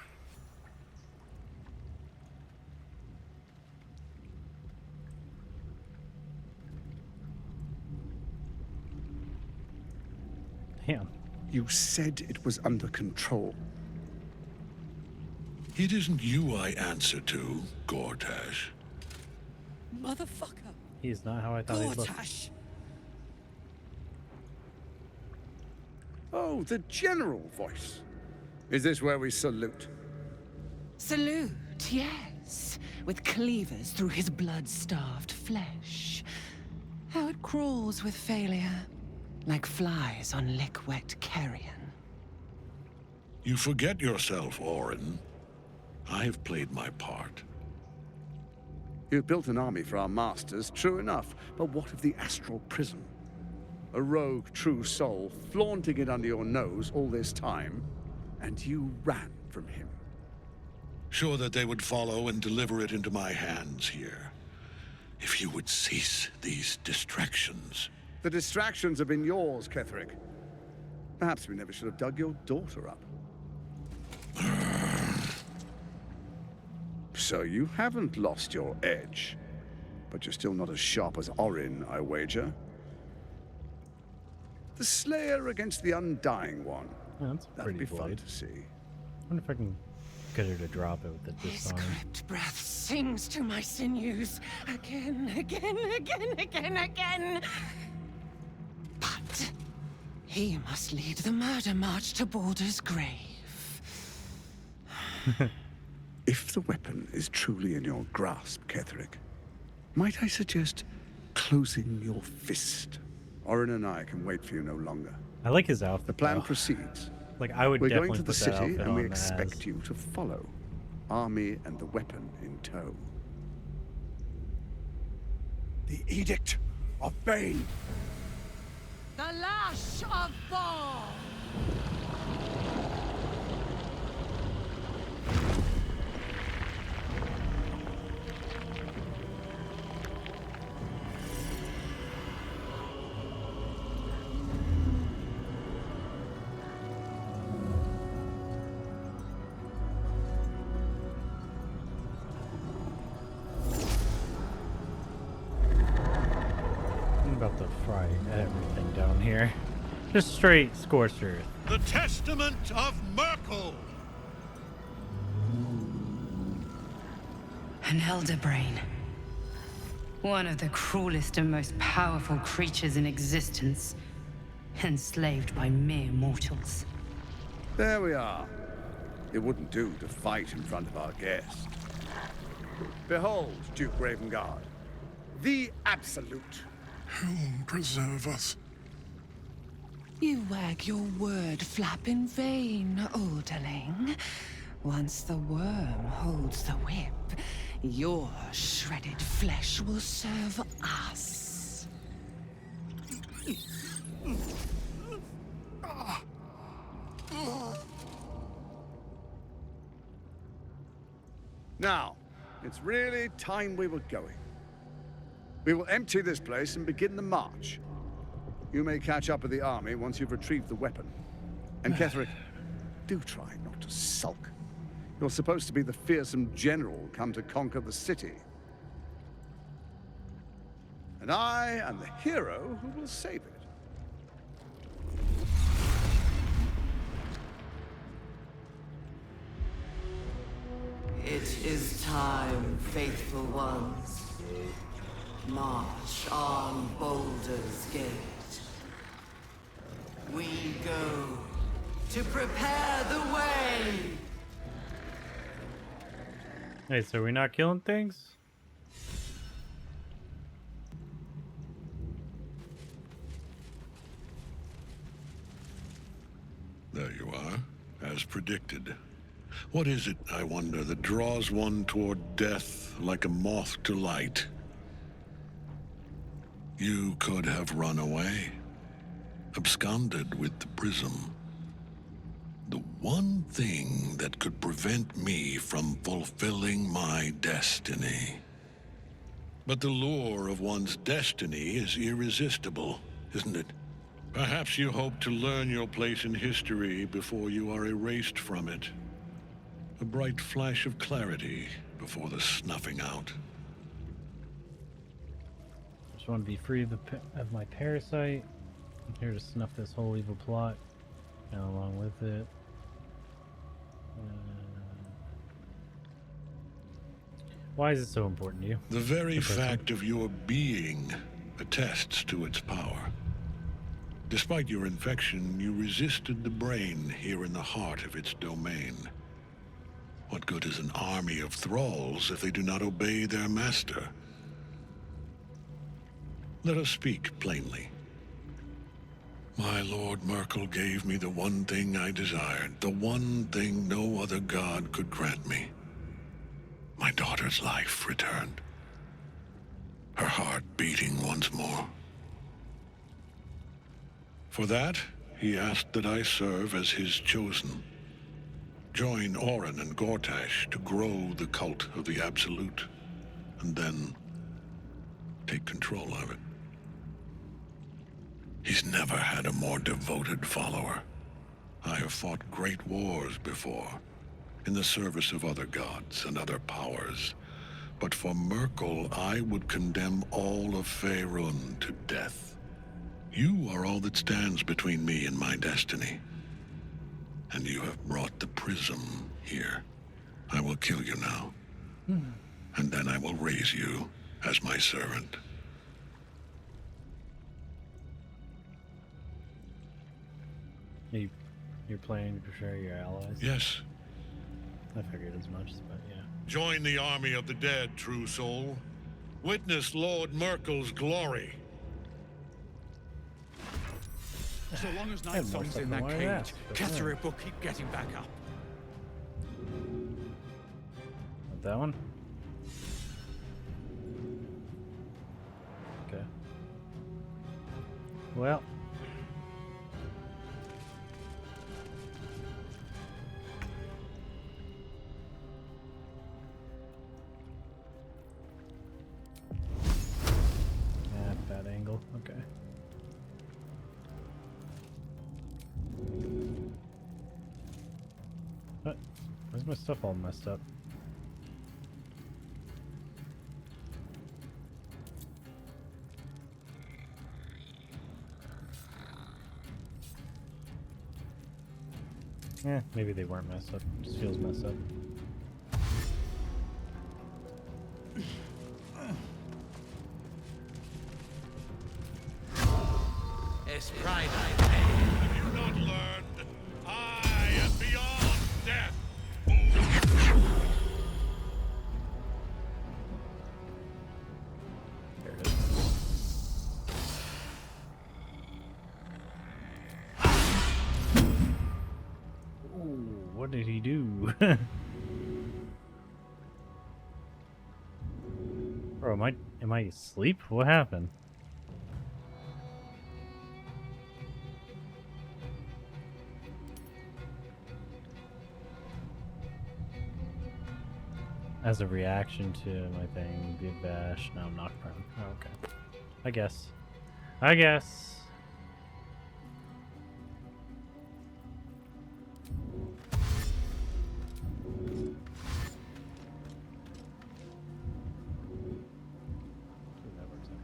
Damn. You said it was under control. It isn't you I answer to, Gortash. Motherfucker. He is not how I thought he'd look. Gortash. Oh, the general voice. Is this where we salute? Salute, yes. With cleavers through his blood-starved flesh. How it crawls with failure. Like flies on lick-wet carrion. You forget yourself, Orin. I've played my part. You've built an army for our masters, true enough. But what of the astral prison? A rogue true soul flaunting it under your nose all this time, and you ran from him. Sure that they would follow and deliver it into my hands here. If you would cease these distractions. The distractions have been yours, Ketheric. Perhaps we never should have dug your daughter up. So you haven't lost your edge. But you're still not as sharp as Orin, I wager. The Slayer against the Undying One. Yeah, that's That'd pretty be fun blade. to see. I wonder if I can get her to drop it with the His disarm. crypt breath sings to my sinews again, again, again, again, again. But he must lead the murder march to Baldur's grave. If the weapon is truly in your grasp, Ketheric, might I suggest closing your fist? Orin and I can wait for you no longer. I like his outfit. The plan though. proceeds. Like I would We're definitely going to the put that city, outfit and we on expect as- you to follow. Army and the weapon in tow. The Edict of Bane. The Lash of Thor! I'm about to fry everything down here. Just straight scorched earth. The Testament of Merkel. An elder brain. One of the cruelest and most powerful creatures in existence. Enslaved by mere mortals. There we are. It wouldn't do to fight in front of our guest. Behold, Duke Ravengard. The Absolute. Whom preserve us? You wag your word flap in vain, Alderling. Once the worm holds the whip, your shredded flesh will serve us. Now, it's really time we were going. We will empty this place and begin the march. You may catch up with the army once you've retrieved the weapon. And Ketheric, do try not to sulk. You're supposed to be the fearsome general come to conquer the city. And I am the hero who will save it. It is time, faithful ones. March on Baldur's Gate. We go to prepare the way. Hey, so we're not killing things? There you are, as predicted. What is it, I wonder, that draws one toward death like a moth to light? You could have run away, absconded with the prism. The one thing that could prevent me from fulfilling my destiny. But the lure of one's destiny is irresistible, isn't it? Perhaps you hope to learn your place in history before you are erased from it. A bright flash of clarity before the snuffing out. Just want to be free of, of my parasite. I'm here to snuff this whole evil plot, and along with it. Why is it so important to you? The very The person? fact of your being attests to its power. Despite your infection, you resisted the brain here in the heart of its domain. What good is an army of thralls if they do not obey their master? Let us speak plainly. My Lord Merkel gave me the one thing I desired, the one thing no other god could grant me. My daughter's life returned. Her heart beating once more. For that, he asked that I serve as his chosen. Join Orin and Gortash to grow the cult of the Absolute, and then take control of it. He's never had a more devoted follower. I have fought great wars before, in the service of other gods and other powers. But for Myrkul, I would condemn all of Faerun to death. You are all that stands between me and my destiny. And you have brought the prism here. I will kill you now. And then I will raise you as my servant. You're planning to betray your allies? Yes. I figured as much, but yeah. Join the army of the dead, true soul. Witness Lord Myrkul's glory. So long as I had more Nightsong's stuff in than that what I cage, asked, but yeah. Catherine will keep getting back up. Not that one? Okay. Well. At that angle, okay. What? Why's my stuff all messed up? Yeah, maybe they weren't messed up. It just feels messed up. It's Friday. Have you not learned? I am beyond death. There it is. Ooh, what did he do? Bro, am I asleep? What happened? As a reaction to my thing, be bashed. Now I'm knocked prone. Oh, okay. I guess.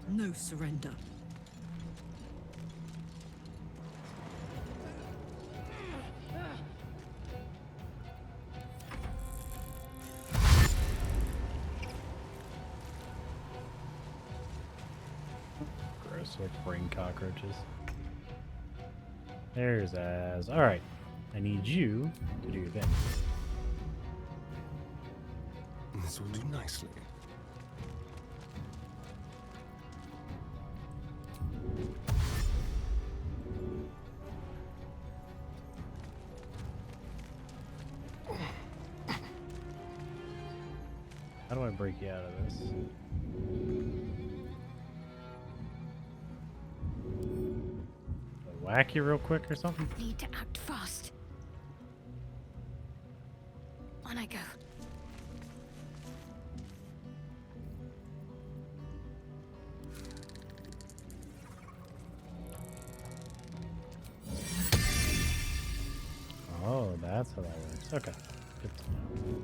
No surrender. Gross, like brain cockroaches. There's Az. Alright. I need you to do your thing. This will do nicely. How do I break you out of this? Whack you real quick or something? Need to act fast. On I go. Oh, that's how that works. Okay. Good to know.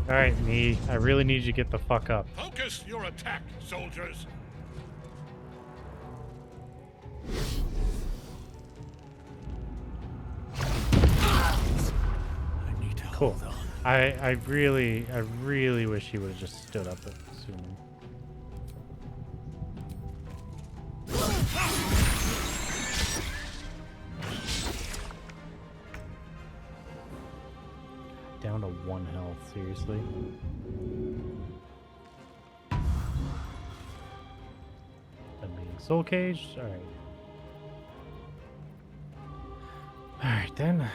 Alright, me. I really need you to get the fuck up. Focus your attack, soldiers. Cool. I really wish he would have just stood up sooner. Down to 1 health, seriously. Soul cage? Alright. Alright then.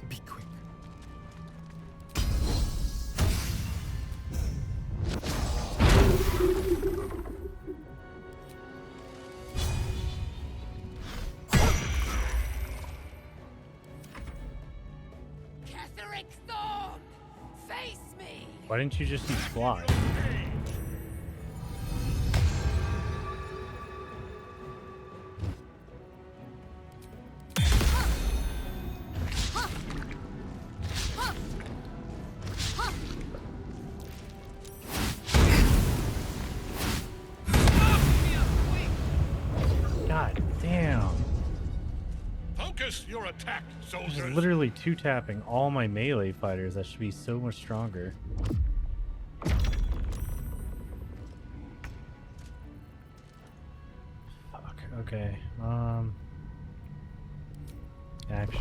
Be quick. Ketheric Thorn! Face me! Why didn't you just use fly? God damn. Focus your attack, This soldiers. is literally two-tapping all my melee fighters. That should be so much stronger. Fuck. Okay. Action.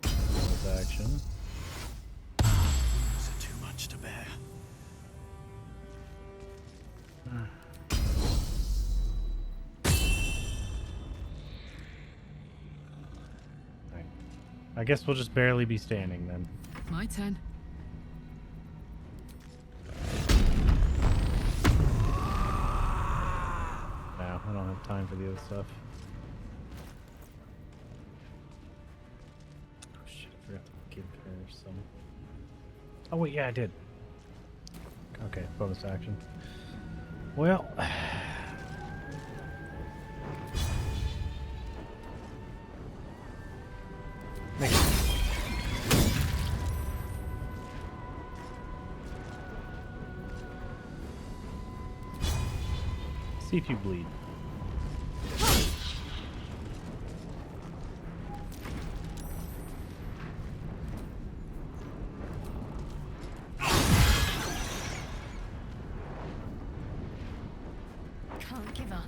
Bonus action. Is it too much to bear? Alright. I guess we'll just barely be standing then. My turn. No, I don't have time for the other stuff. Oh shit, I forgot to give her some. Oh wait, yeah, I did. Okay, bonus action. Well. See if you bleed. Can't give up.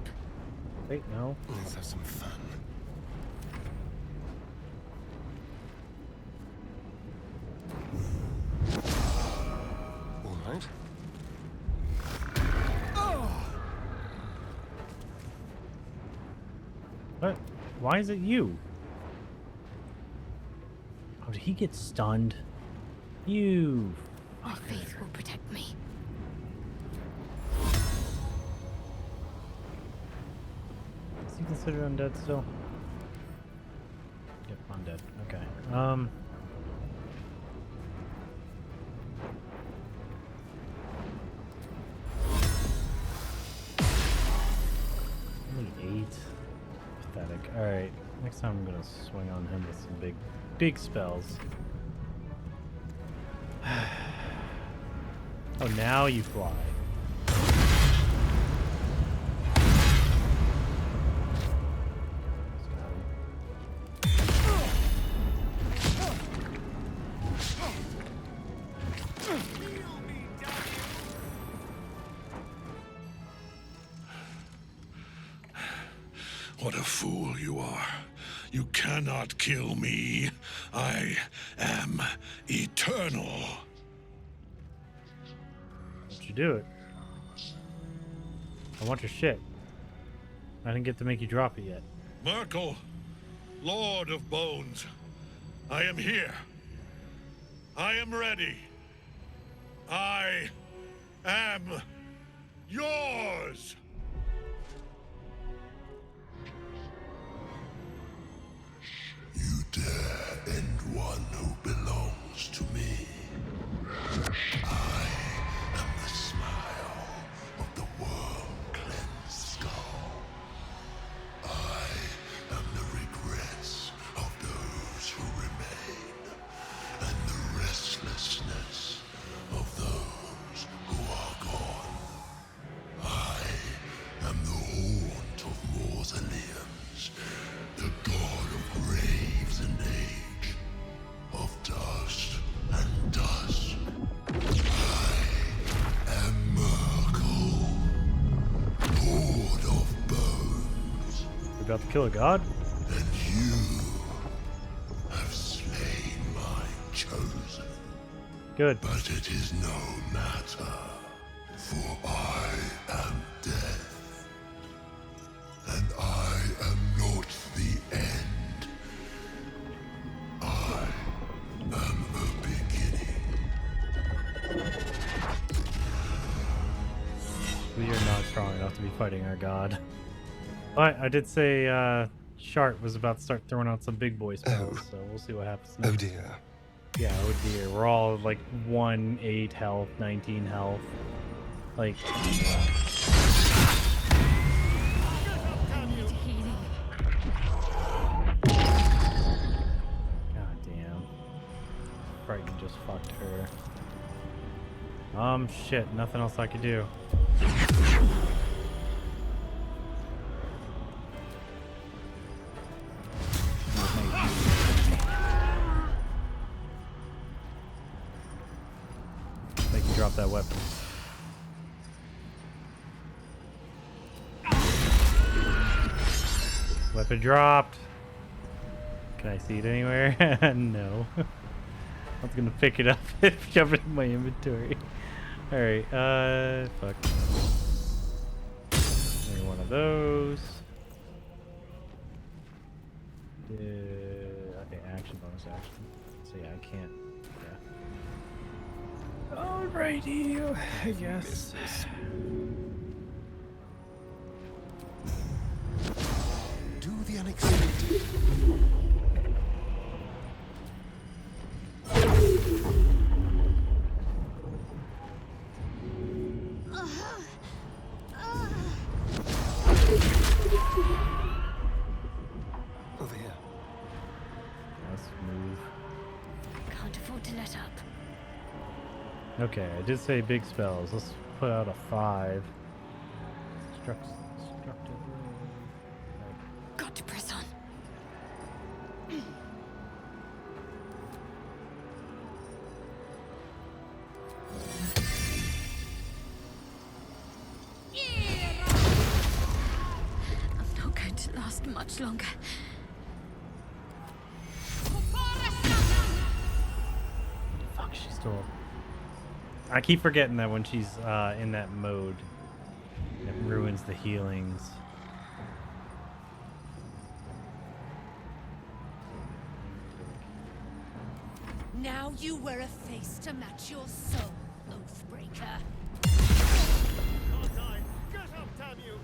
Wait, no. Let's have some fun. All right. What? Why is it you? Oh, did he get stunned? You. My faith will protect me. Is he considered undead still? Yep, undead. Okay. Only 8. Pathetic. Alright. Next time I'm gonna swing on him with some big spells. Oh, now you fly. What a fool you are. You cannot kill me. I am eternal. Why'd you do it? I want your shit. I didn't get to make you drop it yet. Myrkul, Lord of Bones, I am here. I am ready. I am yours. You dare end one who belongs to me. I am the smile of the worm-cleansed skull. I am the regrets of those who remain, and the restlessness of those who are gone. about to kill a god? And you have slain my chosen. Good. But it is no matter, for I am death. And I am not the end. I am the beginning. We are not strong enough to be fighting our god. But I did say Shart was about to start throwing out some big boy spells, so we'll see what happens next. Oh dear. Yeah, oh dear. We're all like 1, 8 health, 19 health. Like... God damn. Frighten just fucked her. Shit. Nothing else I could do. They can drop that weapon. Weapon dropped. Can I see it anywhere? No. I was gonna pick it up and shove it in my inventory. Alright, fuck. Maybe one of those. Okay, action, bonus action. So yeah, I can't. Yeah. Alrighty, I guess. Do the unexpected. Over here. Let's move. Can't afford to let up. Okay, I did say big spells. Let's put out a 5. Destructive. Got to press on. I'm not going to last much longer. Fuck, she's still. I keep forgetting that when she's in that mode, it ruins the healings. Now you wear a face to match your soul, Oathbreaker. Can't die. Get up, damn you!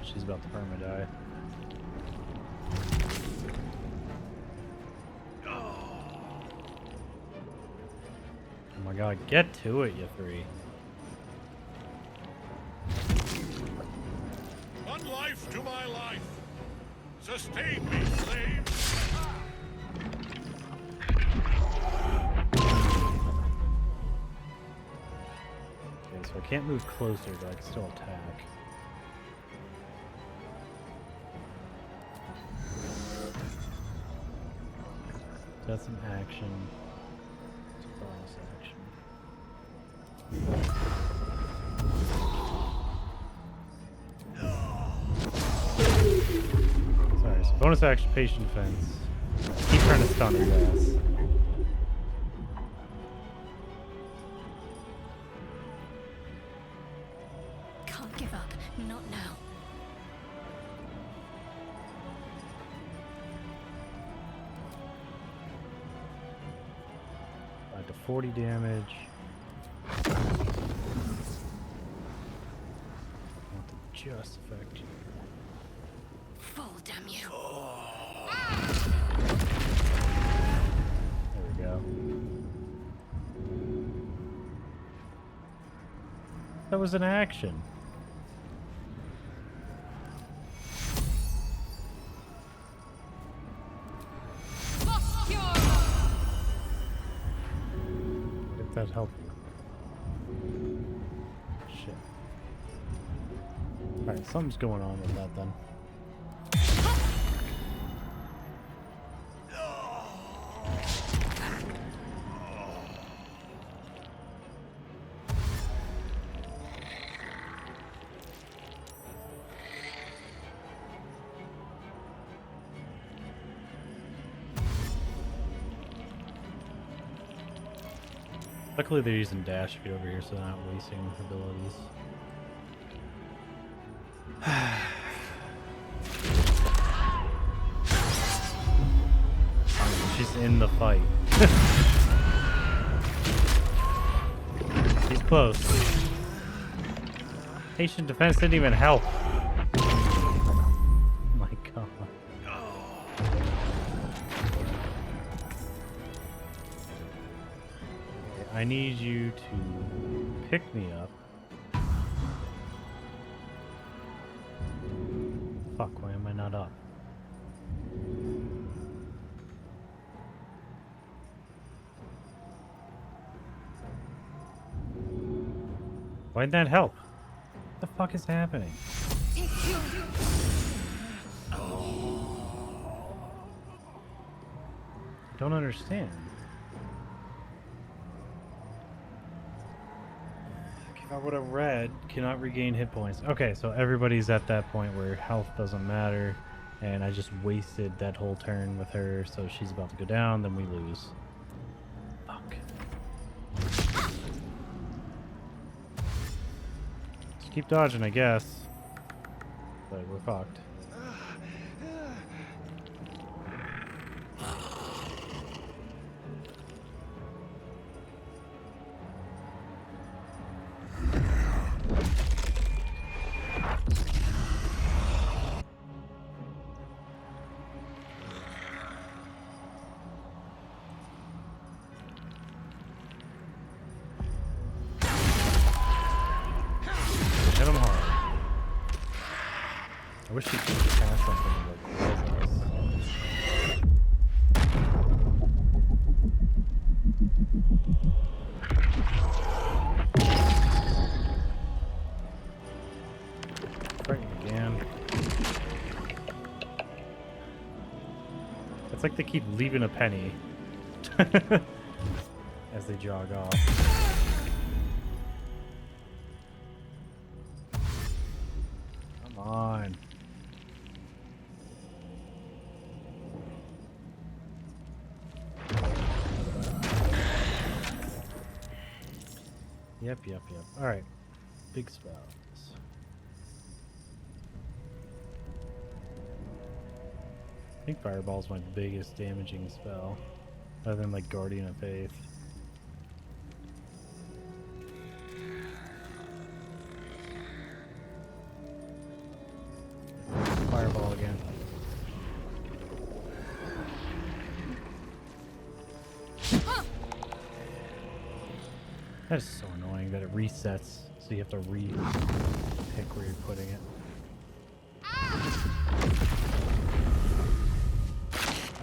She's about to perma-die. Oh my god, get to it, you three. One life to my life. Sustain me, slave. Okay, so I can't move closer, but I can still attack. That's an action. It's a bonus action. Sorry, so bonus action, patient defense. Keep trying to stun her ass. Can't give up. Not now. To 40 damage. Want to just affect you. Fall, damn you. There we go. That was an action. If that helped. Shit. Alright, something's going on with that then. Luckily they're using dash to get over here, so they're not wasting abilities. She's in the fight. She's close. Patient defense didn't even help. Oh my god. I need you to pick me up. Fuck, why am I not up? Why'd that help? What the fuck is happening? I don't understand. If I would have read, cannot regain hit points. Okay, so everybody's at that point where health doesn't matter, and I just wasted that whole turn with her, so she's about to go down, then we lose. Fuck. Just keep dodging, I guess. But we're fucked. Hit him hard. I wish he could cast something like this. Fighting again. It's like they keep leaving a penny as they jog off. Come on. Yep. Alright. Big spells. I think Fireball's my biggest damaging spell, other than like Guardian of Faith. Fireball again. That is so annoying that it resets, so you have to pick where you're putting it.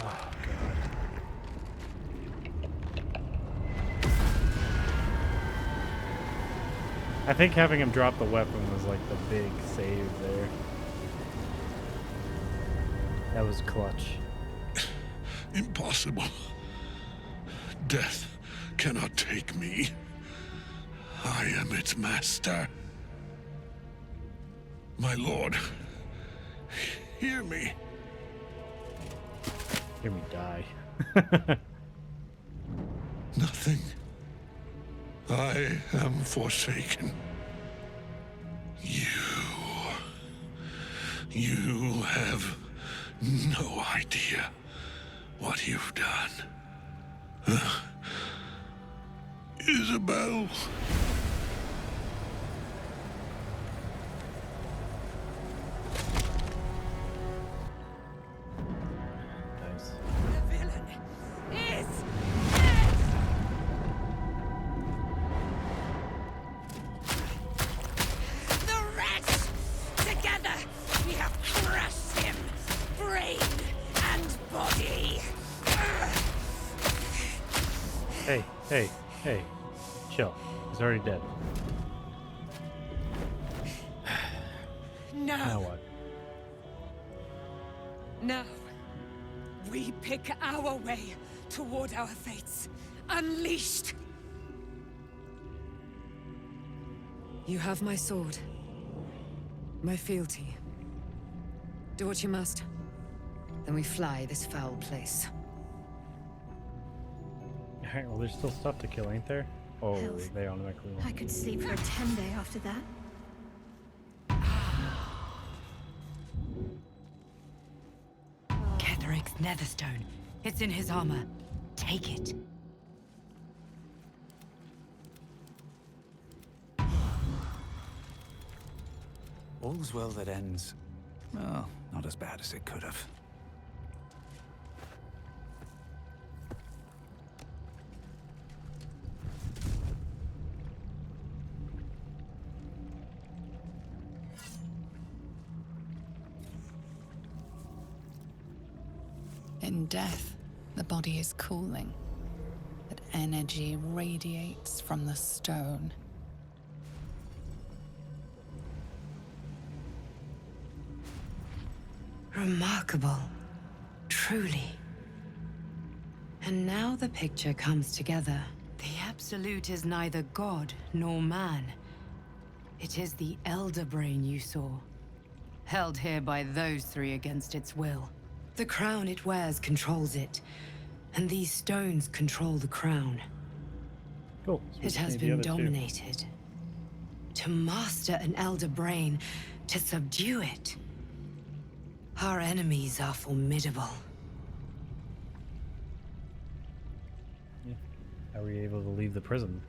Oh, God. I think having him drop the weapon was like the big save there. That was clutch. Impossible. Death cannot take me. I am its master. My lord, hear me. Hear me die. Nothing. I am forsaken. You have no idea what you've done. Isabel. Nice. The villain is the wretch! Together we have crushed him, brain and body. Hey. Chill. He's already dead. No. Now what? Now, we pick our way toward our fates. Unleashed! You have my sword. My fealty. Do what you must. Then we fly this foul place. Alright, well there's still stuff to kill, ain't there? Oh, Health. they automatically I could sleep for a 10-day after that. Ketheric's Netherstone. It's in his armor. Take it. All's well that ends. Well, not as bad as it could have. In death, the body is cooling, but energy radiates from the stone. Remarkable. Truly. And now the picture comes together. The Absolute is neither god nor man. It is the Elder Brain you saw, held here by those three against its will. The crown it wears controls it, and these stones control the crown. Cool. So It has been dominated. To master an Elder Brain, to subdue it. Our enemies are formidable. Yeah. How were you able to leave the prison?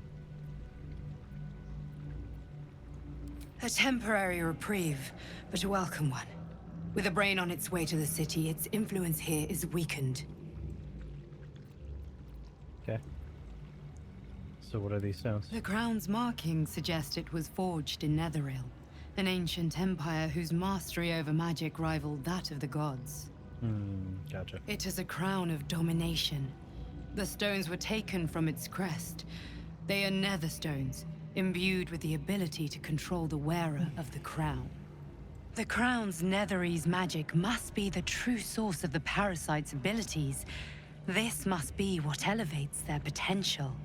A temporary reprieve, but a welcome one. With a brain on its way to the city, its influence here is weakened. Okay. So what are these stones? The crown's markings suggest it was forged in Netheril, an ancient empire whose mastery over magic rivaled that of the gods. Gotcha. It is a crown of domination. The stones were taken from its crest. They are nether stones, imbued with the ability to control the wearer of the crown. The crown's Netherese magic must be the true source of the parasite's abilities. This must be what elevates their potential.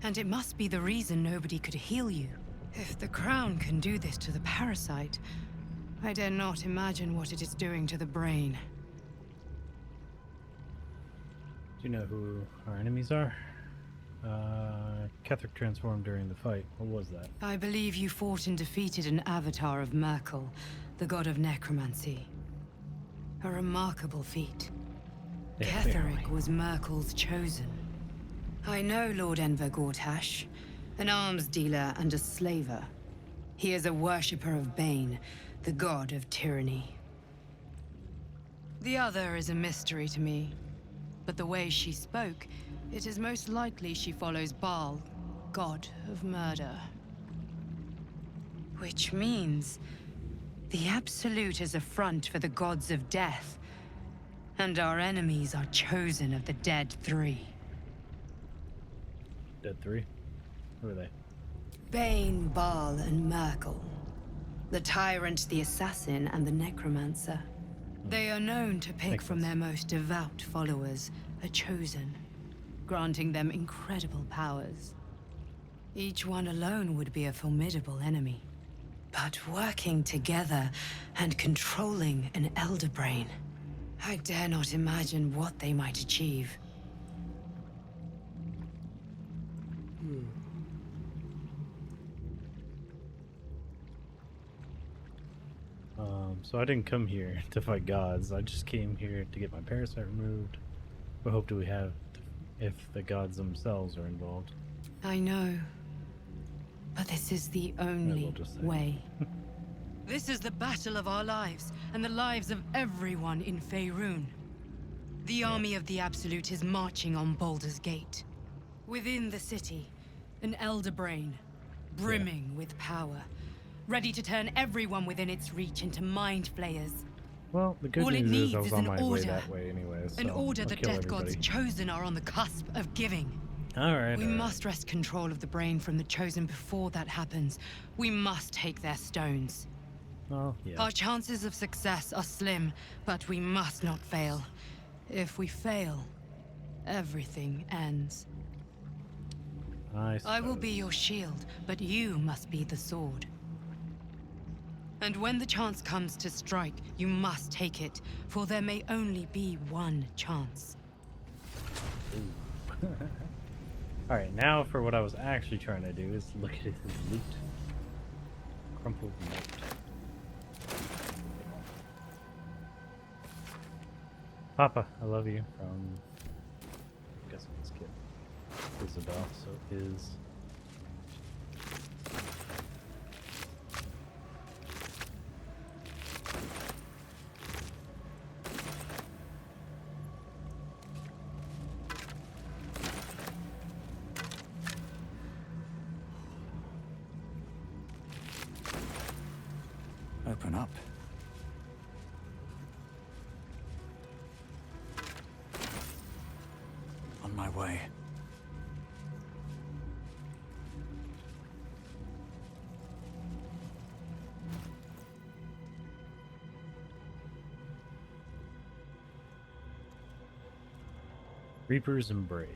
And it must be the reason nobody could heal you. If the crown can do this to the parasite, I dare not imagine what it is doing to the brain. Do you know who our enemies are? Ketheric transformed during the fight. What was that? I believe you fought and defeated an avatar of Merkel, the god of necromancy. A remarkable feat. Ketheric was Merkel's chosen. I know Lord Enver Gortash, an arms dealer and a slaver. He is a worshipper of Bane, the god of tyranny. The other is a mystery to me, but the way she spoke, it is most likely she follows Baal, god of murder. Which means the Absolute is a front for the gods of death, and our enemies are chosen of the Dead Three. Dead Three? Who are they? Bane, Baal, and Merkel. The Tyrant, the Assassin, and the Necromancer. They are known to pick from their most devout followers a chosen, granting them incredible powers. Each one alone would be a formidable enemy. But working together and controlling an Elder Brain, I dare not imagine what they might achieve. So I didn't come here to fight gods. I just came here to get my parasite removed. What hope do we have if the gods themselves are involved? I know. But this is the only way. This is the battle of our lives, and the lives of everyone in Faerun. The army of the Absolute is marching on Baldur's Gate. Within the city, an Elder Brain, brimming with power, ready to turn everyone within its reach into mind flayers. Well, the good All it news needs is I was is on an my way order. that way anyway, so An order I'll the kill Death Gods everybody. chosen are on the cusp of giving. Alright, We alright. must wrest control of the brain from the Chosen before that happens. We must take their stones. Oh, yeah. Our chances of success are slim, but we must not fail. If we fail, everything ends. I will be your shield, but you must be the sword. And when the chance comes to strike, you must take it, for there may only be one chance. Alright, now for what I was actually trying to do is look at his loot. Crumpled note. Papa, I love you. From, I'm guessing this kid. Isabel, so is... Open up. On my way. Reaper's Embrace.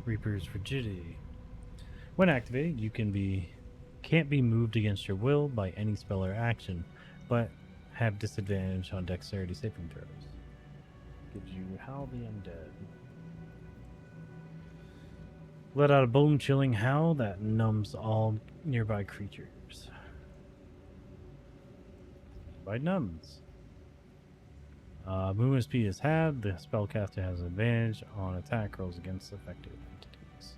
Reaper's Rigidity. When activated, you can't be moved against your will by any spell or action, but have disadvantage on dexterity saving throws. Gives you Howl the Undead. Let out a bone-chilling howl that numbs all nearby creatures. By numbs. Movement speed is halved. The spellcaster has advantage on attack rolls against affected entities.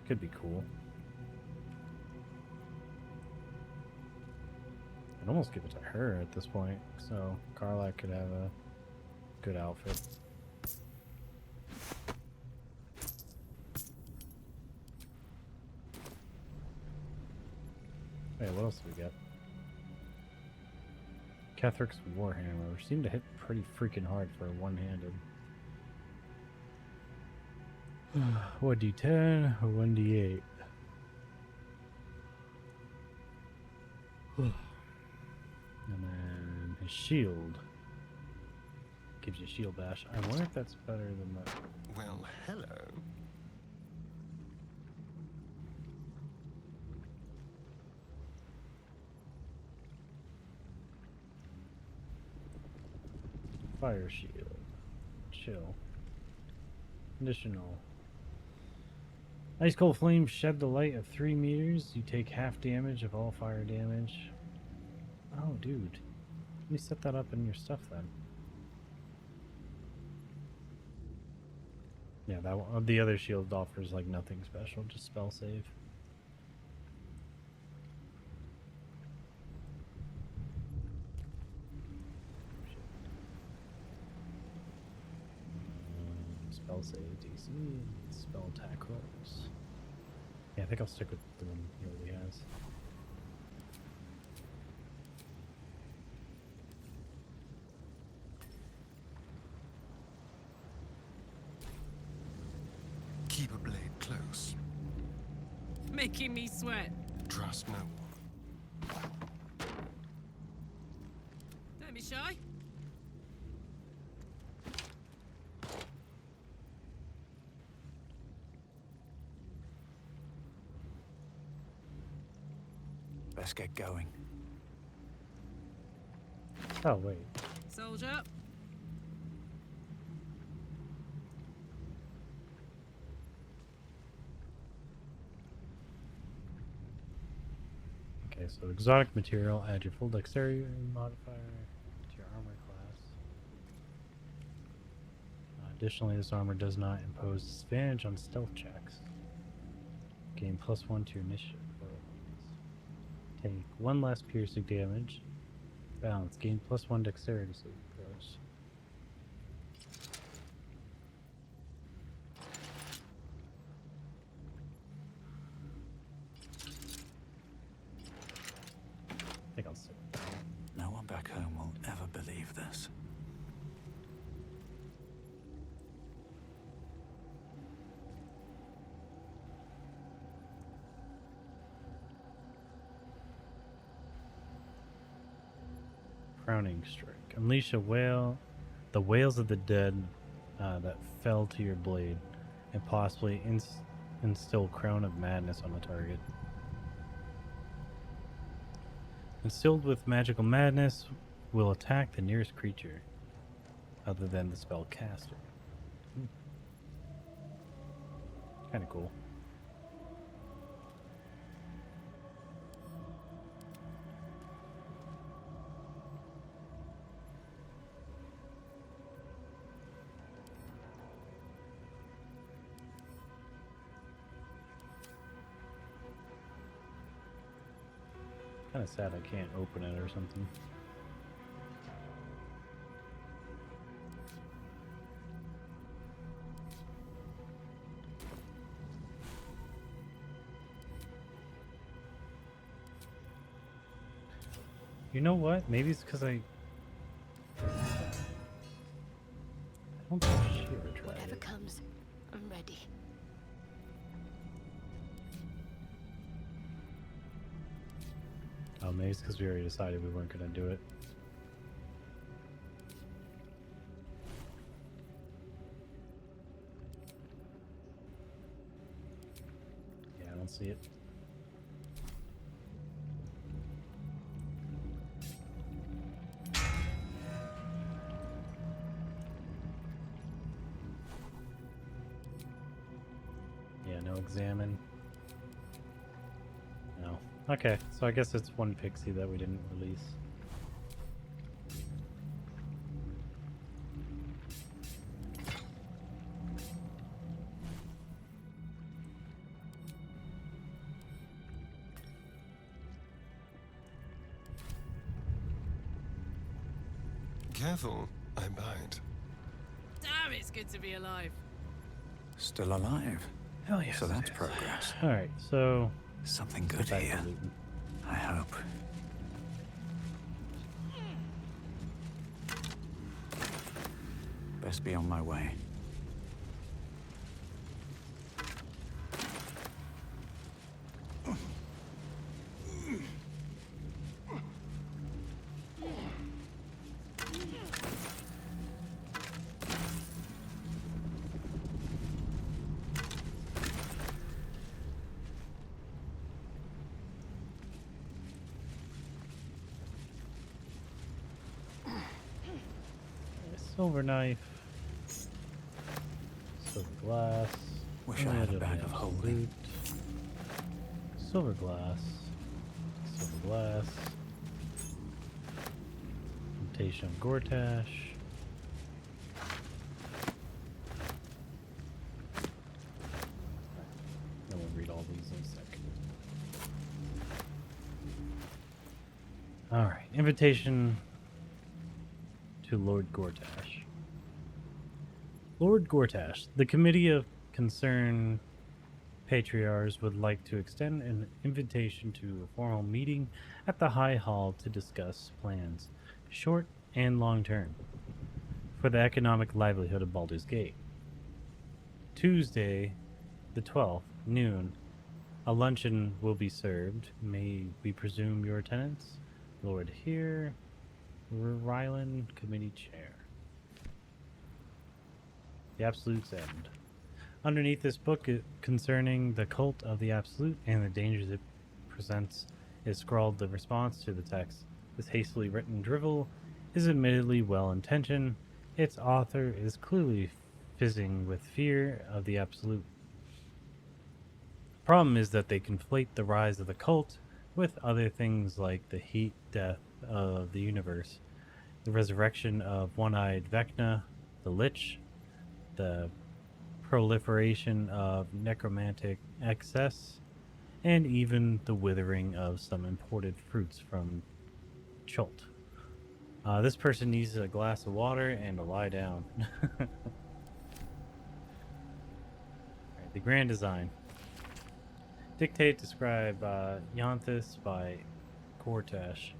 Could be cool. I'd almost give it to her at this point, so Karlach could have a good outfit. Hey, what else do we got? Kethric's Warhammer seemed to hit pretty freaking hard for a one-handed. What D10 or 1D8? And then his shield gives you shield bash. I wonder if that's better than the... Well, hello. Fire shield. Chill. Conditional. Ice cold flames shed the light of 3 meters. You take half damage of all fire damage. Oh, dude. Let me set that up in your stuff then. Yeah, that one, the other shield offers like nothing special, just spell save. Spell save DC, spell attack rolls. Yeah, I think I'll stick with the one he already has. Keep a blade close. Making me sweat. Trust no one. Don't be shy. Let's get going. Oh, wait. Soldier. Okay, so exotic material, add your full dexterity modifier to your armor class. Additionally, this armor does not impose disadvantage on stealth checks. Gain +1 to your initiative. Take 1 less piercing damage. Balance. Gain +1 dexterity saving throws. I think I'll stick with that. No one back home will ever believe this. Crowning Strike. Unleash a whale, the whales of the dead that fell to your blade, and possibly instill Crown of Madness on the target. Instilled with magical madness will attack the nearest creature other than the spellcaster. Kind of cool. Kind of sad I can't open it or something. You know what? Maybe it's because I don't think she ever tried Whatever it. comes, I'm ready. Oh, maybe it's because we already decided we weren't going to do it. Yeah, I don't see it. Yeah, no examine. No. Okay, so I guess it's one pixie that we didn't release. Careful, I bite. Damn, it's good to be alive. Still alive? Hell yes. So that's progress. Alright, so... Something good back to here. looting. I hope. Best be on my way. Silver knife. Silver glass. Wish I had a bag of holding. Silver glass. Silver glass. Temptation of Gortash. Then we'll read all these in a second. Alright, invitation to Lord Gortash. Lord Gortash, the Committee of Concerned Patriarchs would like to extend an invitation to a formal meeting at the High Hall to discuss plans, short and long term, for the economic livelihood of Baldur's Gate. Tuesday, the 12th, noon, a luncheon will be served. May we presume your attendance? Lord here, Ryland, Committee Chair. The Absolute's End. Underneath this book concerning the cult of the Absolute and the dangers it presents is scrawled the response to the text. This hastily written drivel is admittedly well-intentioned. Its author is clearly fizzing with fear of the Absolute. The problem is that they conflate the rise of the cult with other things like the heat death of the universe, the resurrection of one-eyed Vecna, the Lich, the proliferation of necromantic excess, and even the withering of some imported fruits from Chult. This person needs a glass of water and to lie down. Right, the grand design. Dictate, describe Yanthus by Gortash.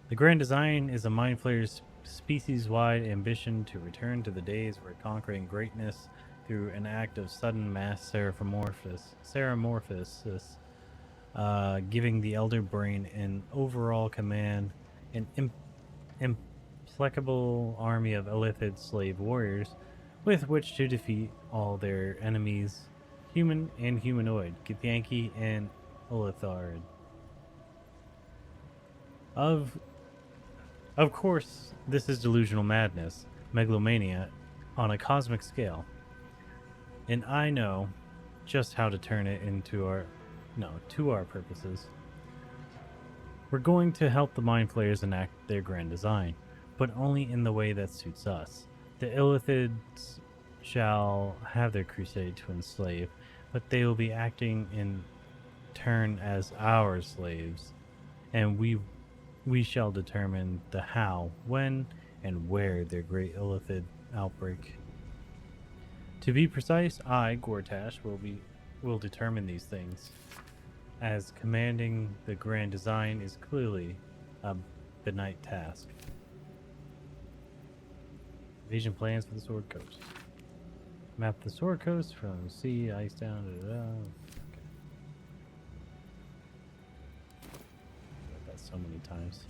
The grand design is a Mind Flayer's species-wide ambition to return to the days where conquering greatness through an act of sudden mass seramorphosis, giving the Elder Brain an overall command, an implacable army of illithid slave warriors with which to defeat all their enemies, human and humanoid, Githyanki and Ulithard. Of course, this is delusional madness, megalomania on a cosmic scale. And I know just how to turn it into to our purposes. We're going to help the Mind Flayers enact their grand design, but only in the way that suits us. The Illithids shall have their crusade to enslave, but they will be acting in turn as our slaves, and we shall determine the how, when, and where their great Illithid outbreak. To be precise, I, Gortash, will determine these things, as commanding the grand design is clearly a benign task. Invasion plans for the Sword Coast. Map the Sword Coast from sea, ice down, Okay. Read that so many times.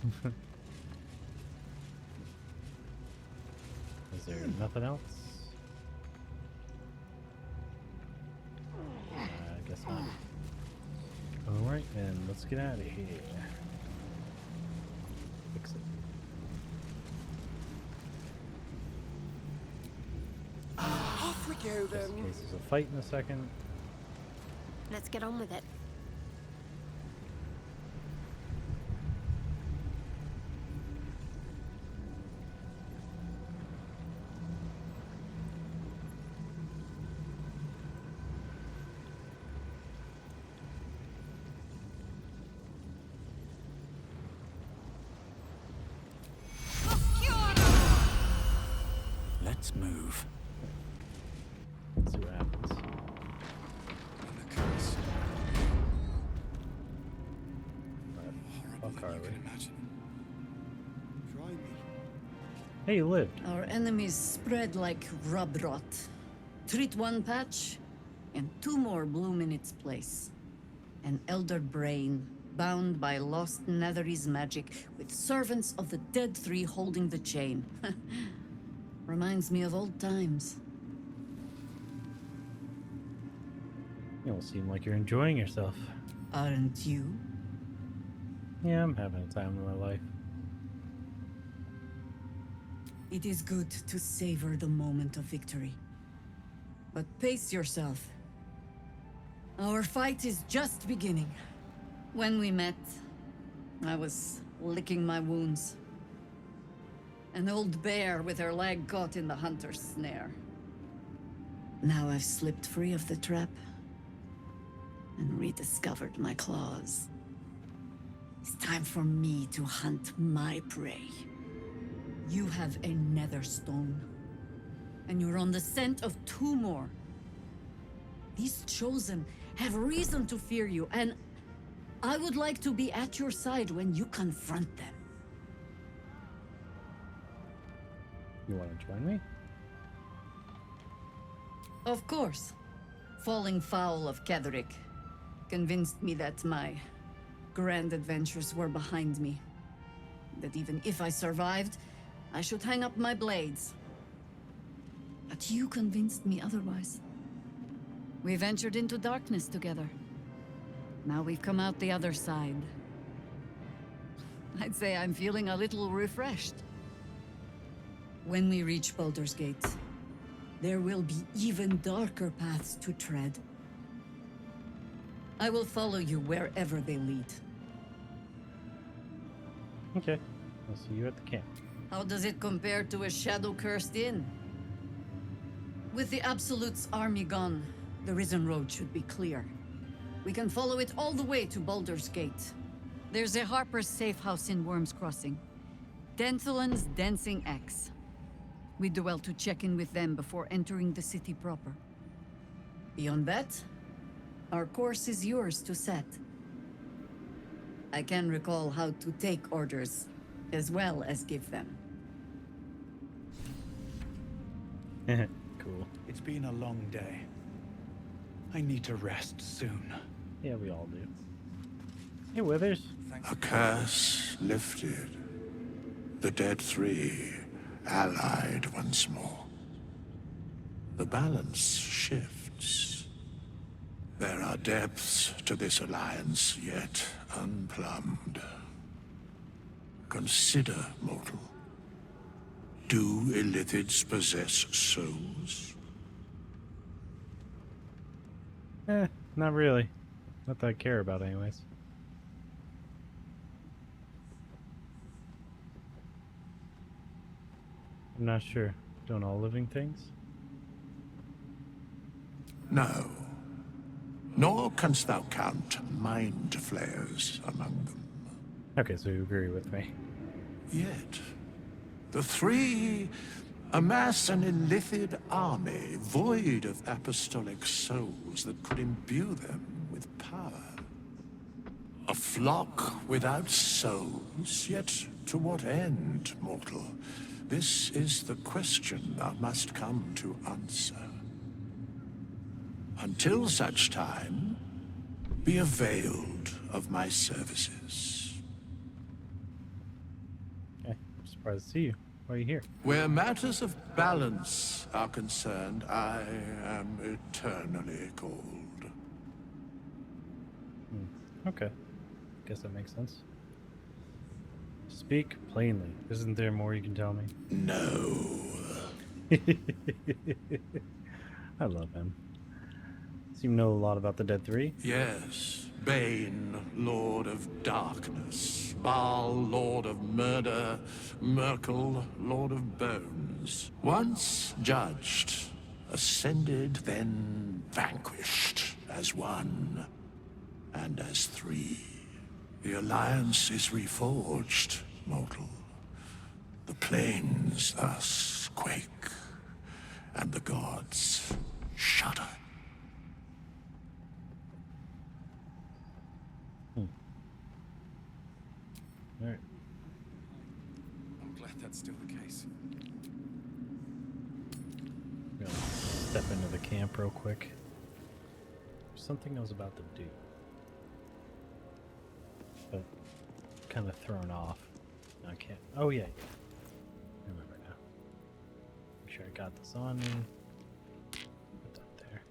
Is there nothing else? I guess not. Alright, and let's get out of here. Fix it. Off we go Just then. in case there's a fight in a second. Let's get on with it. Let's move. Let's see what happens. Fuck Harley. Hey, you lived. Our enemies spread like rub rot. Treat one patch, and two more bloom in its place. An elder brain, bound by lost Netherese magic, with servants of the Dead Three holding the chain. Reminds me of old times. You don't seem like you're enjoying yourself. Aren't you? Yeah, I'm having a time of my life. It is good to savor the moment of victory. But pace yourself. Our fight is just beginning. When we met, I was licking my wounds. An old bear with her leg caught in the hunter's snare. Now I've slipped free of the trap and rediscovered my claws. It's time for me to hunt my prey. You have a nether stone, and you're on the scent of two more. These Chosen have reason to fear you, and I would like to be at your side when you confront them. You want to join me? Of course. Falling foul of Ketheric convinced me that my grand adventures were behind me. That even if I survived, I should hang up my blades. But you convinced me otherwise. We ventured into darkness together. Now we've come out the other side. I'd say I'm feeling a little refreshed. When we reach Baldur's Gate, there will be even darker paths to tread. I will follow you wherever they lead. Okay. I'll see you at the camp. How does it compare to a shadow-cursed inn? With the Absolute's army gone, the Risen Road should be clear. We can follow it all the way to Baldur's Gate. There's a Harper's safe house in Worm's Crossing. Denthalen's Dancing X. We do well to check in with them before entering the city proper. Beyond that, our course is yours to set. I can recall how to take orders, as well as give them. Cool. It's been a long day. I need to rest soon. Yeah, we all do. Hey, Withers. A curse lifted. The Dead Three allied once more. The balance shifts. There are depths to this alliance yet unplumbed. Consider, mortal. Do Illithids possess souls? Not really. Not that I care about anyways. I'm not sure. Don't all living things? No. Nor canst thou count mind flayers among them. Okay, so you agree with me. Yet, the three amass an illithid army void of apostolic souls that could imbue them with power. A flock without souls, yet to what end, mortal? This is the question thou must come to answer. Until such time, be availed of my services. Okay, I'm surprised to see you. Why are you here? Where matters of balance are concerned, I am eternally cold. Okay. Guess that makes sense. Speak plainly. Isn't there more you can tell me? No. I love him. So you know a lot about the Dead Three? Yes. Bane, Lord of Darkness. Baal, Lord of Murder. Merkel, Lord of Bones. Once judged, ascended, then vanquished as one and as three. The alliance is reforged, mortal. The plains thus quake, and the gods shudder. Alright. I'm glad that's still the case. I'm gonna step into the camp real quick. There's something I was about to do. But kind of thrown off. I can't. Oh, yeah. I remember now. Make sure I got this on me. Put that there.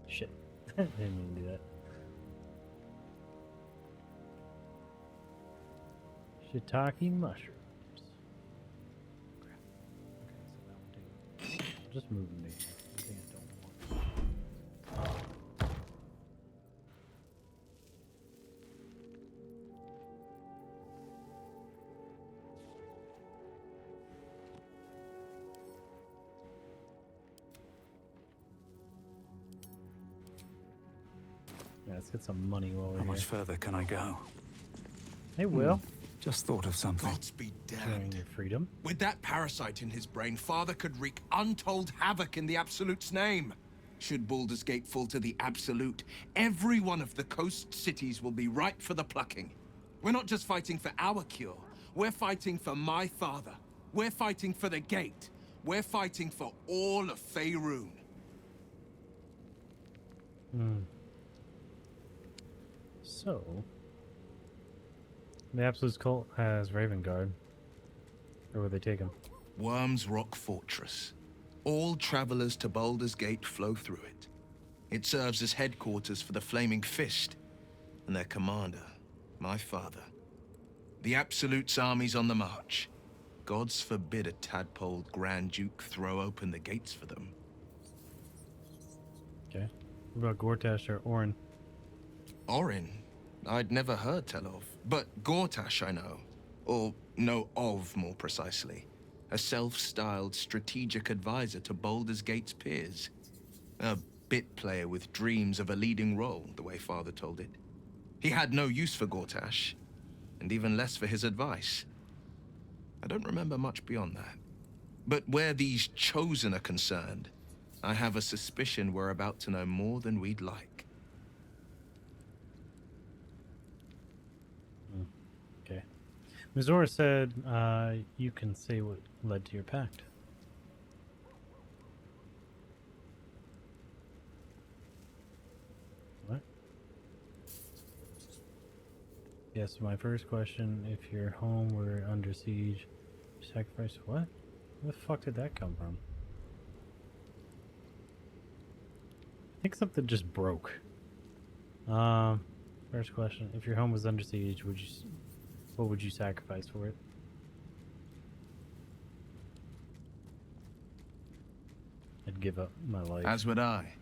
Shit. Didn't mean to do that. Shiitake mushrooms. Crap. Okay, so that will do. I'll just move them to here. I think I don't want. Yeah, let's get some money while we're How here. much further can I go? Hey, Will. Just thought of something. Gods be Enjoying damned. your freedom. With that parasite in his brain, Father could wreak untold havoc in the Absolute's name. Should Baldur's Gate fall to the Absolute, every one of the coast cities will be ripe for the plucking. We're not just fighting for our cure. We're fighting for my father. We're fighting for the Gate. We're fighting for all of Faerun. So, the Absolute's cult has Raven Guard. Where would they take him? Worm's Rock Fortress. All travelers to Baldur's Gate flow through it. It serves as headquarters for the Flaming Fist and their commander, my father. The Absolute's army's on the march. Gods forbid a tadpoled Grand Duke throw open the gates for them. Okay. What about Gortash or Orin? Orin? I'd never heard tell of. But Gortash I know. Or know of, more precisely. A self-styled strategic advisor to Baldur's Gate's peers. A bit player with dreams of a leading role, the way Father told it. He had no use for Gortash, and even less for his advice. I don't remember much beyond that. But where these Chosen are concerned, I have a suspicion we're about to know more than we'd like. Okay. Mizora said you can say what led to your pact. What? Yes, my first question, if your home were under siege, sacrifice what? Where the fuck did that come from? I think something just broke. First question, if your home was under siege, what would you sacrifice for it? I'd give up my life. As would I.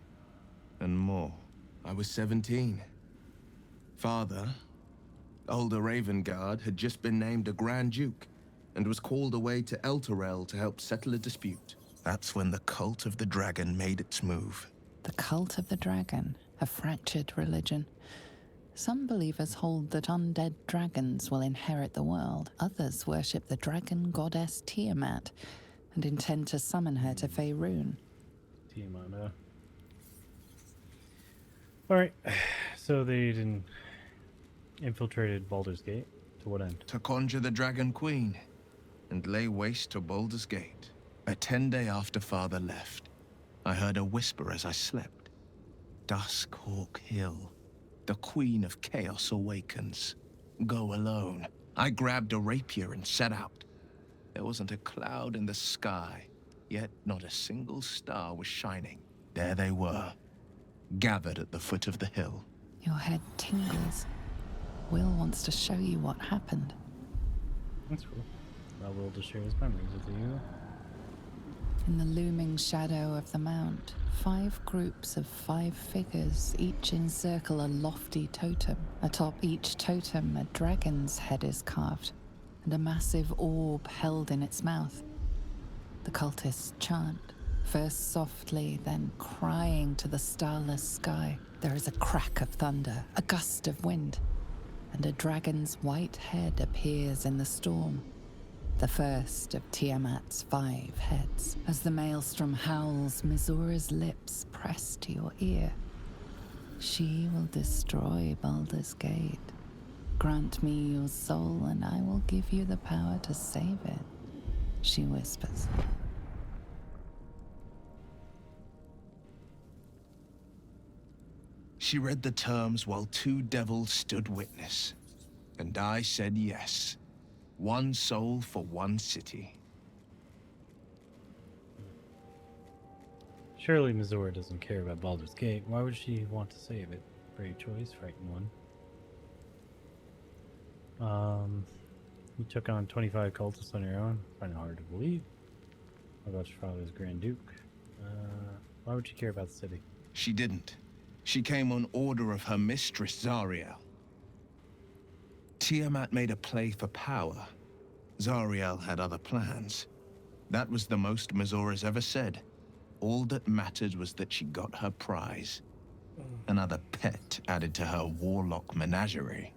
And more. I was 17. Father, older Ravengard, had just been named a Grand Duke and was called away to Elturel to help settle a dispute. That's when the Cult of the Dragon made its move. The Cult of the Dragon, a fractured religion. Some believers hold that undead dragons will inherit the world. Others worship the dragon goddess Tiamat and intend to summon her to Faerun. Tiamat, Alright, so they infiltrated Baldur's Gate. To what end? To conjure the Dragon Queen and lay waste to Baldur's Gate. A 10-day after Father left, I heard a whisper as I slept. Duskhawk Hill. The Queen of Chaos awakens. Go alone. I grabbed a rapier and set out. There wasn't a cloud in the sky, yet not a single star was shining. There they were, gathered at the foot of the hill. Your head tingles. Will wants to show you what happened. That's cool. I will just share his memories with you. In the looming shadow of the mount, 5 groups of 5 figures each encircle a lofty totem. Atop each totem, a dragon's head is carved, and a massive orb held in its mouth. The cultists chant, first softly, then crying to the starless sky. There is a crack of thunder, a gust of wind, and a dragon's white head appears in the storm. The first of Tiamat's 5 heads. As the maelstrom howls, Mizura's lips press to your ear. She will destroy Baldur's Gate. Grant me your soul, and I will give you the power to save it, she whispers. She read the terms while 2 devils stood witness, and I said yes. 1 soul for 1 city. Surely Mizora doesn't care about Baldur's Gate. Why would she want to save it? Brave choice, frightened one. You took on 25 cultists on your own. Find it hard to believe. What about your father's Grand Duke? Why would she care about the city? She didn't. She came on order of her mistress, Zariel. Tiamat made a play for power. Zariel had other plans. That was the most Mizora's ever said. All that mattered was that she got her prize. Another pet added to her warlock menagerie.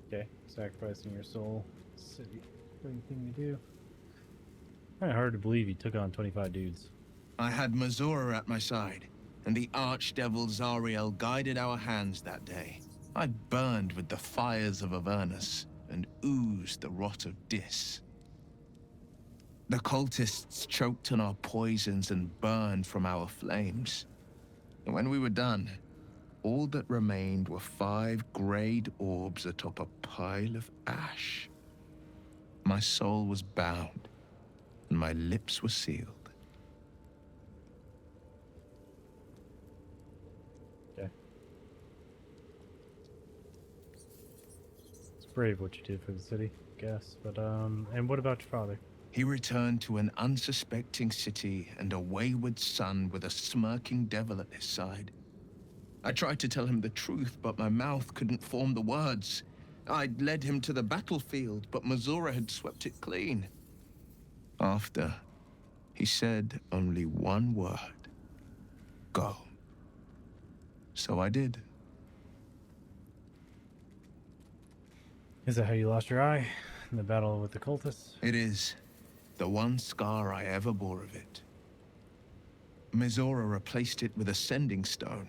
Okay, sacrificing your soul. City. Great thing to do. Kind of hard to believe you took on 25 dudes. I had Mizora at my side, and the archdevil Zariel guided our hands that day. I burned with the fires of Avernus and oozed the rot of Dis. The cultists choked on our poisons and burned from our flames. And when we were done, all that remained were 5 grayed orbs atop a pile of ash. My soul was bound, and my lips were sealed. Brave what you did for the city, I guess. But, and what about your father? He returned to an unsuspecting city and a wayward son with a smirking devil at his side. I tried to tell him the truth, but my mouth couldn't form the words. I'd led him to the battlefield, but Mizora had swept it clean. After, he said only one word. Go. So I did. Is that how you lost your eye in the battle with the cultists? It is. The one scar I ever bore of it. Mizora replaced it with a sending stone.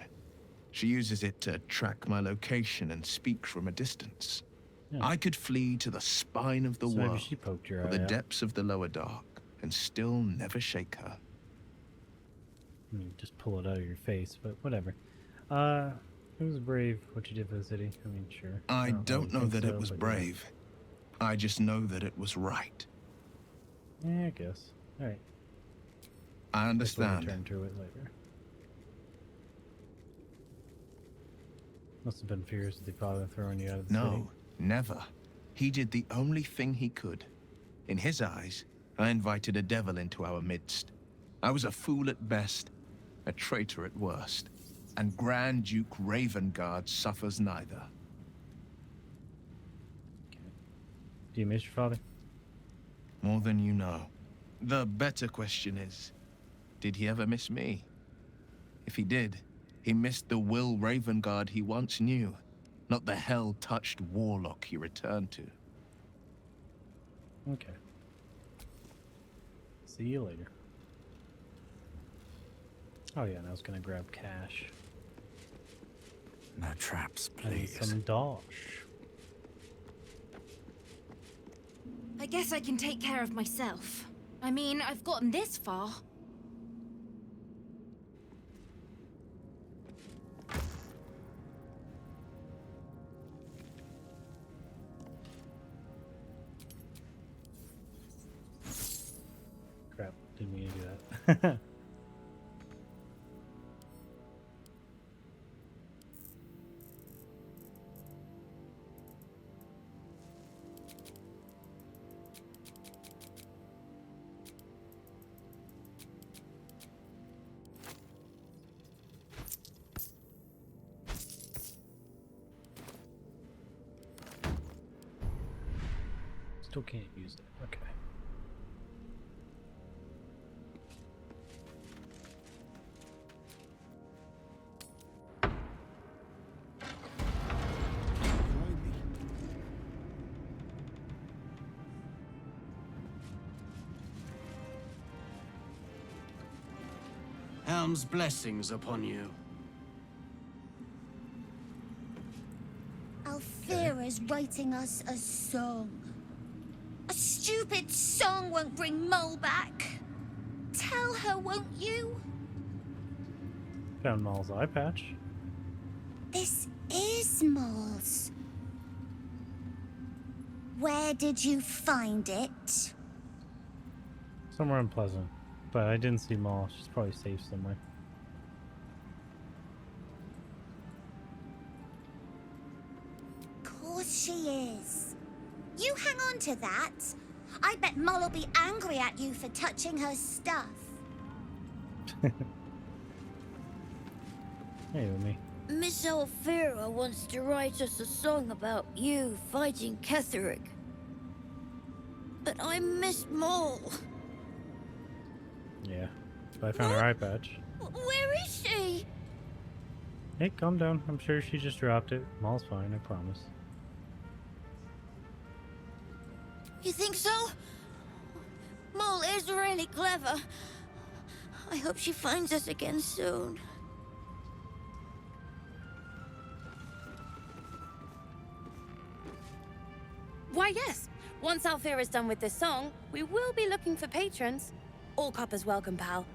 She uses it to track my location and speak from a distance. Yeah. I could flee to the spine of the world, she poked your or eye the out. depths of the lower dark, and still never shake her. You just pull it out of your face, but whatever. It was brave what you did for the city. I mean, sure. I don't know that it so, was but brave. I just know that it was right. Yeah, I guess. All right. I We'll understand. return to it later. Must have been fierce with the father throwing you out of the city. No, never. He did the only thing he could. In his eyes, I invited a devil into our midst. I was a fool at best, a traitor at worst. And Grand Duke Ravengard suffers neither. Do you miss your father? More than you know. The better question is, did he ever miss me? If he did, he missed the Will Ravengard he once knew, not the hell-touched warlock he returned to. Okay. See you later. Oh yeah, and I was gonna grab cash. No traps, I need please. some dosh. I guess I can take care of myself. I mean, I've gotten this far. Crap, didn't mean to do that. Still can't use it. Okay. Helm's blessings upon you. Alfira's writing us a song. A stupid song won't bring Mole back. Tell her, won't you? Found Maul's eye patch. This is Mole's. Where did you find it? Somewhere unpleasant. But I didn't see Maul. She's probably safe somewhere. Of course she is. You hang on to that. I bet Mole will be angry at you for touching her stuff. Hey, with me. Miss Alfira wants to write us a song about you fighting Ketheric. But I missed Mole. Yeah. But I found her eye patch. Where is she? Hey, calm down. I'm sure she just dropped it. Maul's fine, I promise. You think so? Mole is really clever. I hope she finds us again soon. Why, yes. Once Alfira's done with this song, we will be looking for patrons. All coppers welcome, pal.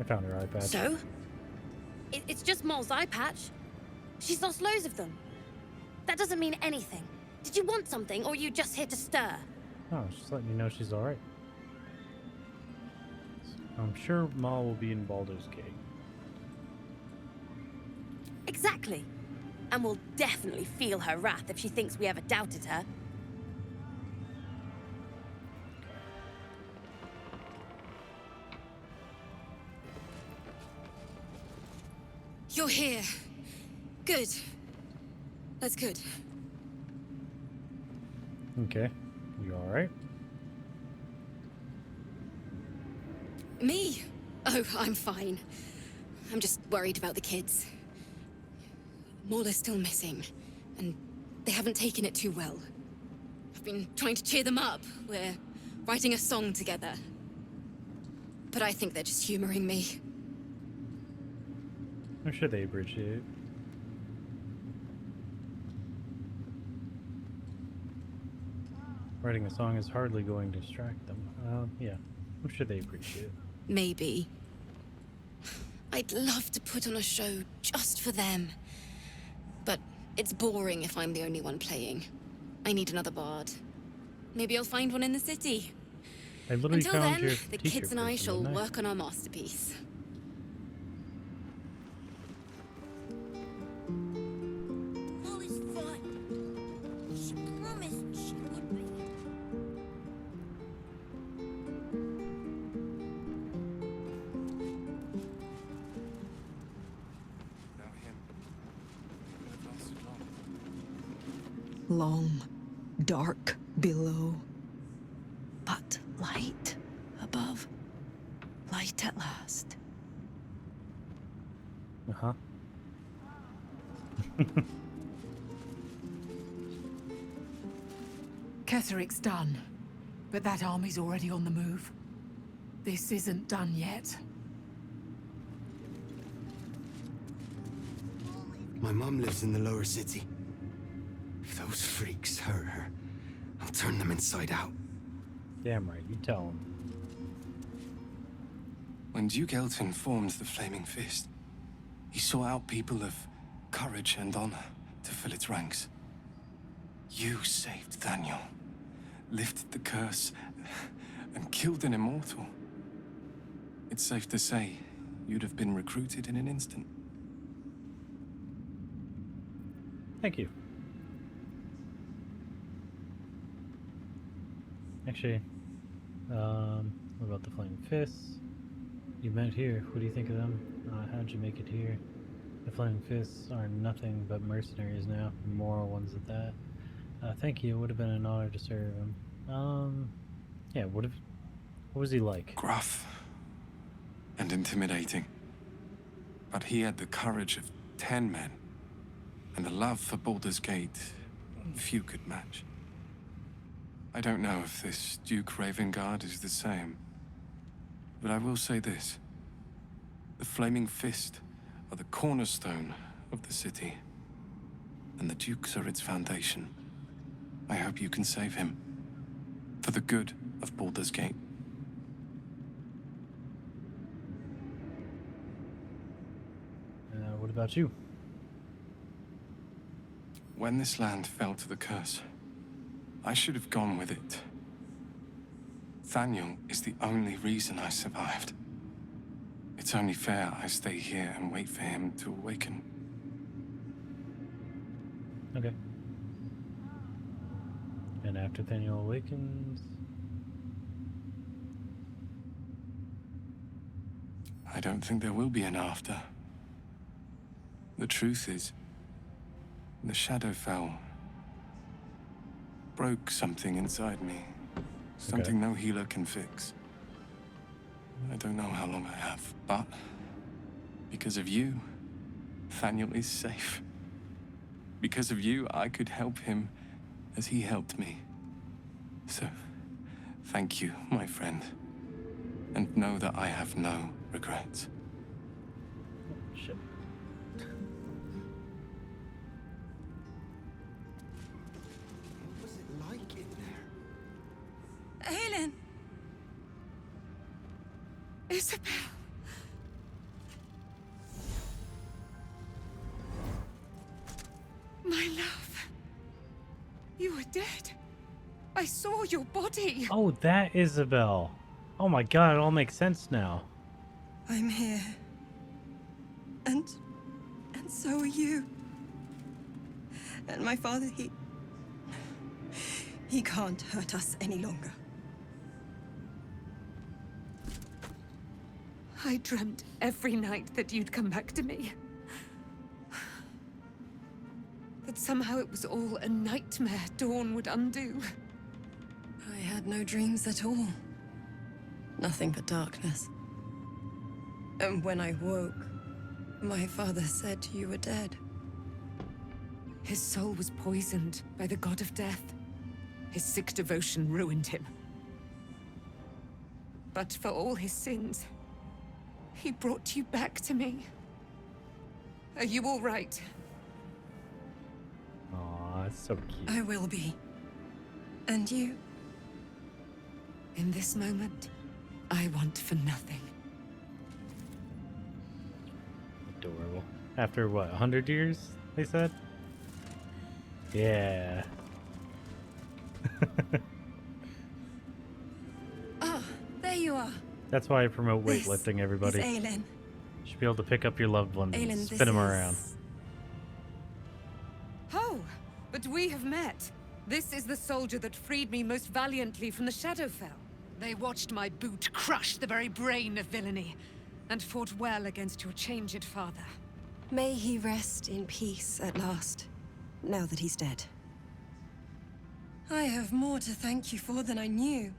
I found her eye patch. So? It's just Mole's eye patch. She's lost loads of them. That doesn't mean anything. Did you want something, or are you just here to stir? Oh, just letting you know she's alright. I'm sure Maul will be in Baldur's Gate. Exactly. And we'll definitely feel her wrath if she thinks we ever doubted her. You're here. Good. That's good. Okay. You alright? Me? Oh, I'm fine. I'm just worried about the kids. Maul is still missing, and they haven't taken it too well. I've been trying to cheer them up. We're writing a song together. But I think they're just humoring me. I'm sure they appreciate it. Writing a song is hardly going to distract them. Yeah, I'm sure they appreciate it. Maybe. I'd love to put on a show just for them. But it's boring if I'm the only one playing. I need another bard. Maybe I'll find one in the city. I literally Until found then, your the teacher kids and I person, shall didn't work on our masterpiece. Molly's fine. She promised she would be. Long, dark below, but light above. Light at last. Uh-huh. Ketheric's done, but that army's already on the move. This isn't done yet. My mum lives in the lower city. If those freaks hurt her, I'll turn them inside out. Damn right, you tell him. When Duke Elton formed the Flaming Fist, he sought out people of courage and honor to fill its ranks. You saved Daniel, lifted the curse, and killed an immortal. It's safe to say you'd have been recruited in an instant. Thank you. Actually, what about the Flaming Fists? You met here. What do you think of them? How'd you make it here? The Flaming Fists are nothing but mercenaries now, moral ones at that. Thank you. It would have been an honor to serve him. Yeah, what was he like? Gruff and intimidating. But he had the courage of 10 men, and a love for Baldur's Gate few could match. I don't know if this Duke Ravengard is the same, but I will say this. The Flaming Fist are the cornerstone of the city, and the Dukes are its foundation. I hope you can save him, for the good of Baldur's Gate. What about you? When this land fell to the curse, I should have gone with it. Thaniel is the only reason I survived. It's only fair I stay here and wait for him to awaken. Okay. And after Thaniel awakens... I don't think there will be an after. The truth is, the Shadowfell broke something inside me. Something no healer can fix. I don't know how long I have, but because of you, Thaniel is safe. Because of you, I could help him as he helped me. So, thank you, my friend. And know that I have no regrets. Shit. What was it like in there? Aelin! Isabel! My love. You were dead. I saw your body. Oh, that Isabel. Oh my god, it all makes sense now. I'm here. And so are you. And my father, he can't hurt us any longer. I dreamt every night that you'd come back to me. That somehow it was all a nightmare Dawn would undo. I had no dreams at all. Nothing but darkness. And when I woke, my father said you were dead. His soul was poisoned by the god of death. His sick devotion ruined him. But for all his sins, he brought you back to me. Are you all right? Aw, it's so cute. I will be. And you? In this moment, I want for nothing. Adorable. After what, 100 years, they said? Yeah. Ah, there you are. That's why I promote This weightlifting, everybody. is Aelin. You should be able to pick up your loved ones and Aelin, spin this them around. is- Oh, but we have met. This is the soldier that freed me most valiantly from the Shadowfell. They watched my boot crush the very brain of villainy, and fought well against your changed father. May he rest in peace at last, now that he's dead. I have more to thank you for than I knew.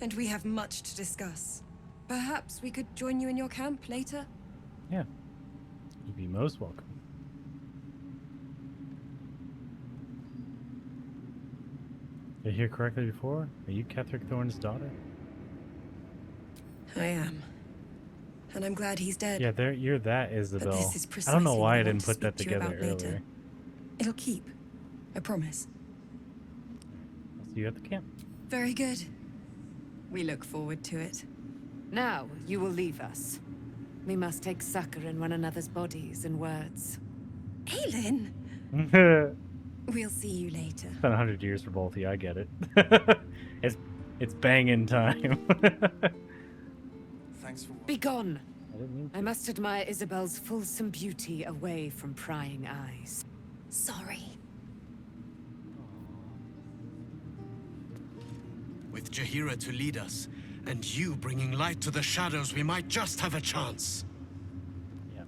And we have much to discuss. Perhaps we could join you in your camp later? Yeah. You'd be most welcome. Did I hear correctly before? Are you Ketheric Thorn's daughter? I am. And I'm glad he's dead. Yeah, there. You're that Isabel. this is I don't know precisely why what I I didn't want to put that speak to you together about later. earlier. It'll keep. I promise. I'll see you at the camp. Very good. We look forward to it. Now, you will leave us. We must take succor in one another's bodies and words. Aelin! It's We'll see you later. been 100 years for both of you. I get it. it's banging time. Thanks for Be gone! I didn't mean I must admire Isabel's fulsome beauty away from prying eyes. Sorry. With Jaheira to lead us, and you bringing light to the shadows, we might just have a chance. Yeah,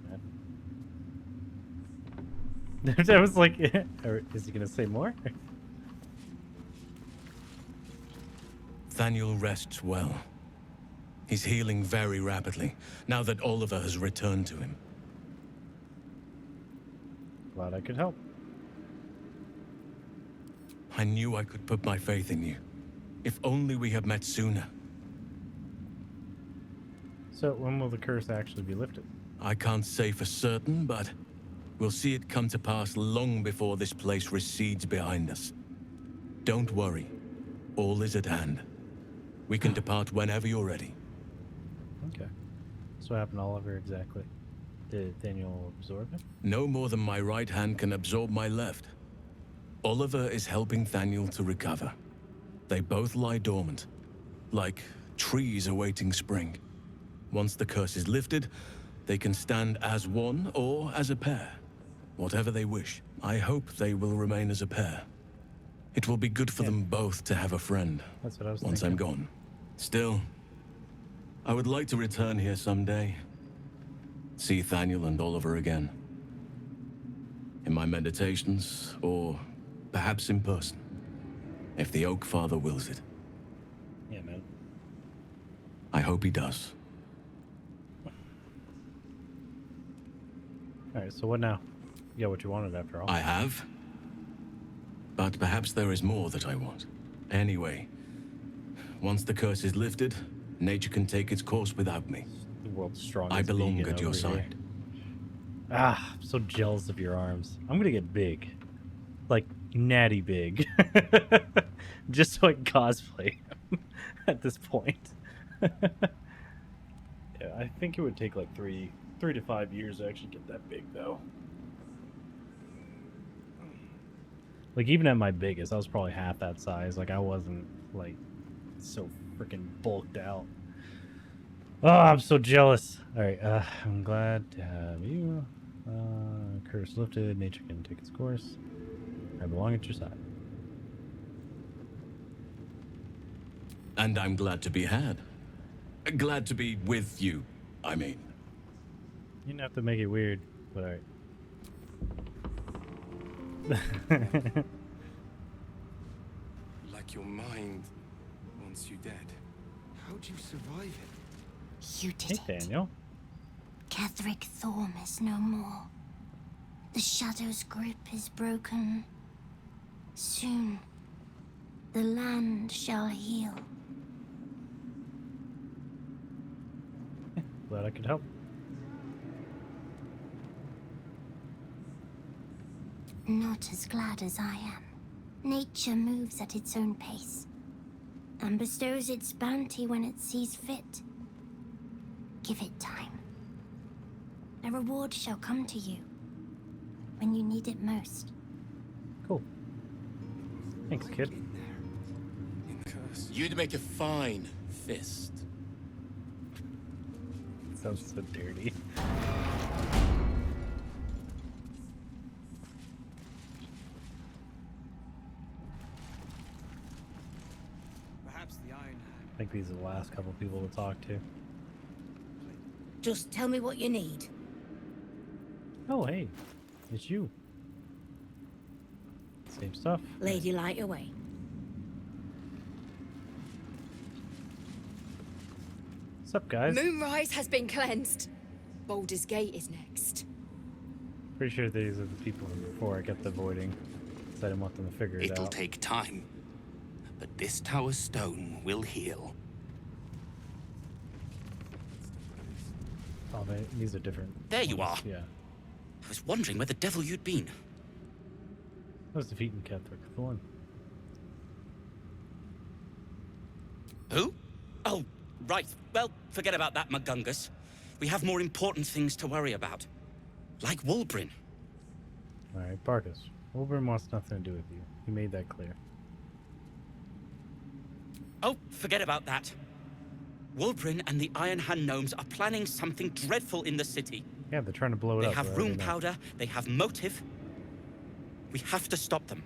man. I was like, or is he gonna say more? Thaniel rests well. He's healing very rapidly, now that Oliver has returned to him. Glad I could help. I knew I could put my faith in you. If only we had met sooner. So when will the curse actually be lifted? I can't say for certain, but we'll see it come to pass long before this place recedes behind us. Don't worry. All is at hand. We can depart whenever you're ready. Okay. So what happened to Oliver exactly? Did Daniel absorb him? No more than my right hand can absorb my left. Oliver is helping Thaniel to recover. They both lie dormant, like trees awaiting spring. Once the curse is lifted, they can stand as one or as a pair. Whatever they wish. I hope they will remain as a pair. It will be good for them both to have a friend. That's what I was once thinking. I'm gone. Still, I would like to return here someday. See Thaniel and Oliver again. In my meditations, or perhaps in person. If the Oak Father wills it. Yeah, man. I hope he does. Alright, so what now? You got what you wanted after all. I have. But perhaps there is more that I want. Anyway, once the curse is lifted, nature can take its course without me. The world's strongest I belong vegan at your over here. side. Ah, I'm so jealous of your arms. I'm gonna get big. Like, natty big. Just so I can cosplay him at this point. Yeah, I think it would take like 3 to 5 years to actually get that big, though. Like, even at my biggest, I was probably half that size. Like, I wasn't, like, so freaking bulked out. Oh, I'm so jealous. Alright, I'm glad to have you. Curse lifted. Nature can take its course. I belong at your side. And I'm glad to be had. Glad to be with you, I mean. You didn't have to make it weird, but alright. Like your mind wants you dead. How'd you survive it? You did Hey, Daniel. Ketheric Thorn is no more. The Shadow's grip is broken. Soon, the land shall heal. Glad I could help. Not as glad as I am. Nature moves at its own pace. and bestows its bounty when it sees fit. Give it time. A reward shall come to you when you need it most. Cool. Thanks, kid. You'd make a fine fist. Sounds so dirty. Perhaps the Iron Hand. I think these are the last couple people to talk to. Just tell me what you need. Oh, hey. It's you. Same stuff. Lady Light away. What's up, guys? Moonrise has been cleansed. Baldur's Gate is next. Pretty sure these are the people from before I kept avoiding. So I didn't want them to figure it It'll out. take time, but this tower stone will heal. Oh, these are different. There you are. Yeah. I was wondering where the devil you'd been. I was defeating Ketheric Thorn. Who? Oh, right. Well, forget about that, Magungus. We have more important things to worry about. Like Wulbrin. Alright, Barkus. Wulbrin wants nothing to do with you. He made that clear. Oh, forget about that. Wulbrin and the Iron Hand gnomes are planning something dreadful in the city. Yeah, they're trying to blow it They up. have rune powder, they have motive. We have to stop them.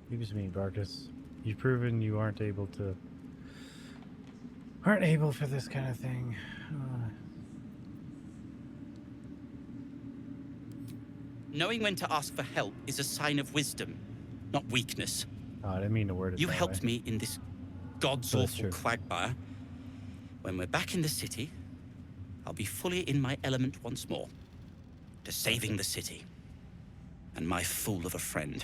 Excuse me, Barkus. You've proven you aren't able for this kind of thing. Knowing when to ask for help is a sign of wisdom, not weakness. Oh, I didn't mean to word it You that helped way. me in this god's That's awful true. quagmire. When we're back in the city, I'll be fully in my element once more. To saving the city. And my fool of a friend.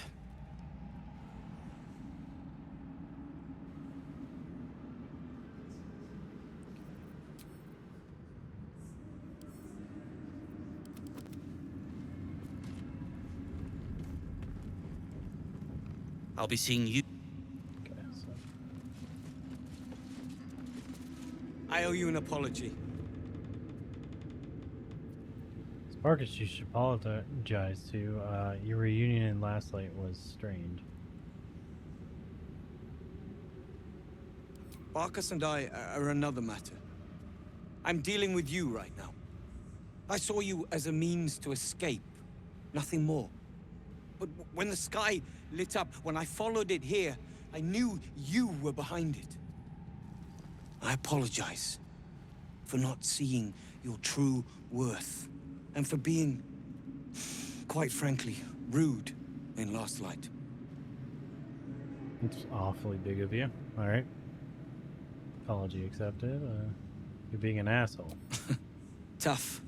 I'll be seeing you. I owe you an apology. Barkus, you should apologize to. Your reunion in Last Light was strange. Barkus and I are another matter. I'm dealing with you right now. I saw you as a means to escape, nothing more. But when the sky lit up, when I followed it here, I knew you were behind it. I apologize for not seeing your true worth, and for being, quite frankly, rude in Last Light. It's awfully big of you. Alright. Apology accepted. You're being an asshole. Tough,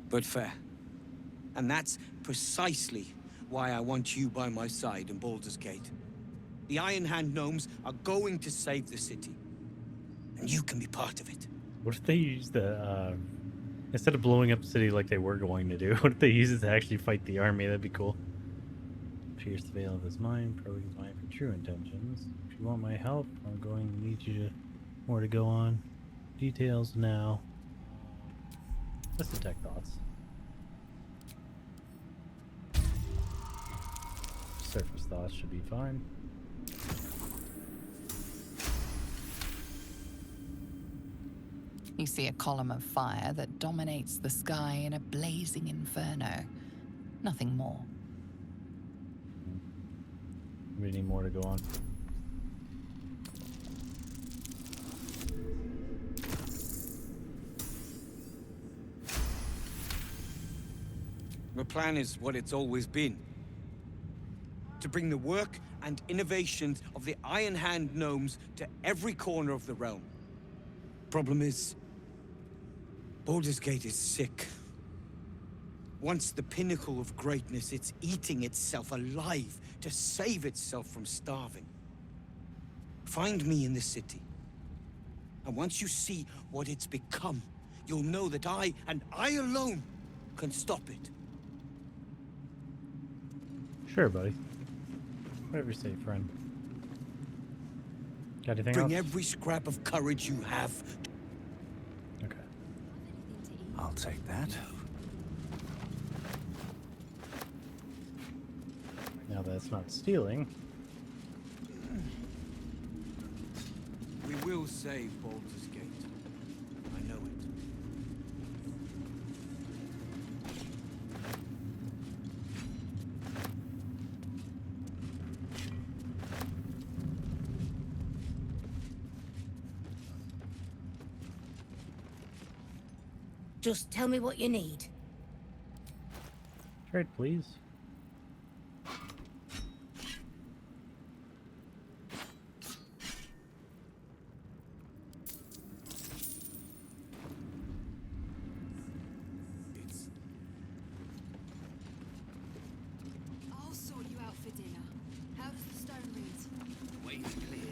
but fair. And that's precisely why I want you by my side in Baldur's Gate. The Iron Hand gnomes are going to save the city. And you can be part of it. What if they use the, instead of blowing up the city like they were going to do, what if they use it to actually fight the army? That'd be cool. Pierce the veil of his mind, probe his mind for true intentions. If you want my help, I'm going to need you to more to go on. Details now. Let's detect thoughts. Surface thoughts should be fine. You see a column of fire that dominates the sky in a blazing inferno. Nothing more. We need more to go on. The plan is what it's always been. To bring the work and innovations of the Iron Hand gnomes to every corner of the realm. Problem is, Baldur's Gate is sick. Once the pinnacle of greatness, it's eating itself alive to save itself from starving. Find me in the city. And once you see what it's become, you'll know that I, and I alone, can stop it. Sure, buddy. Whatever you say, friend. Got anything Bring else? every scrap of courage you have. Okay. I'll take that. Now that's not stealing. We will save Baldur's Gate. I know it. Just tell me what you need. Trade, please. I'll sort you out for dinner. How does the stone read? The way is clear.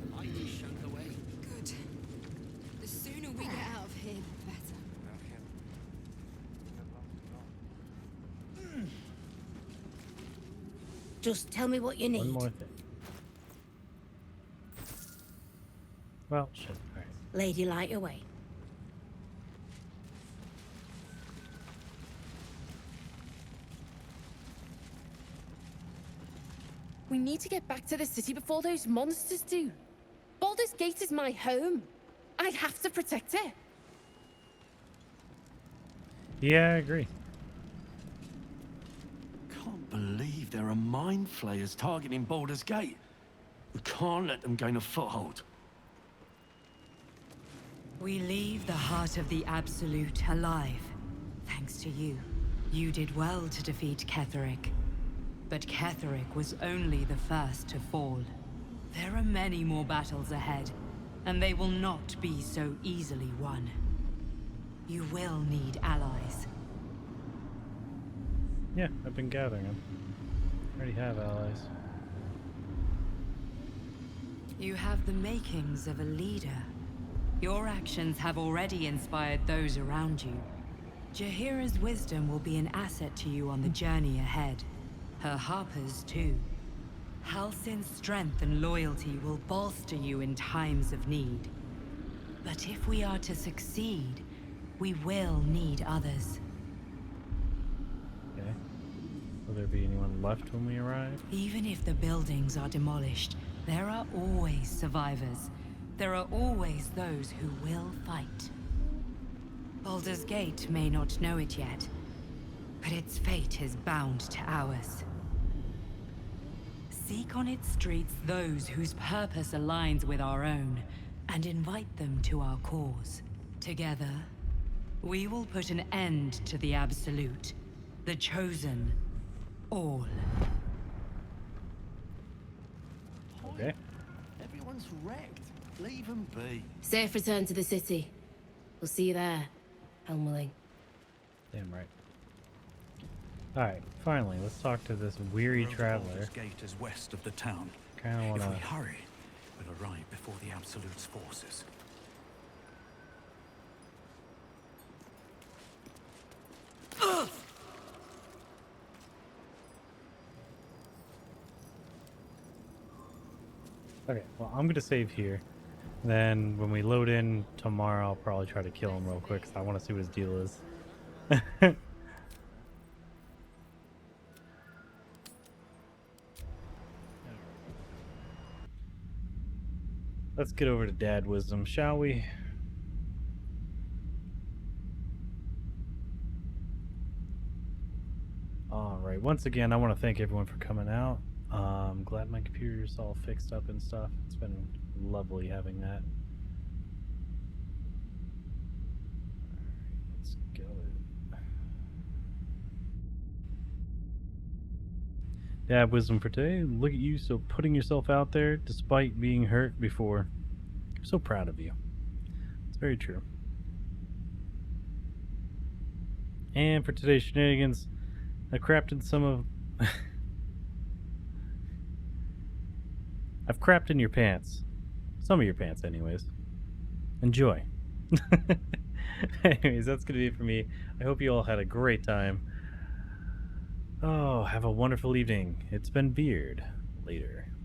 The light is shown the way. Good. The sooner we get out of here, the better. Just tell me what you need. One more thing. Well, shit. Alright. Lady, light your way. We need to get back to the city before those monsters do. Baldur's Gate is my home. I have to protect it. Yeah, I agree. Can't believe there are mind flayers targeting Baldur's Gate. We can't let them gain a foothold. We leave the heart of the Absolute alive. Thanks to you. You did well to defeat Ketheric. But Ketheric was only the first to fall. There are many more battles ahead, and they will not be so easily won. You will need allies. Yeah, I've been gathering them. Already have allies. You have the makings of a leader. Your actions have already inspired those around you. Jaheira's wisdom will be an asset to you on the journey ahead. Her Harper's too. Halsin's strength and loyalty will bolster you in times of need. But if we are to succeed, we will need others. Okay. Will there be anyone left when we arrive? Even if the buildings are demolished, there are always survivors. There are always those who will fight. Baldur's Gate may not know it yet, but its fate is bound to ours. Seek on its streets those whose purpose aligns with our own, and invite them to our cause. Together, we will put an end to the Absolute, the Chosen, all. Okay. Everyone's wrecked. Leave them be. Safe return to the city. We'll see you there, Elmerling. Damn right. Alright, finally, let's talk to this weary traveler. Baldur's Gate is west of the town. Kinda If wanna... we hurry, we'll arrive before the Absolute's forces. Okay, well, I'm gonna save here. Then when we load in tomorrow, I'll probably try to kill him real quick because I want to see what his deal is. Let's get over to Dad Wisdom, shall we? Alright, once again, I want to thank everyone for coming out. I'm glad my computer's all fixed up and stuff. It's been lovely having that. Alright, let's go. Dad Wisdom for today. Look at you, so putting yourself out there despite being hurt before. I'm so proud of you. It's very true. And for today's shenanigans, I crapped in some of... I've crapped in your pants. Some of your pants, anyways. Enjoy. Anyways, that's going to be it for me. I hope you all had a great time. Oh, have a wonderful evening. It's been Beard. later.